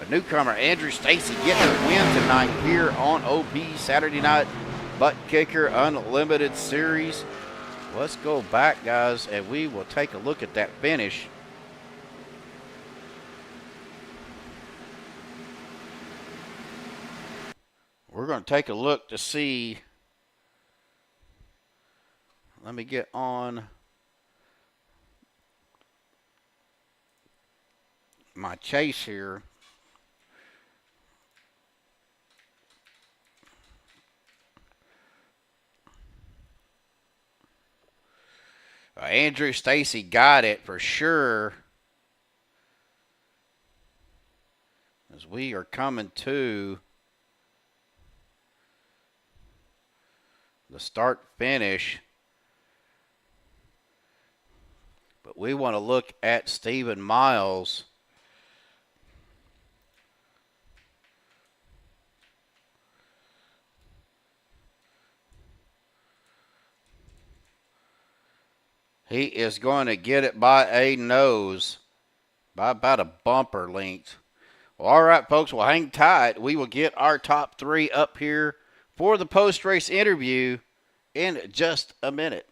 A newcomer, Andrew Stacy, getting a win tonight here on OP Saturday Night Buttkicker Unlimited Series. Let's go back, guys, and we will take a look at that finish. We're going to take a look to see. Let me get on my chase here. Andrew Stacy got it for sure. As we are coming to the start finish. But we want to look at Stephen Miles. He is going to get it by a nose, by about a bumper length. Well, all right, folks, well, hang tight. We will get our top three up here for the post-race interview in just a minute.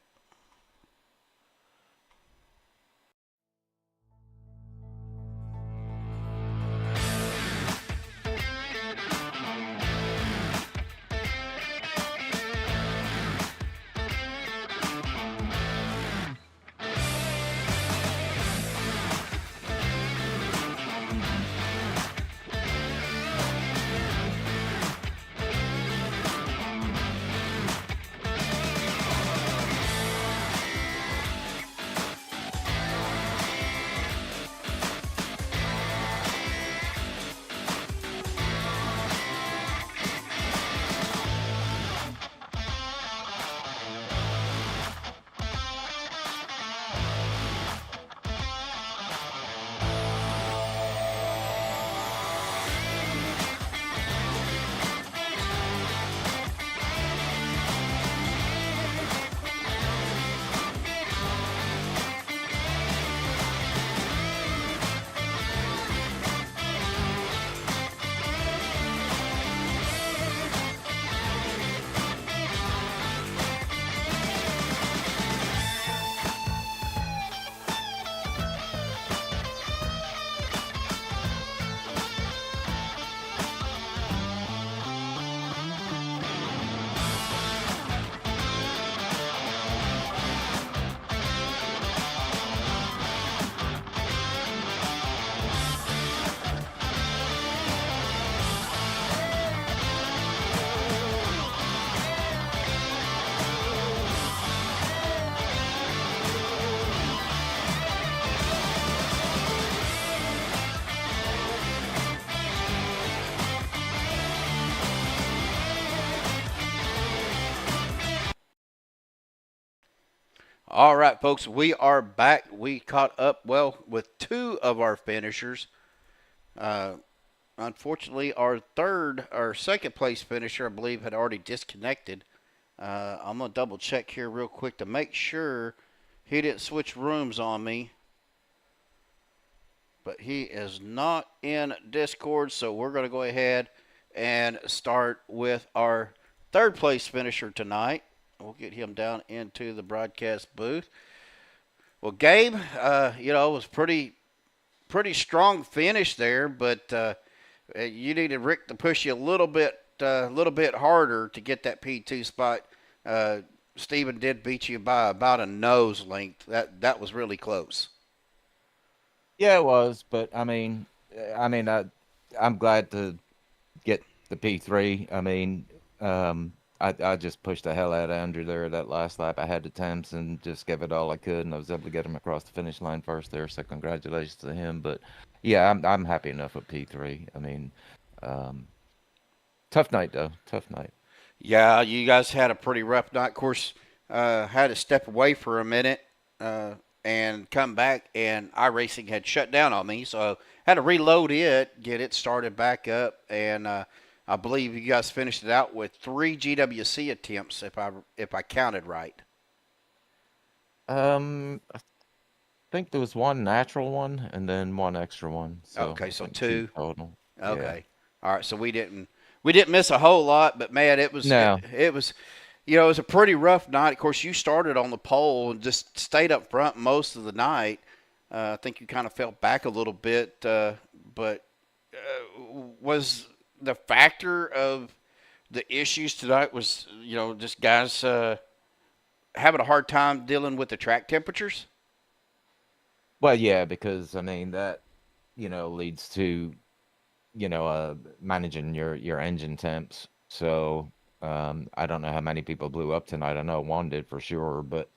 All right, folks, we are back. We caught up, well, with two of our finishers. Unfortunately, our second place finisher, I believe, had already disconnected. I'm going to double check here real quick to make sure he didn't switch rooms on me. But he is not in Discord, so we're going to go ahead and start with our third place finisher tonight. We'll get him down into the broadcast booth. Well, Gabe, it was pretty strong finish there, but you needed Rick to push you a little bit harder to get that P2 spot. Steven did beat you by about a nose length. That was really close. Yeah, it was, but I'm glad to get the P3. I just pushed the hell out of Andrew there that last lap. I had attempts and just gave it all I could, and I was able to get him across the finish line first there. So congratulations to him. But yeah, I'm happy enough with P3. Tough night though. Tough night. Yeah, you guys had a pretty rough night. Of course, had to step away for a minute and come back, and iRacing had shut down on me, so had to reload it, get it started back up, and I believe you guys finished it out with 3 GWC attempts, if I counted right. I think there was one natural one and then one extra one. So okay, so 2 total. Okay, yeah. all right. So we didn't miss a whole lot, but man, it was it was it was a pretty rough night. Of course, you started on the pole and just stayed up front most of the night. I think you kind of fell back a little bit, but was the factor of the issues tonight was, just guys having a hard time dealing with the track temperatures? Well, yeah, because that, leads to, managing your engine temps. So I don't know how many people blew up tonight. I know one did for sure, but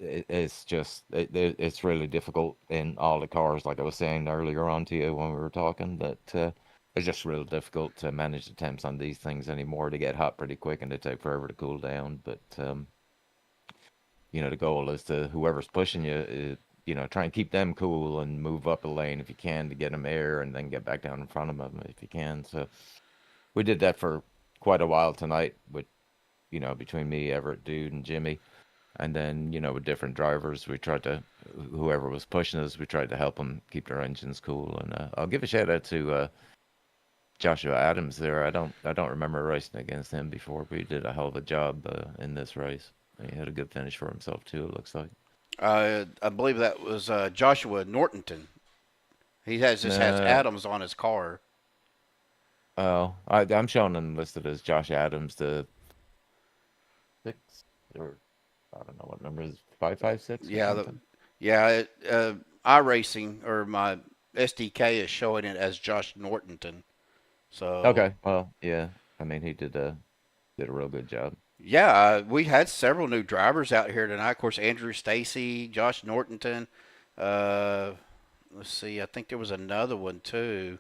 it's really difficult in all the cars. Like I was saying earlier on to you when we were talking, that it's just really difficult to manage the temps on these things anymore. They get hot pretty quick and they take forever to cool down. But the goal is to whoever's pushing you, try and keep them cool and move up a lane if you can to get them air, and then get back down in front of them if you can. So we did that for quite a while tonight with, between me, Everett, Dude, and Jimmy. And then, with different drivers, we tried to, whoever was pushing us, we tried to help them keep their engines cool. And I'll give a shout out to Joshua Adams there. I don't remember racing against him before, but he did a hell of a job in this race. He had a good finish for himself too, it looks like. I believe that was Joshua Nortonton. He has Adams on his car. Oh, I'm showing him listed as Josh Adams, the 6, or I don't know what number is 556. iRacing or my SDK is showing it as Josh Nortonton. So okay, well, yeah, he did a real good job. Yeah, we had several new drivers out here tonight. Of course, Andrew Stacy, Josh Nortonton. Let's see, I think there was another one too.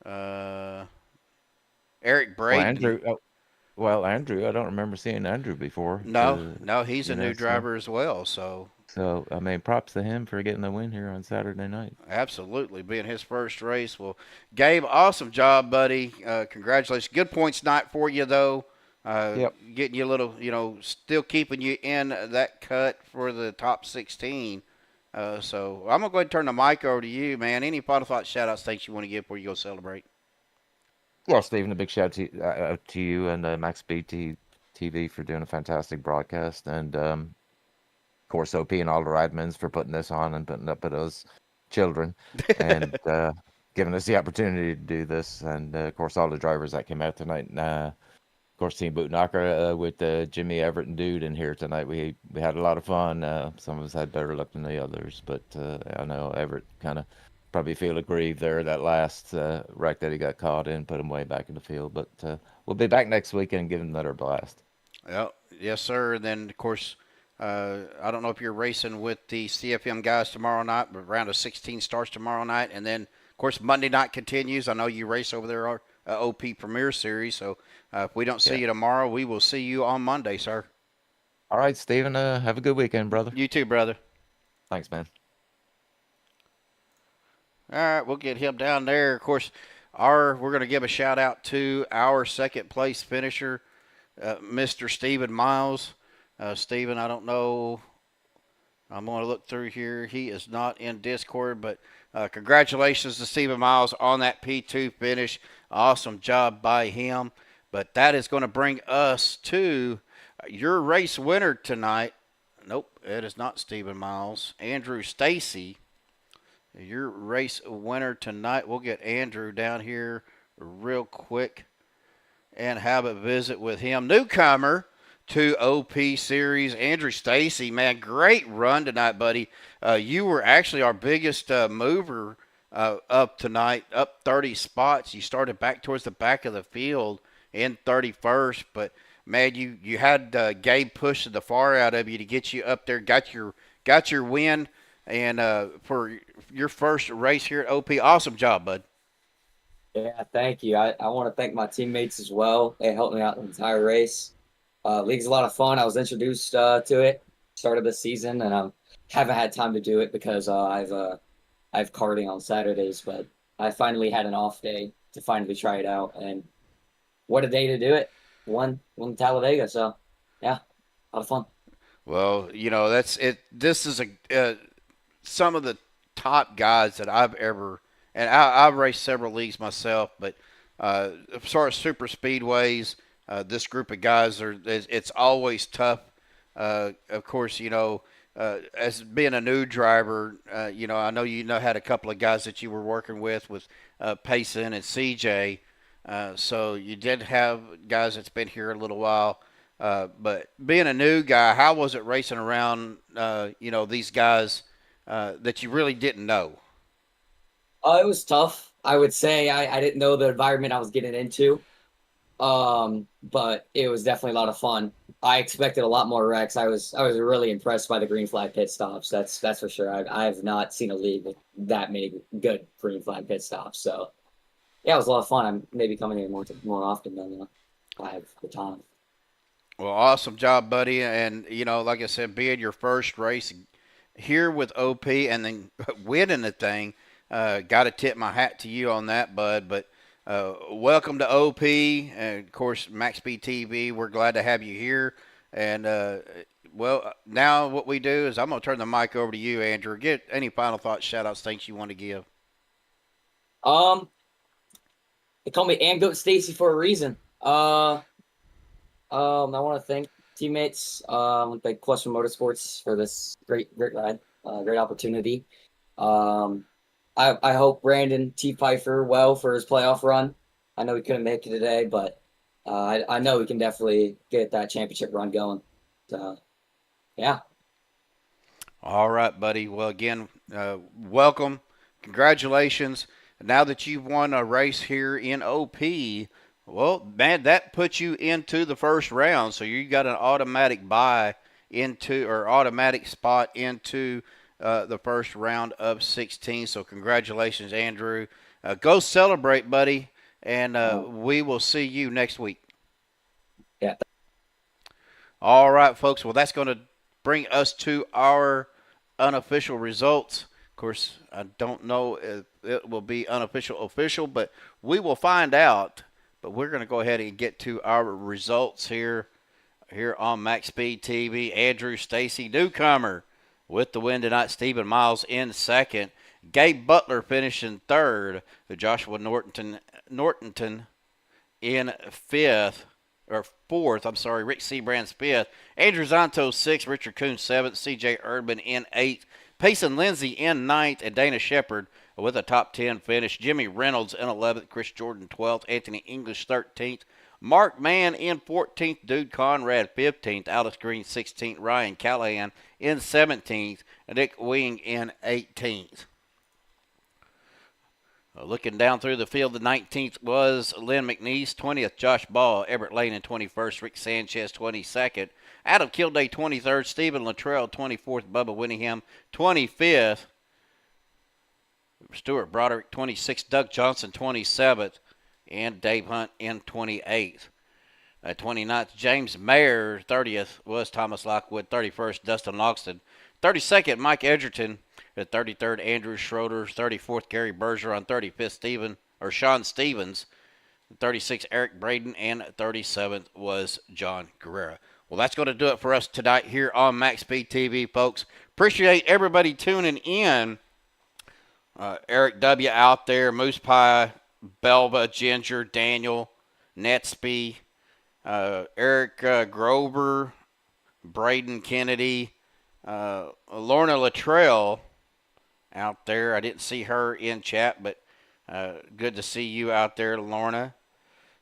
Eric Brady. Andrew, I don't remember seeing Andrew before. No, he's a new driver as well. So, props to him for getting the win here on Saturday night. Absolutely, being his first race. Well, Gabe, awesome job, buddy. Congratulations. Good points night for you, though. Yep. Getting you a little, still keeping you in that cut for the top 16. So I'm going to go ahead and turn the mic over to you, man. Any final thoughts, shout-outs, things you want to give before you go celebrate? Well, Stephen, a big shout out to you and MaxSpeedTV for doing a fantastic broadcast. And, of course, OP and all the admins for putting this on and putting up with us children and giving us the opportunity to do this. And, of course, all the drivers that came out tonight. Of course, Team Buttkicker with Jimmy, Everett, and Dude in here tonight. We had a lot of fun. Some of us had better luck than the others, but I know Everett kind of probably feel aggrieved there. That last wreck that he got caught in put him way back in the field. But we'll be back next weekend and give him another blast. Yes, sir. And then, of course, I don't know if you're racing with the CFM guys tomorrow night, but round of 16 starts tomorrow night. And then, of course, Monday night continues. I know you race over there, OP Premier Series. So if we don't see you tomorrow, we will see you on Monday, sir. All right, Steven, have a good weekend, brother. You too, brother. Thanks, man. All right, we'll get him down there. Of course, we're going to give a shout out to our second place finisher, Mr. Stephen Miles. Stephen, I don't know. I'm going to look through here. He is not in Discord, but congratulations to Stephen Miles on that P2 finish. Awesome job by him. But that is going to bring us to your race winner tonight. Nope, it is not Stephen Miles. Andrew Stacy, your race winner tonight. We'll get Andrew down here real quick and have a visit with him. Newcomer to OP Series, Andrew Stacy. Man, great run tonight, buddy. You were actually our biggest mover up tonight, up 30 spots. You started back towards the back of the field in 31st, but man, you had Gabe pushing the far out of you to get you up there, got your win, and for your first race here at OP. Awesome job, bud. Yeah, thank you. I want to thank my teammates as well. They helped me out the entire race. League's a lot of fun. I was introduced to it, started this season, and I haven't had time to do it because I have karting on Saturdays, but I finally had an off day to finally try it out, and what a day to do it. Won Talladega, so yeah, a lot of fun. Well, that's it. This is some of the top guys that I've ever, and I've raced several leagues myself, but as far as super speedways, this group of guys it's always tough. Of course, as being a new driver, I know had a couple of guys that you were working with Payson and CJ. So you did have guys that's been here a little while. But being a new guy, how was it racing around, these guys that you really didn't know? It was tough. I would say I didn't know the environment I was getting into. But it was definitely a lot of fun. I expected a lot more wrecks. I was really impressed by the green flag pit stops. That's for sure. I have not seen a league with that many good green flag pit stops. So yeah, it was a lot of fun. I'm maybe coming here more often than I have the time. Well, awesome job, buddy. And like I said, being your first race here with OP and then winning the thing, got to tip my hat to you on that, bud. But welcome to OP, and of course MaxSpeedTV. We're glad to have you here. And well, now what we do is I'm going to turn the mic over to you, Andrew. Get any final thoughts, shout outs, things you want to give. They call me Amgoat Stacy for a reason. I want to thank teammates, thank Question Motorsports for this great ride, great opportunity. I hope Brandon T. Pfeiffer well for his playoff run. I know he couldn't make it today, but I know we can definitely get that championship run going. So, yeah. All right, buddy. Well, again, welcome. Congratulations. Now that you've won a race here in OP, well, man, that puts you into the first round. So you got an automatic automatic spot into the first round of 16. So congratulations, Andrew. Go celebrate, buddy, and we will see you next week. Yeah. All right, folks. Well, that's going to bring us to our unofficial results. Of course, I don't know if it will be unofficial official, but we will find out. But we're going to go ahead and get to our results here on MaxSpeedTV. Andrew Stacy, newcomer, with the win tonight. Stephen Miles in second. Gabe Butler finishing third. Joshua Nortonton in fourth. Rick Seabrand's fifth. Andrew Zonto sixth. Richard Coon seventh. C.J. Erdman in eighth. Payson Lindsay in ninth. And Dana Shepard with a top 10 finish. Jimmy Reynolds in 11th. Chris Jordan 12th. Anthony English 13th. Mark Mann in 14th. Dude Conrad 15th. Alice Green 16th. Ryan Callahan in 17th. And Nick Wing in 18th. Looking down through the field, the 19th was Lynn McNeese, 20th Josh Ball, Everett Lane in 21st, Rick Sanchez 22nd, Adam Kilday 23rd, Stephen Luttrell 24th, Bubba Winningham 25th, Stuart Broderick 26th, Doug Johnson 27th, and Dave Hunt in 28th. 29th, James Mayer. 30th was Thomas Lockwood. 31st, Dustin Loxton. 32nd, Mike Edgerton. The 33rd, Andrew Schroeder. 34th, Gary Berger. On 35th, Sean Stevens. 36th, Eric Braden. And 37th was John Guerrera. Well, that's going to do it for us tonight here on MaxSpeedTV, folks. Appreciate everybody tuning in. Eric W. out there, Moose Pie, Belva, Ginger, Daniel, Netsby, Eric Grover, Braden Kennedy, Lorna Luttrell out there. I didn't see her in chat, but good to see you out there, Lorna.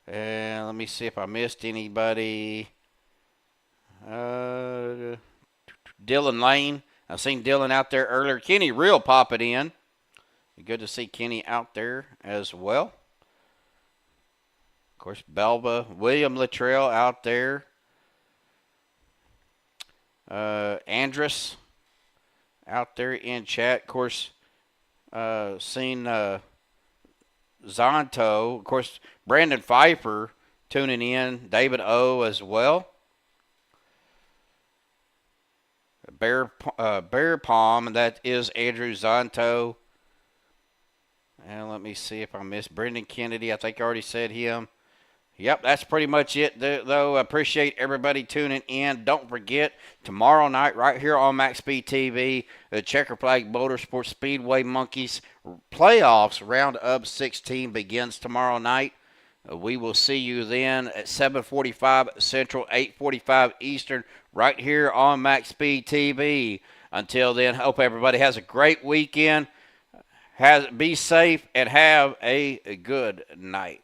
And let me see if I missed anybody. Dylan Lane. I've seen Dylan out there earlier. Kenny Real popping in. Good to see Kenny out there as well. Of course, Belva, William Luttrell out there. Andrus out there in chat. Of course, seen Zonto. Of course, Brandon Pfeiffer tuning in. David O as well. Bear Palm, that is Andrew Zonto. And let me see if I missed Brendan Kennedy. I think I already said him. Yep, that's pretty much it, though. I appreciate everybody tuning in. Don't forget, tomorrow night, right here on MaxSpeedTV, the Checker Flag Motorsports Speedway Monkeys Playoffs Round-Up 16 begins tomorrow night. We will see you then at 7:45 Central, 8:45 Eastern, right here on MaxSpeedTV. Until then, hope everybody has a great weekend. Be safe and have a good night.